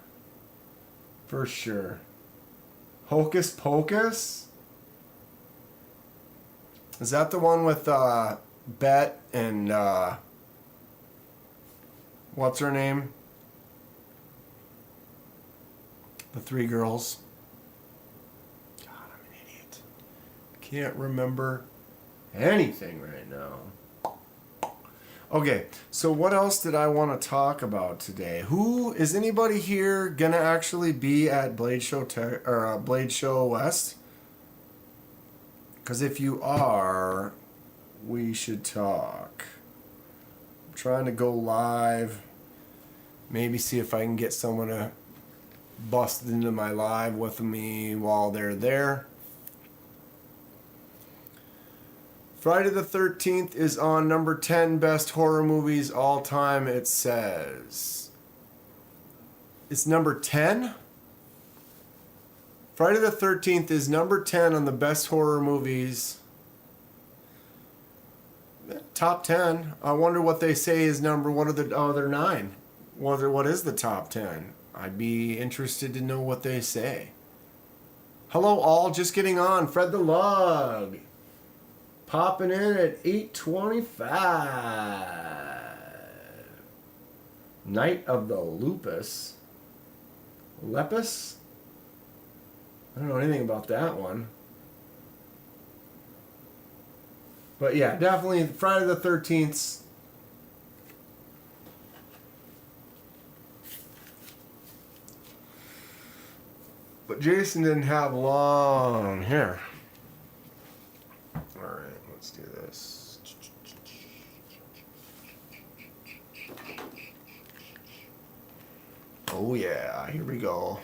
For sure. Hocus Pocus? Is that the one with Bet and what's her name? The 3 girls. God, I'm an idiot. Can't remember anything right now. Okay, so what else did I want to talk about today? Who is anybody here gonna actually be at Blade Show Blade Show West? Because if you are, we should talk. I'm trying to go live. Maybe see if I can get someone to bust into my live with me while they're there. Friday the 13th is on number 10 best horror movies all time, it says. It's number 10? Friday the 13th is number 10 on the best horror movies. Top 10. I wonder what they say is number, what are the, oh, they're 9. What is the top 10? I'd be interested to know what they say. Hello all, just getting on. Fred the Log. Popping in at 8:25. Night of the Lupus. Lepus? I don't know anything about that one. But yeah, definitely Friday the 13th. But Jason didn't have long hair. Alright, let's do this. Oh yeah, here we go.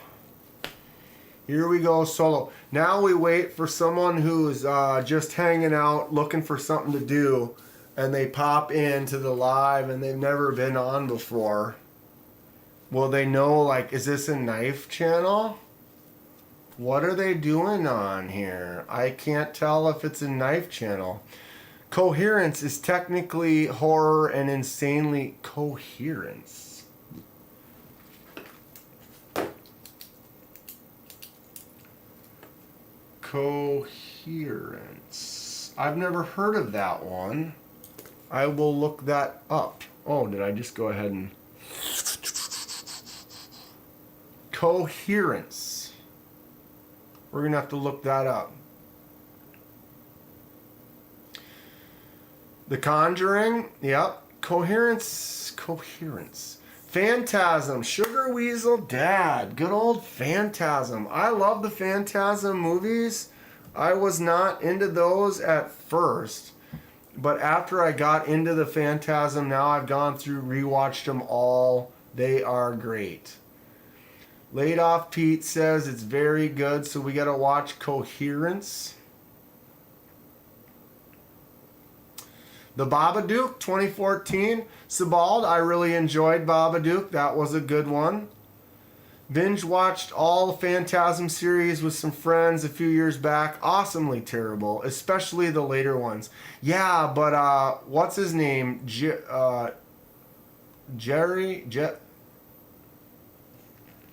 Here we go, solo. Now we wait for someone who's just hanging out, looking for something to do, and they pop into the live and they've never been on before. Will they know, like, is this a knife channel? What are they doing on here? I can't tell if it's a knife channel. Coherence is technically horror and insanely coherence. Coherence. I've never heard of that one. I will look that up. Oh, did I just go ahead and... Coherence. We're going to have to look that up. The Conjuring. Yep. Coherence. Coherence. Phantasm. Sugar Weasel Dad. Good old Phantasm. I love the Phantasm movies. I was not into those at first. But after I got into the Phantasm, now I've gone through, rewatched them all. They are great. Laid Off Pete says it's very good, so we got to watch Coherence. The Babadook 2014. Sebald, I really enjoyed Babadook. That was a good one. Binge watched all the Phantasm series with some friends a few years back. Awesomely terrible, especially the later ones. Yeah, but what's his name? Jerry?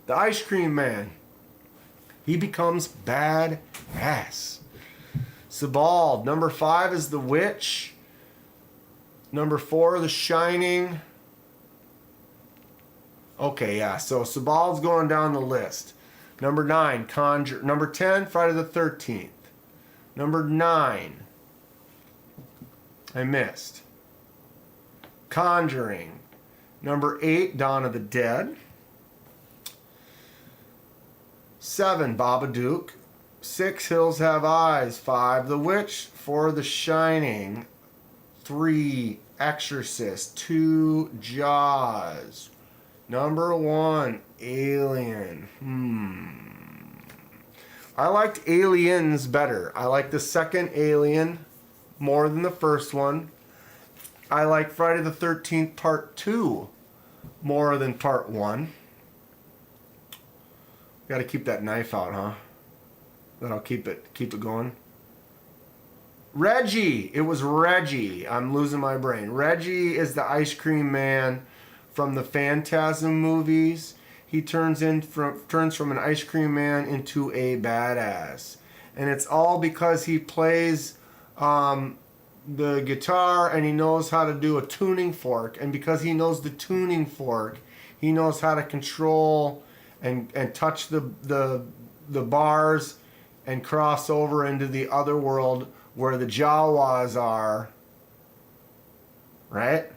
The Ice Cream Man. He becomes badass. Sebald. Number 5 is The Witch. Number 4, The Shining. Okay, yeah. So Sebald's going down the list. Number 9, Conjure. Number 10, Friday the 13th. Number 9, I missed. Conjuring. Number 8, Dawn of the Dead. 7, Babadook. 6, Hills Have Eyes. 5, The Witch. 4, The Shining. 3, Exorcist. 2, Jaws. Number 1, Alien. I liked Aliens better. I like the second Alien more than the first one. I like Friday the 13th Part 2 more than Part 1. Got to keep that knife out, huh? That'll keep it going. Reggie. It was Reggie. I'm losing my brain. Reggie is the Ice Cream Man from the Phantasm movies. He turns from an ice cream man into a badass. And it's all because he plays the guitar and he knows how to do a tuning fork. And because he knows the tuning fork, he knows how to control and touch the bars and cross over into the other world where the Jawas are. Right?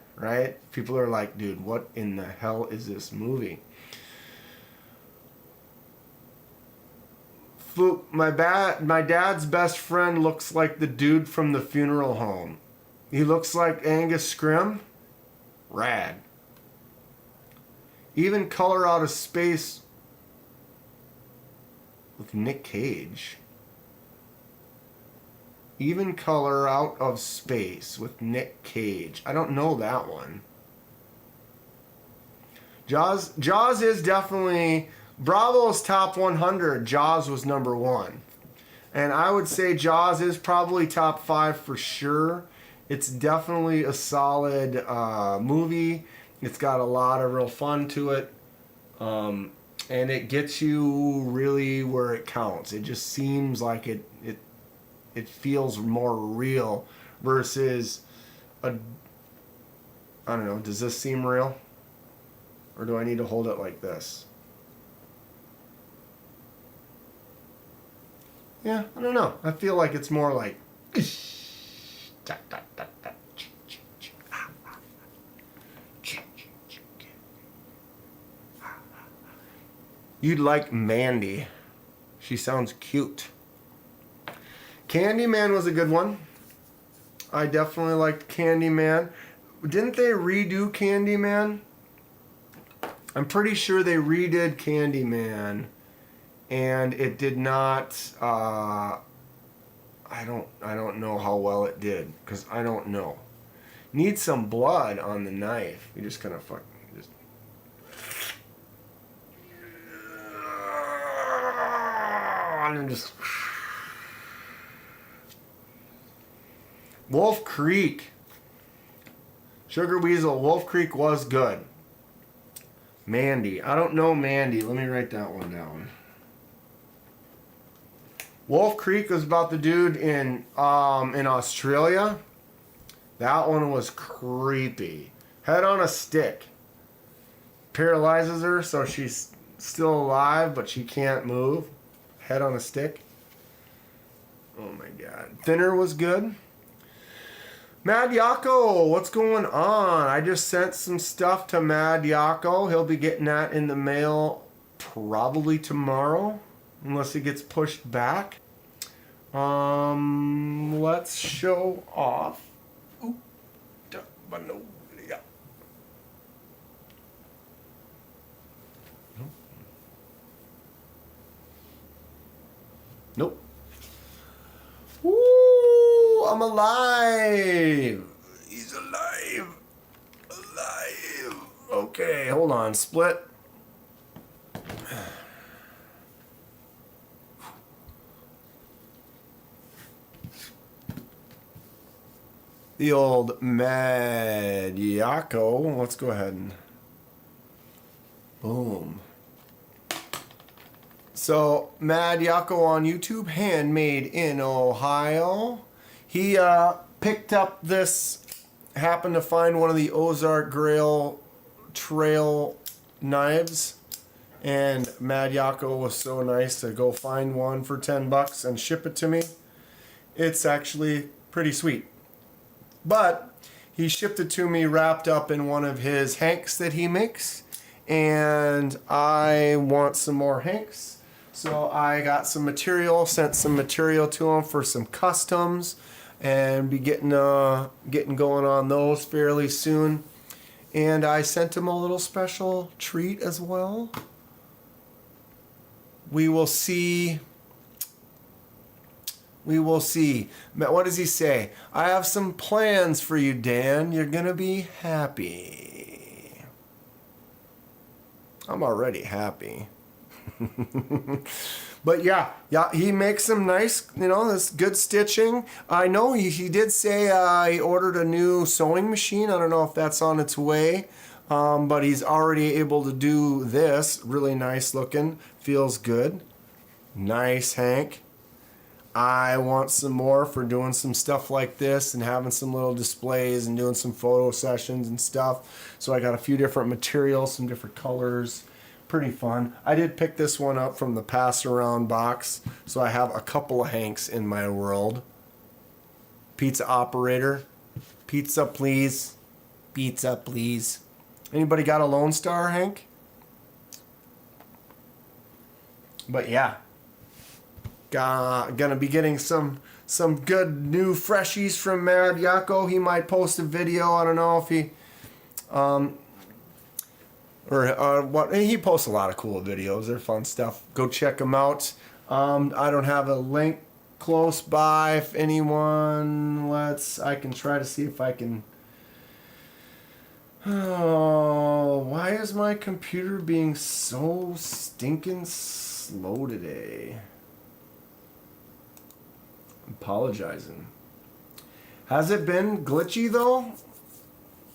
People are like, dude, what in the hell is this movie? My dad's best friend looks like the dude from the funeral home. He looks like Angus Scrimm. Rad. Even Color Out of Space with Nick Cage. Even Color Out of Space with Nick Cage. I don't know that one. Jaws is definitely... Bravo's top 100. Jaws was number 1. And I would say Jaws is probably top 5 for sure. It's definitely a solid movie. It's got a lot of real fun to it. And it gets you really where it counts. It just seems like it feels more real versus I don't know, does this seem real? Or do I need to hold it like this? Yeah, I don't know. I feel like it's more like you'd like Mandy. She sounds cute. Candyman was a good one. I definitely liked Candyman. Didn't they redo Candyman? I'm pretty sure they redid Candyman, and it did not. I don't know how well it did because I don't know. Need some blood on the knife. You just kind of fucking just. And just. Wolf Creek. Sugar Weasel. Wolf Creek was good. Mandy. I don't know Mandy. Let me write that one down. Wolf Creek was about the dude in Australia. That one was creepy. Head on a stick. Paralyzes her so she's still alive but she can't move. Head on a stick. Oh my god. Thinner was good. Mad Yako, what's going on? I just sent some stuff to Mad Yako. He'll be getting that in the mail probably tomorrow, unless it gets pushed back. Let's show off. Ooh, yeah. Nope. Woo! I'm alive! He's alive! Alive! Okay, hold on. Split. The old Mad Yako. Let's go ahead and... Boom. So, Mad Yako on YouTube, handmade in Ohio. He picked up this, happened to find one of the Ozark Grail Trail knives. And Mad Yako was so nice to go find one for $10 and ship it to me. It's actually pretty sweet. But he shipped it to me wrapped up in one of his hanks that he makes. And I want some more hanks. So I got some material, sent some material to him for some customs, and be getting going on those fairly soon. And I sent him a little special treat as well. We will see. We will see. What does he say? I have some plans for you, Dan. You're gonna be happy. I'm already happy. But yeah, he makes some nice, this good stitching. I know he did say he ordered a new sewing machine. I don't know if that's on its way, but he's already able to do this. Really nice looking, feels good. Nice Hank. I want some more for doing some stuff like this and having some little displays and doing some photo sessions and stuff. So I got a few different materials, some different colors. Pretty fun. I did pick this one up from the pass around box, so I have a couple of Hanks in my world. Pizza operator. Pizza please. Pizza please. Anybody got a Lone Star, Hank? But yeah. Gonna be getting some good new freshies from Mad Yako. He might post a video. I don't know if he or what. He posts a lot of cool videos. They're fun stuff. Go check them out. I don't have a link close by. If anyone I can try to see if I can. Oh, why is my computer being so stinking slow today? Apologizing. Has it been glitchy though?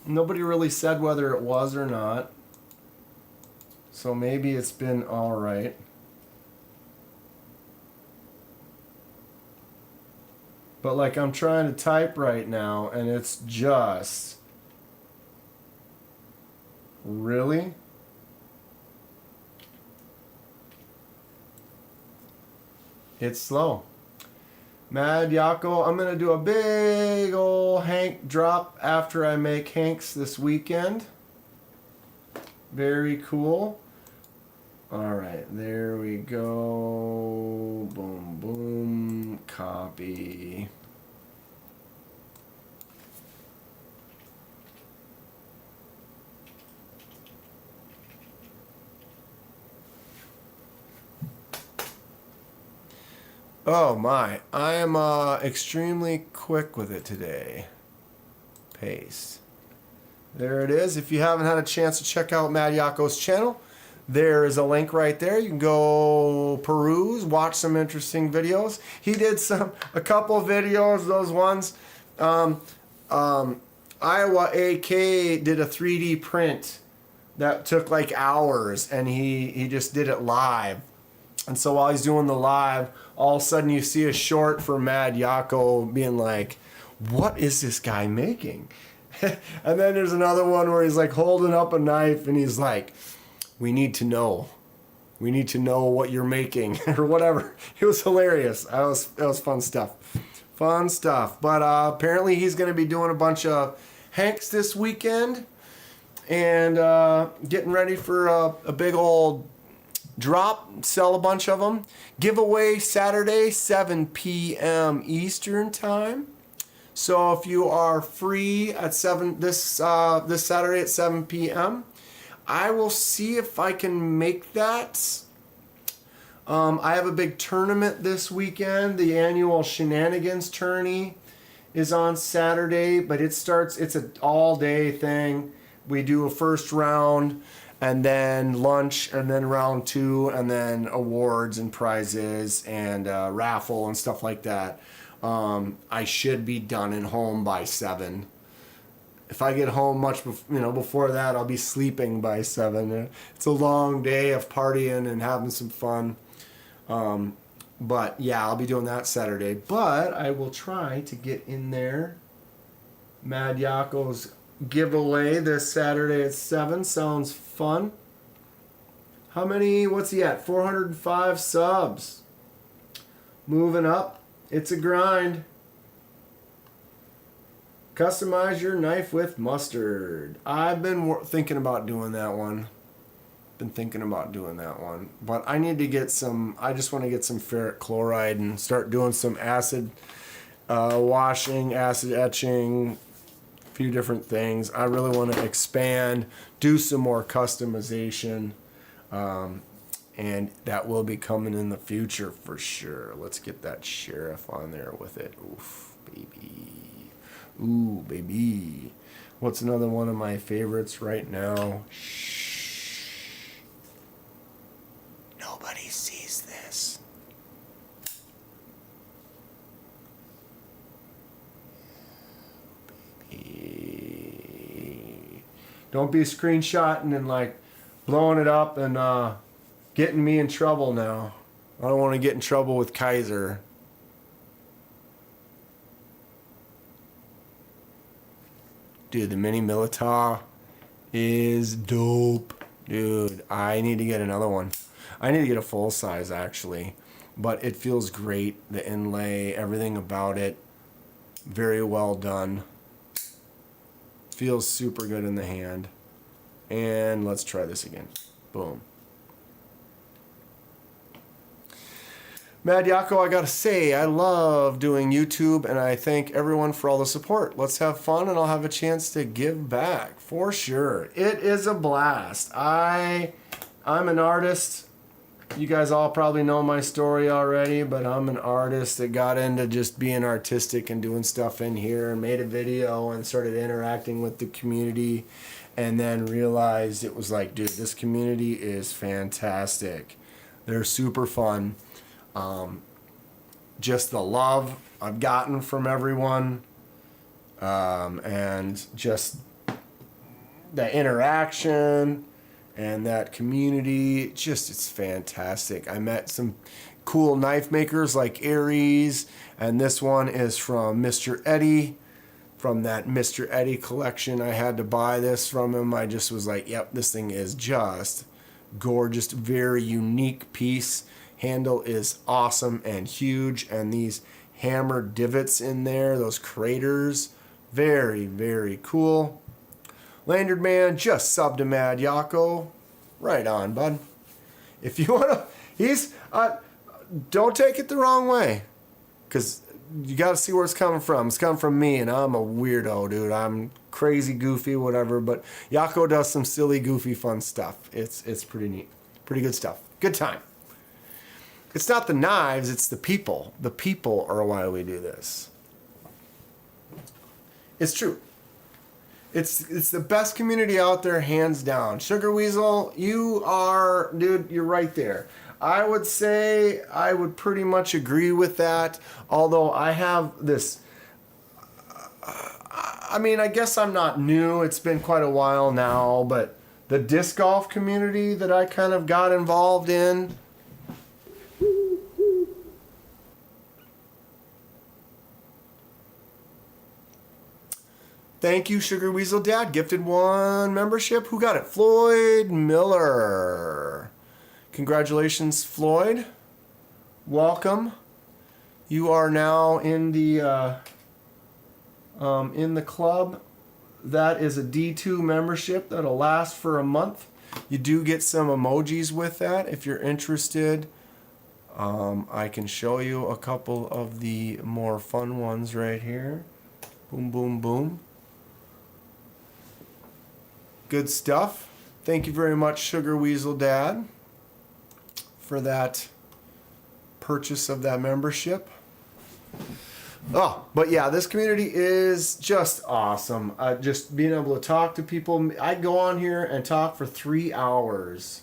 Nobody really said whether it was or not. So maybe it's been alright. But like I'm trying to type right now and it's just... Really? It's slow. Mad Yako, I'm going to do a big old Hank drop after I make Hanks this weekend. Very cool. Alright, there we go. Boom, boom. Copy. Oh my, I am extremely quick with it today. Paste. There it is. If you haven't had a chance to check out Mad Yako's channel, there is a link right there. You can go peruse, watch some interesting videos. He did a couple of videos, those ones. Iowa AK did a 3D print that took like hours, and he just did it live. And so while he's doing the live, all of a sudden you see a short for Mad Yako being like, what is this guy making? And then there's another one where he's like holding up a knife and he's like, we need to know. We need to know what you're making or whatever. It was hilarious. That was fun stuff. Fun stuff. But apparently he's going to be doing a bunch of hanks this weekend and getting ready for a big old drop, sell a bunch of them. Giveaway Saturday, 7 p.m. Eastern time. So if you are free at this Saturday at 7 p.m., I will see if I can make that. I have a big tournament this weekend. The annual Shenanigans tourney is on Saturday, but it's an all-day thing. We do a first round, and then lunch, and then round 2, and then awards and prizes and raffle and stuff like that. I should be done and home by 7. If I get home much before that, I'll be sleeping by 7. It's a long day of partying and having some fun. But yeah, I'll be doing that Saturday. But I will try to get in there. Mad Yako's giveaway this Saturday at 7 sounds fun. What's he at? 405 subs. Moving up. It's a grind. Customize your knife with mustard. I've been thinking about doing that one. But I need to get I just want to get some ferric chloride and start doing some acid washing, acid etching, a few different things. I really want to expand, do some more customization. And that will be coming in the future for sure. Let's get that sheriff on there with it. Oof, baby. Ooh, baby. What's another one of my favorites right now? Shh. Nobody sees this. Baby. Don't be screenshotting and like blowing it up and getting me in trouble now. I don't want to get in trouble with Kaiser. Dude, the Mini Militar is dope. Dude, I need to get another one. I need to get a full size actually. But it feels great. The inlay, everything about it. Very well done. Feels super good in the hand. And let's try this again. Boom. Mad Yako, I gotta say, I love doing YouTube, and I thank everyone for all the support. Let's have fun, and I'll have a chance to give back, for sure. It is a blast. I'm an artist. You guys all probably know my story already, but I'm an artist that got into just being artistic and doing stuff in here, and made a video and started interacting with the community, and then realized it was like, dude, this community is fantastic. They're super fun. Just the love I've gotten from everyone, and just the interaction and that community, it's fantastic. I met some cool knife makers like Aries, and this one is from Mr. Eddie, from that Mr. Eddie collection. I had to buy this from him. I just was like, yep, this thing is just gorgeous, very unique piece. Handle is awesome and huge, and these hammered divots in there, those craters, very, very cool. Lanyard Man just subbed to Mad Yako. Right on, bud. If you want to, don't take it the wrong way, because you got to see where it's coming from. It's coming from me, and I'm a weirdo, dude. I'm crazy, goofy, whatever, but Yako does some silly, goofy, fun stuff. It's pretty neat. Pretty good stuff. Good time. It's not the knives, it's the people. The people are why we do this. It's true. It's the best community out there, hands down. Sugar Weasel, you are, dude, you're right there. I would say I would pretty much agree with that. Although I have this, I mean, I guess I'm not new. It's been quite a while now, but the disc golf community that I kind of got involved in, thank you, Sugar Weasel Dad. Gifted 1 membership. Who got it? Floyd Miller. Congratulations, Floyd. Welcome. You are now in the club. That is a D2 membership that'll last for a month. You do get some emojis with that if you're interested. I can show you a couple of the more fun ones right here. Boom, boom, boom. Good stuff. Thank you very much, Sugar Weasel Dad, for that purchase of that membership. Oh, but yeah, this community is just awesome. Just being able to talk to people. I go on here and talk for 3 hours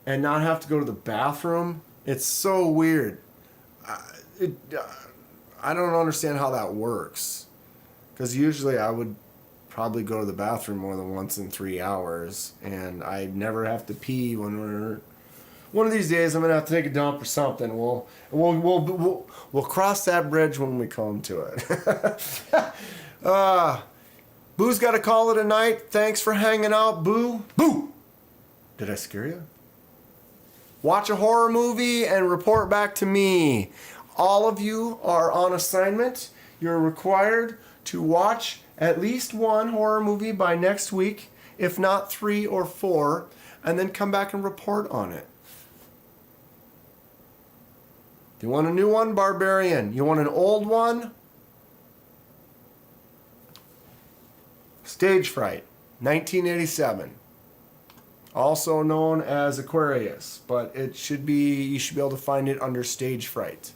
and not have to go to the bathroom. It's so weird. I don't understand how that works. Because usually I would probably go to the bathroom more than once in 3 hours. And I never have to pee when we're... One of these days I'm gonna have to take a dump or something. We'll cross that bridge when we come to it. Boo's got to call it a night. Thanks for hanging out, Boo. Boo! Did I scare you? Watch a horror movie and report back to me. All of you are on assignment. You're required to watch at least 1 horror movie by next week, if not 3 or 4, and then come back and report on it. If you want a new one, Barbarian. You want an old one? Stage Fright, 1987. Also known as Aquarius, but you should be able to find it under Stage Fright.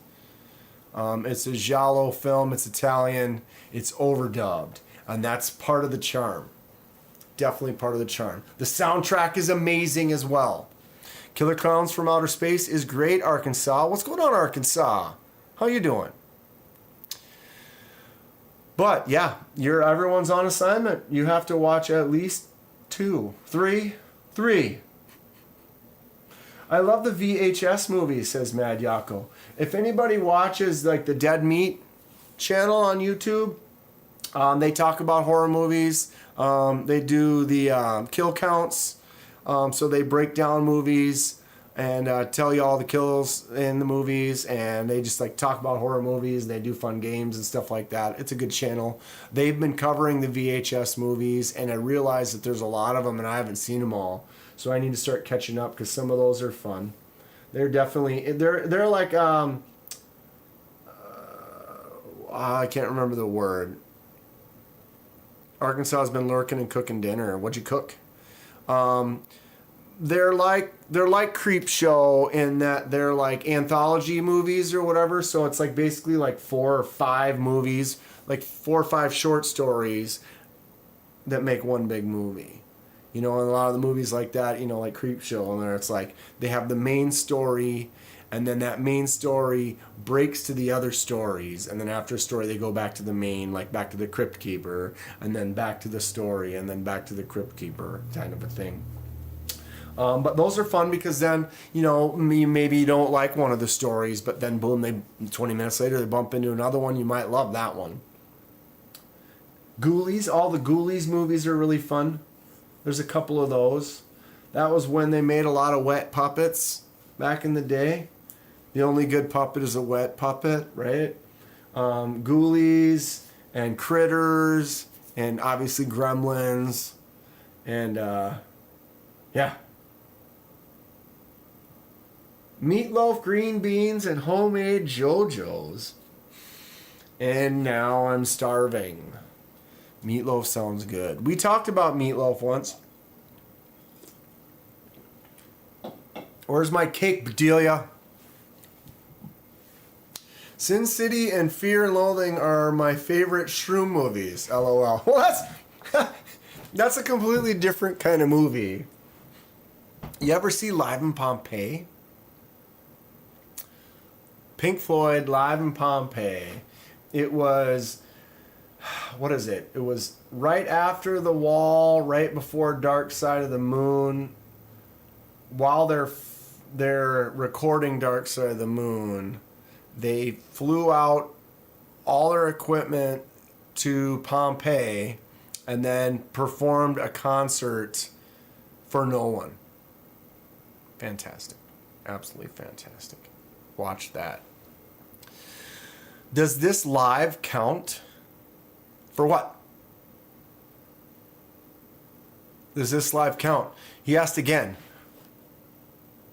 It's a giallo film. It's Italian. It's overdubbed, and that's part of the charm. Definitely part of the charm. The soundtrack is amazing as well. Killer Clowns from Outer Space is great, Arkansas. What's going on, Arkansas? How you doing? But yeah, everyone's on assignment. You have to watch at least 2, 3. I love the VHS movies, says Mad Yako. If anybody watches like the Dead Meat channel on YouTube, they talk about horror movies. They do the kill counts. So they break down movies and tell you all the kills in the movies, and they just like talk about horror movies, and they do fun games and stuff like that. It's a good channel. They've been covering the VHS movies, and I realize that there's a lot of them and I haven't seen them all. So I need to start catching up because some of those are fun. They're definitely, they're like, I can't remember the word. Arkansas has been lurking and cooking dinner. What'd you cook? They're like Creep Show in that they're like anthology movies or whatever. So it's like basically like 4 or 5 movies, like 4 or 5 short stories that make one big movie. You know, and a lot of the movies like that, you know, like Creep Show, and there it's like they have the main story, and then that main story breaks to the other stories, and then after a story they go back to the main, like back to the Crypt Keeper, and then back to the story, and then back to the Crypt Keeper, kind of a thing. But those are fun because then, you know, maybe you don't like one of the stories, but then boom, 20 minutes later they bump into another one. You might love that one. Ghoulies, all the Ghoulies movies are really fun. There's a couple of those. That was when they made a lot of wet puppets back in the day. The only good puppet is a wet puppet, right? Ghoulies and Critters and obviously Gremlins and yeah. Meatloaf, green beans, and homemade JoJo's. And now I'm starving. Meatloaf sounds good. We talked about meatloaf once. Where's my cake, Bedelia? Sin City and Fear and Loathing are my favorite shroom movies. LOL. Well, that's a completely different kind of movie. You ever see Live in Pompeii? Pink Floyd, Live in Pompeii. It was, what is it? It was right after The Wall, right before Dark Side of the Moon. While they're recording Dark Side of the Moon, they flew out all their equipment to Pompeii and then performed a concert for no one. Fantastic. Absolutely fantastic. Watch that. Does this live count for what? Does this live count? He asked again.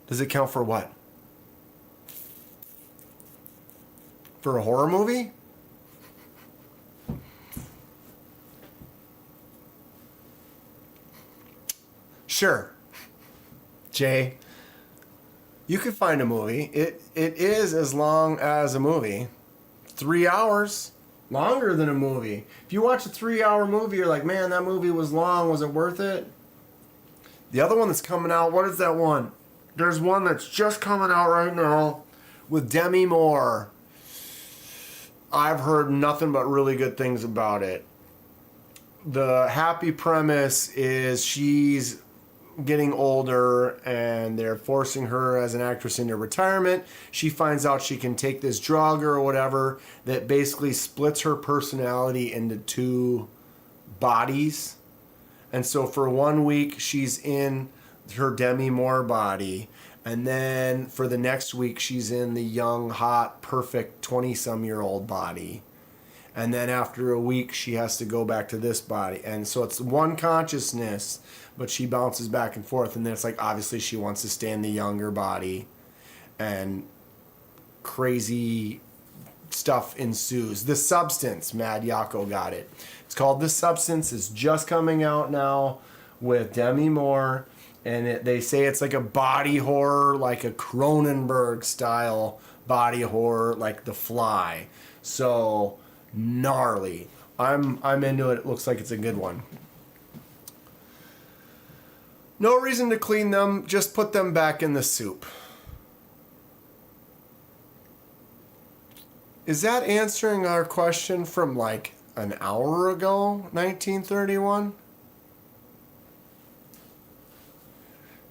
Does it count for what? For a horror movie? Sure. Jay, you could find a movie. It is as long as a movie. 3 hours. Longer than a movie. If you watch a 3-hour movie, you're like, man, that movie was long. Was it worth it? The other one that's coming out, what is that one? There's one that's just coming out right now with Demi Moore. I've heard nothing but really good things about it. The happy premise is she's getting older and they're forcing her as an actress into retirement. She finds out she can take this drug or whatever that basically splits her personality into 2 bodies. And so for 1 week, she's in her Demi Moore body. And then for the next week, she's in the young, hot, perfect 20-some-year-old body. And then after a week, she has to go back to this body. And so it's one consciousness, but she bounces back and forth. And then it's like, obviously, she wants to stay in the younger body. And crazy stuff ensues. The Substance, Mad Yako got it. It's called The Substance. It's just coming out now with Demi Moore. And they say it's like a body horror, like a Cronenberg-style body horror, like The Fly. So gnarly. I'm into it. It looks like it's a good one. No reason to clean them. Just put them back in the soup. Is that answering our question from like an hour ago, 1931?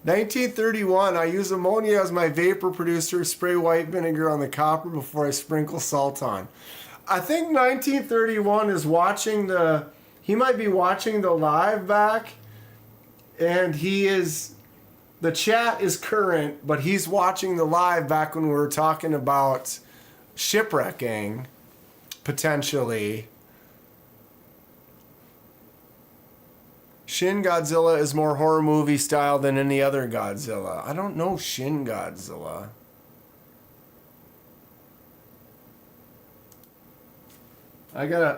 1931, I use ammonia as my vapor producer, spray white vinegar on the copper before I sprinkle salt on. I think 1931 is watching he might be watching the live back, and the chat is current, but he's watching the live back when we were talking about shipwrecking, potentially. Shin Godzilla is more horror movie style than any other Godzilla. I don't know Shin Godzilla.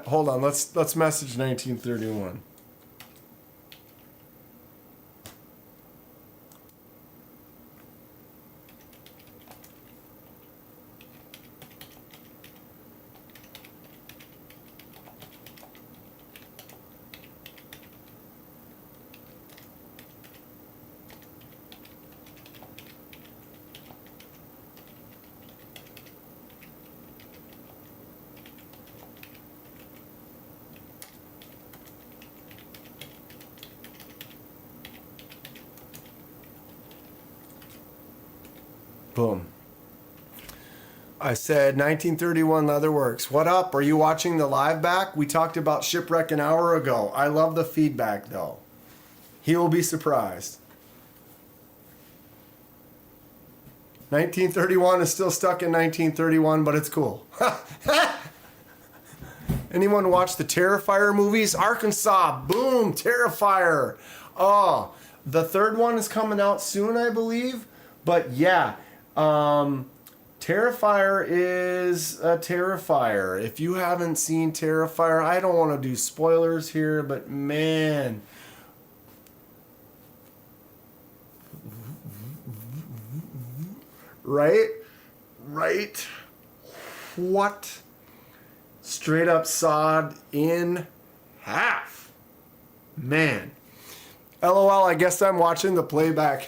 Hold on, let's message 1931. Boom. I said 1931 Leatherworks. What up? Are you watching the live back? We talked about Shipwreck an hour ago. I love the feedback though. He will be surprised. 1931 is still stuck in 1931, but it's cool. Anyone watch the Terrifier movies? Arkansas, boom, Terrifier. Oh, the third one is coming out soon, I believe. But yeah, Terrifier is a Terrifier. If you haven't seen Terrifier, I don't want to do spoilers here, but man. Right? What? Straight up sawed in half. Man. LOL, I guess I'm watching the playback.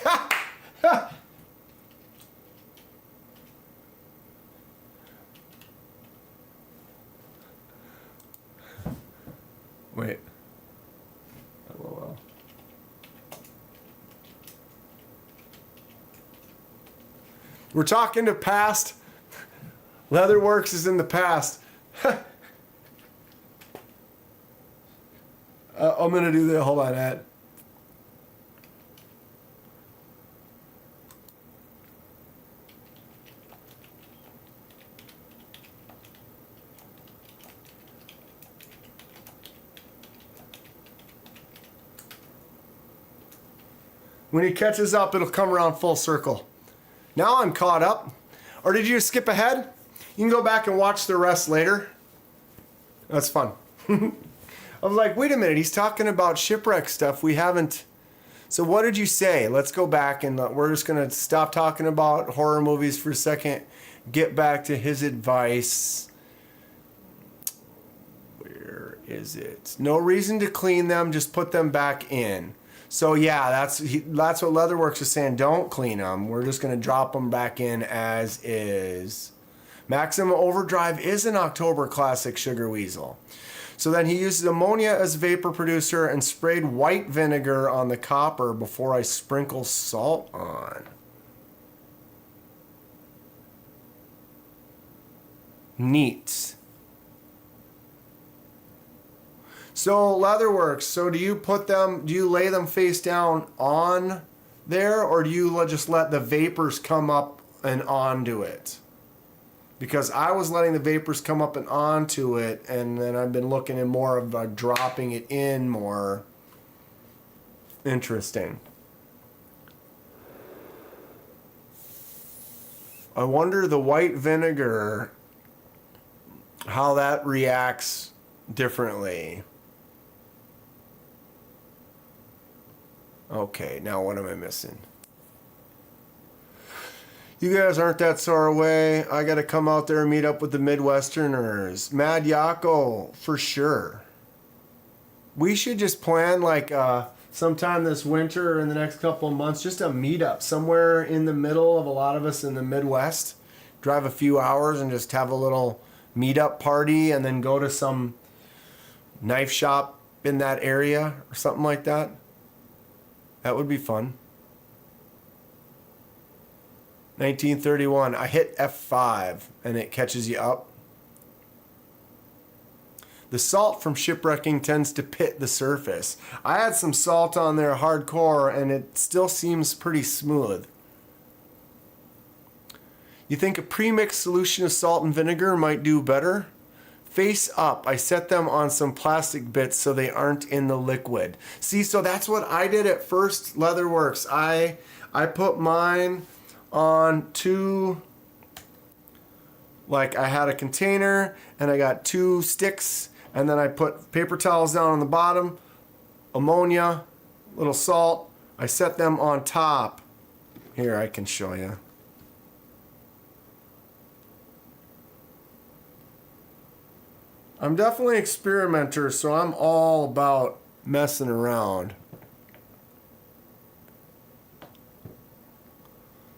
Wait. LOL. We're talking to past. Leatherworks is in the past. I'm going to do that. Hold on, Ed. When he catches up, it'll come around full circle. Now I'm caught up. Or did you skip ahead? You can go back and watch the rest later. That's fun. I was like, wait a minute, he's talking about shipwreck stuff. We haven't. So what did you say? Let's go back and we're just going to stop talking about horror movies for a second. Get back to his advice. Where is it? No reason to clean them, just put them back in. So yeah, that's what Leatherworks is saying. Don't clean them. We're just going to drop them back in as is. Maximum Overdrive is an October classic, Sugar Weasel. So then he uses ammonia as vapor producer and sprayed white vinegar on the copper before I sprinkle salt on. Neat. So Leatherworks, so do you lay them face down on there, or do you just let the vapors come up and onto it? Because I was letting the vapors come up and onto it, and then I've been looking at more of dropping it in more. Interesting. I wonder the white vinegar, how that reacts differently. Okay, now what am I missing? You guys aren't that far away. I got to come out there and meet up with the Midwesterners. Mad Yako, for sure. We should just plan like sometime this winter or in the next couple of months, just a meetup somewhere in the middle of a lot of us in the Midwest. Drive a few hours and just have a little meetup party and then go to some knife shop in that area or something like that. That would be fun. 1931. I hit F5 and it catches you up. The salt from shipwrecking tends to pit the surface. I had some salt on there hardcore and it still seems pretty smooth. You think a pre-mixed solution of salt and vinegar might do better? Face up, I set them on some plastic bits so they aren't in the liquid. See, so that's what I did at first, Leatherworks. I put mine on two, like I had a container and I got 2 sticks and then I put paper towels down on the bottom, ammonia, little salt. I set them on top. Here, I can show you. I'm definitely an experimenter, so I'm all about messing around.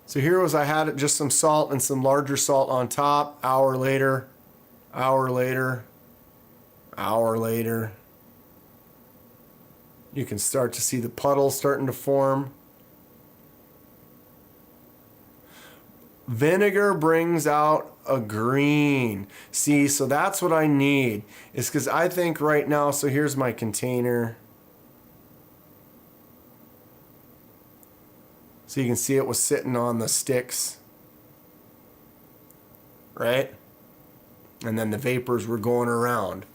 So here was, I had just some salt and some larger salt on top. Hour later, hour later, hour later. You can start to see the puddles starting to form. Vinegar brings out a green. See, so that's what I need. Is because I think right now, so here's my container. So you can see it was sitting on the sticks. Right? And then the vapors were going around.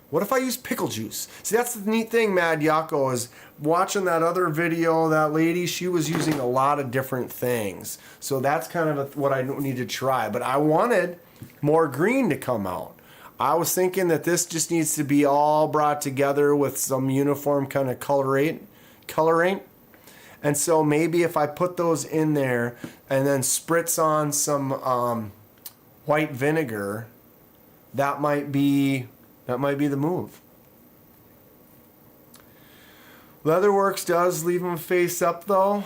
What if I use pickle juice? See, that's the neat thing, Mad Yako, is watching that other video, that lady, she was using a lot of different things. So that's kind of what I need to try. But I wanted more green to come out. I was thinking that this just needs to be all brought together with some uniform kind of coloring. And so maybe if I put those in there and then spritz on some, white vinegar, that might be the move. Leatherworks does leave them face up though.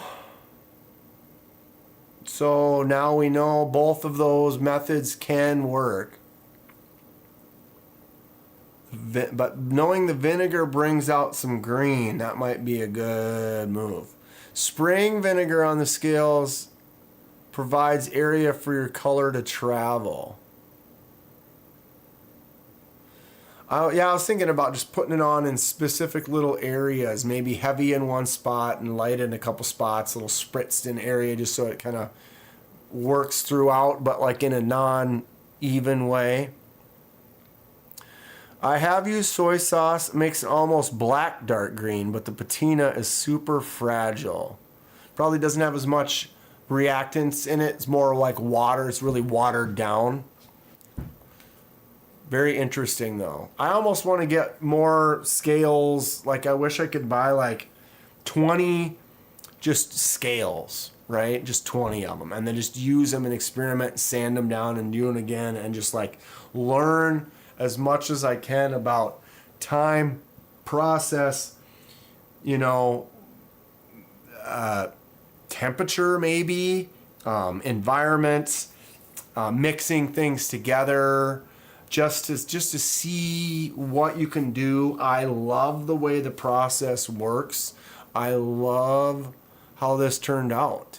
So now we know both of those methods can work. But knowing the vinegar brings out some green, that might be a good move. Spraying vinegar on the scales provides area for your color to travel. I was thinking about just putting it on in specific little areas, maybe heavy in one spot and light in a couple spots, a little spritzed in area, just so it kind of works throughout, but like in a non-even way. I have used soy sauce. It makes it almost black dark green, but the patina is super fragile. Probably doesn't have as much reactants in it. It's more like water. It's really watered down. Very interesting though. I almost want to get more scales. Like I wish I could buy like 20 just scales, right? Just 20 of them, and then just use them and experiment, sand them down and do it again, and just like learn as much as I can about time, process, temperature maybe, environments, mixing things together, just to see what you can do. I love the way the process works. I love how this turned out.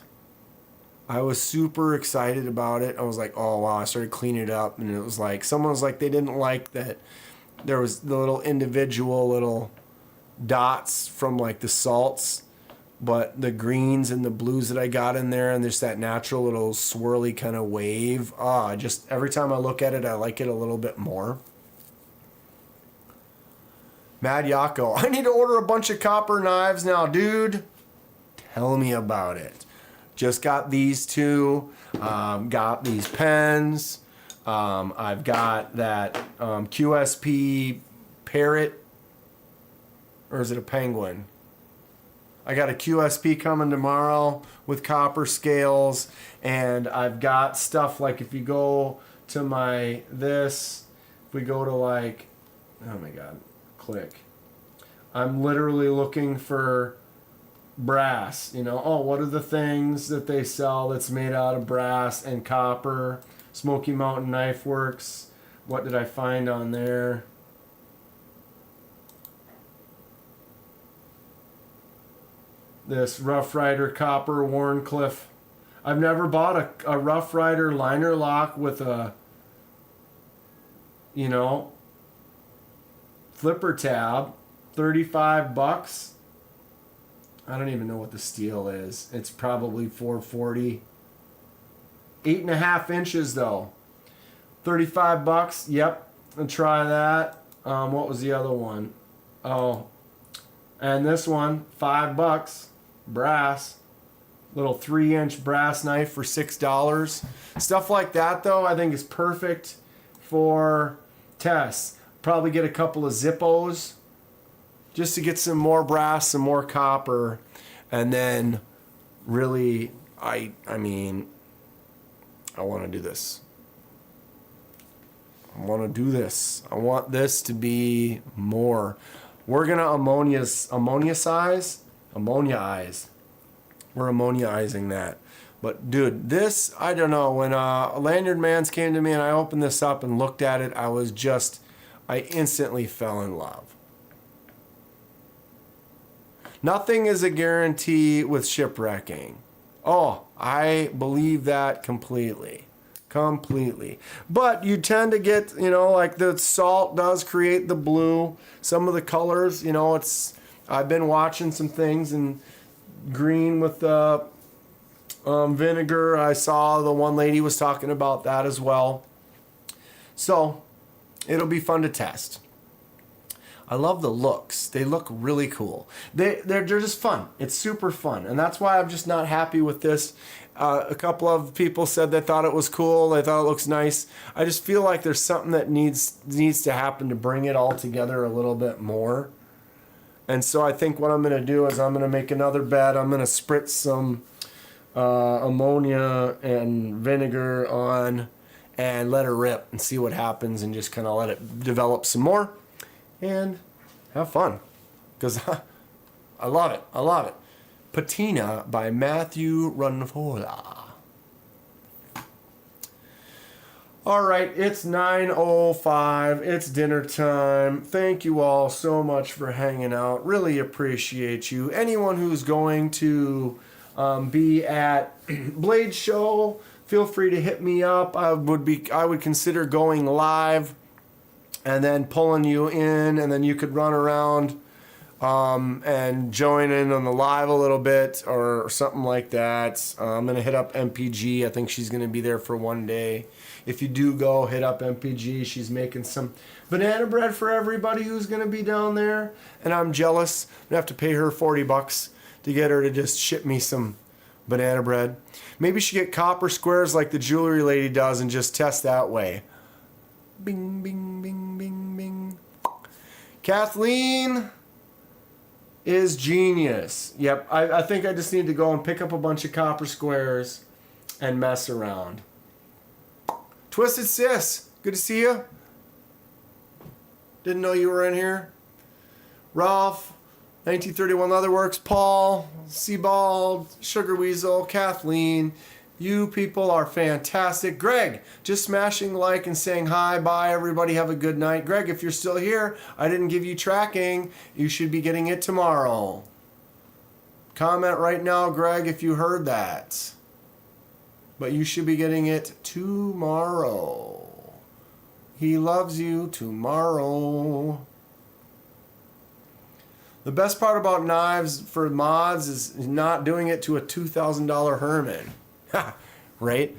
I was super excited about it. I was like, oh wow, I started cleaning it up, and it was like, someone was like, they didn't like that there was the little individual little dots from like the salts, but the greens and the blues that I got in there, and there's that natural little swirly kind of wave. Just every time I look at it, I like it a little bit more. Mad Yako, I need to order a bunch of copper knives now, dude. Tell me about it. Just got these two, got these pens. I've got that QSP parrot, or is it a penguin? I got a QSP coming tomorrow with copper scales, and I've got stuff like if you go to if we go to like, oh my God, click. I'm literally looking for brass, what are the things that they sell that's made out of brass and copper? Smoky Mountain Knife Works. What did I find on there? This Rough Rider copper Warncliffe. I've never bought a Rough Rider liner lock with a flipper tab. $35. I don't even know what the steel is. It's probably $440. 8.5 inches though. $35. Yep. I'll try that. What was the other one? Oh. And this one, $5. Brass. Little 3-inch brass knife for $6. Stuff like that though, I think is perfect for tests. Probably get a couple of Zippos just to get some more brass, some more copper, and then really, I want to do this. I want to do this. I want this to be more. We're going to ammoniaize. We're ammonia-izing that. But dude, this, I don't know, when Lanyard Mans came to me and I opened this up and looked at it, I instantly fell in love. Nothing is a guarantee with shipwrecking. Oh, I believe that completely. But you tend to get, like the salt does create the blue. Some of the colors, I've been watching some things in green with the vinegar. I saw the one lady was talking about that as well. So it'll be fun to test. I love the looks. They look really cool. They're just fun. It's super fun. And that's why I'm just not happy with this. A couple of people said they thought it was cool. They thought it looks nice. I just feel like there's something that needs to happen to bring it all together a little bit more. And so I think what I'm going to do is I'm going to make another bed. I'm going to spritz some ammonia and vinegar on, and let her rip and see what happens and just kind of let it develop some more and have fun. Because I love it. I love it. Patina by Matthew Runfola. All right, it's 9:05. It's dinner time. Thank you all so much for hanging out. Really appreciate you. Anyone who's going to be at Blade Show, feel free to hit me up. I would consider going live and then pulling you in, and then you could run around and join in on the live a little bit or something like that. I'm gonna hit up MPG. I think she's gonna be there for one day. If you do go, hit up MPG. She's making some banana bread for everybody who's going to be down there. And I'm jealous. I'm going to have to pay her $40 to get her to just ship me some banana bread. Maybe she get copper squares like the jewelry lady does and just test that way. Bing, bing, bing, bing, bing. Kathleen is genius. Yep, I think I just need to go and pick up a bunch of copper squares and mess around. Twisted Sis, good to see you. Didn't know you were in here. Ralph, 1931 Leatherworks, Paul, Seabald, Sugar Weasel, Kathleen. You people are fantastic. Greg, just smashing like and saying hi, bye, everybody, have a good night. Greg, if you're still here, I didn't give you tracking. You should be getting it tomorrow. Comment right now, Greg, if you heard that. But you should be getting it tomorrow. He loves you tomorrow. The best part about knives for mods is not doing it to a $2,000 Herman. Right?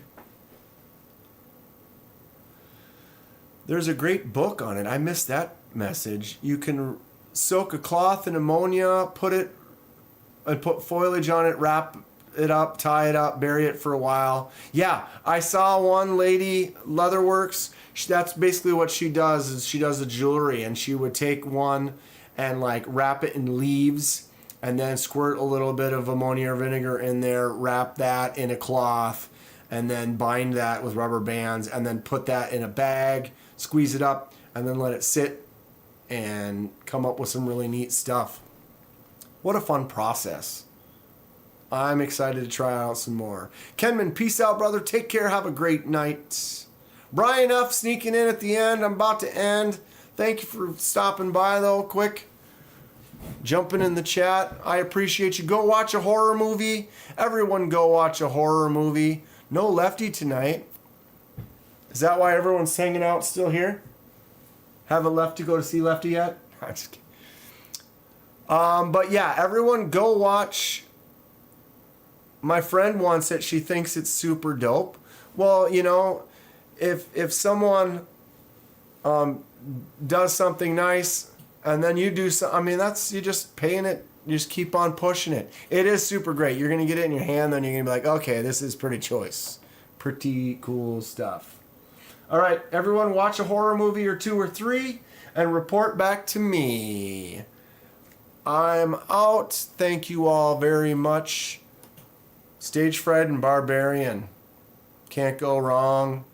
There's a great book on it. I missed that message. You can soak a cloth in ammonia, put foliage on it, wrap it up, tie it up, bury it for a while. Yeah, I saw one lady, Leatherworks. That's basically what she does. Is she does the jewelry, and she would take one and like wrap it in leaves, and then squirt a little bit of ammonia or vinegar in there, wrap that in a cloth, and then bind that with rubber bands, and then put that in a bag, squeeze it up, and then let it sit and come up with some really neat stuff. What a fun process. I'm excited to try out some more. Kenman, peace out, brother. Take care. Have a great night. Brian F. sneaking in at the end. I'm about to end. Thank you for stopping by, though, quick. Jumping in the chat. I appreciate you. Go watch a horror movie. Everyone go watch a horror movie. No Lefty tonight. Is that why everyone's hanging out still here? Haven't left to go to see Lefty yet? I'm just kidding. But yeah, everyone go watch. My friend wants it. She thinks it's super dope. Well, you know, if someone does something nice and then you do something, I mean, you're just paying it. You just keep on pushing it. It is super great. You're going to get it in your hand, then you're going to be like, okay, this is pretty choice. Pretty cool stuff. All right, everyone watch a horror movie or 2 or 3 and report back to me. I'm out. Thank you all very much. Stage Fright and Barbarian. Can't go wrong.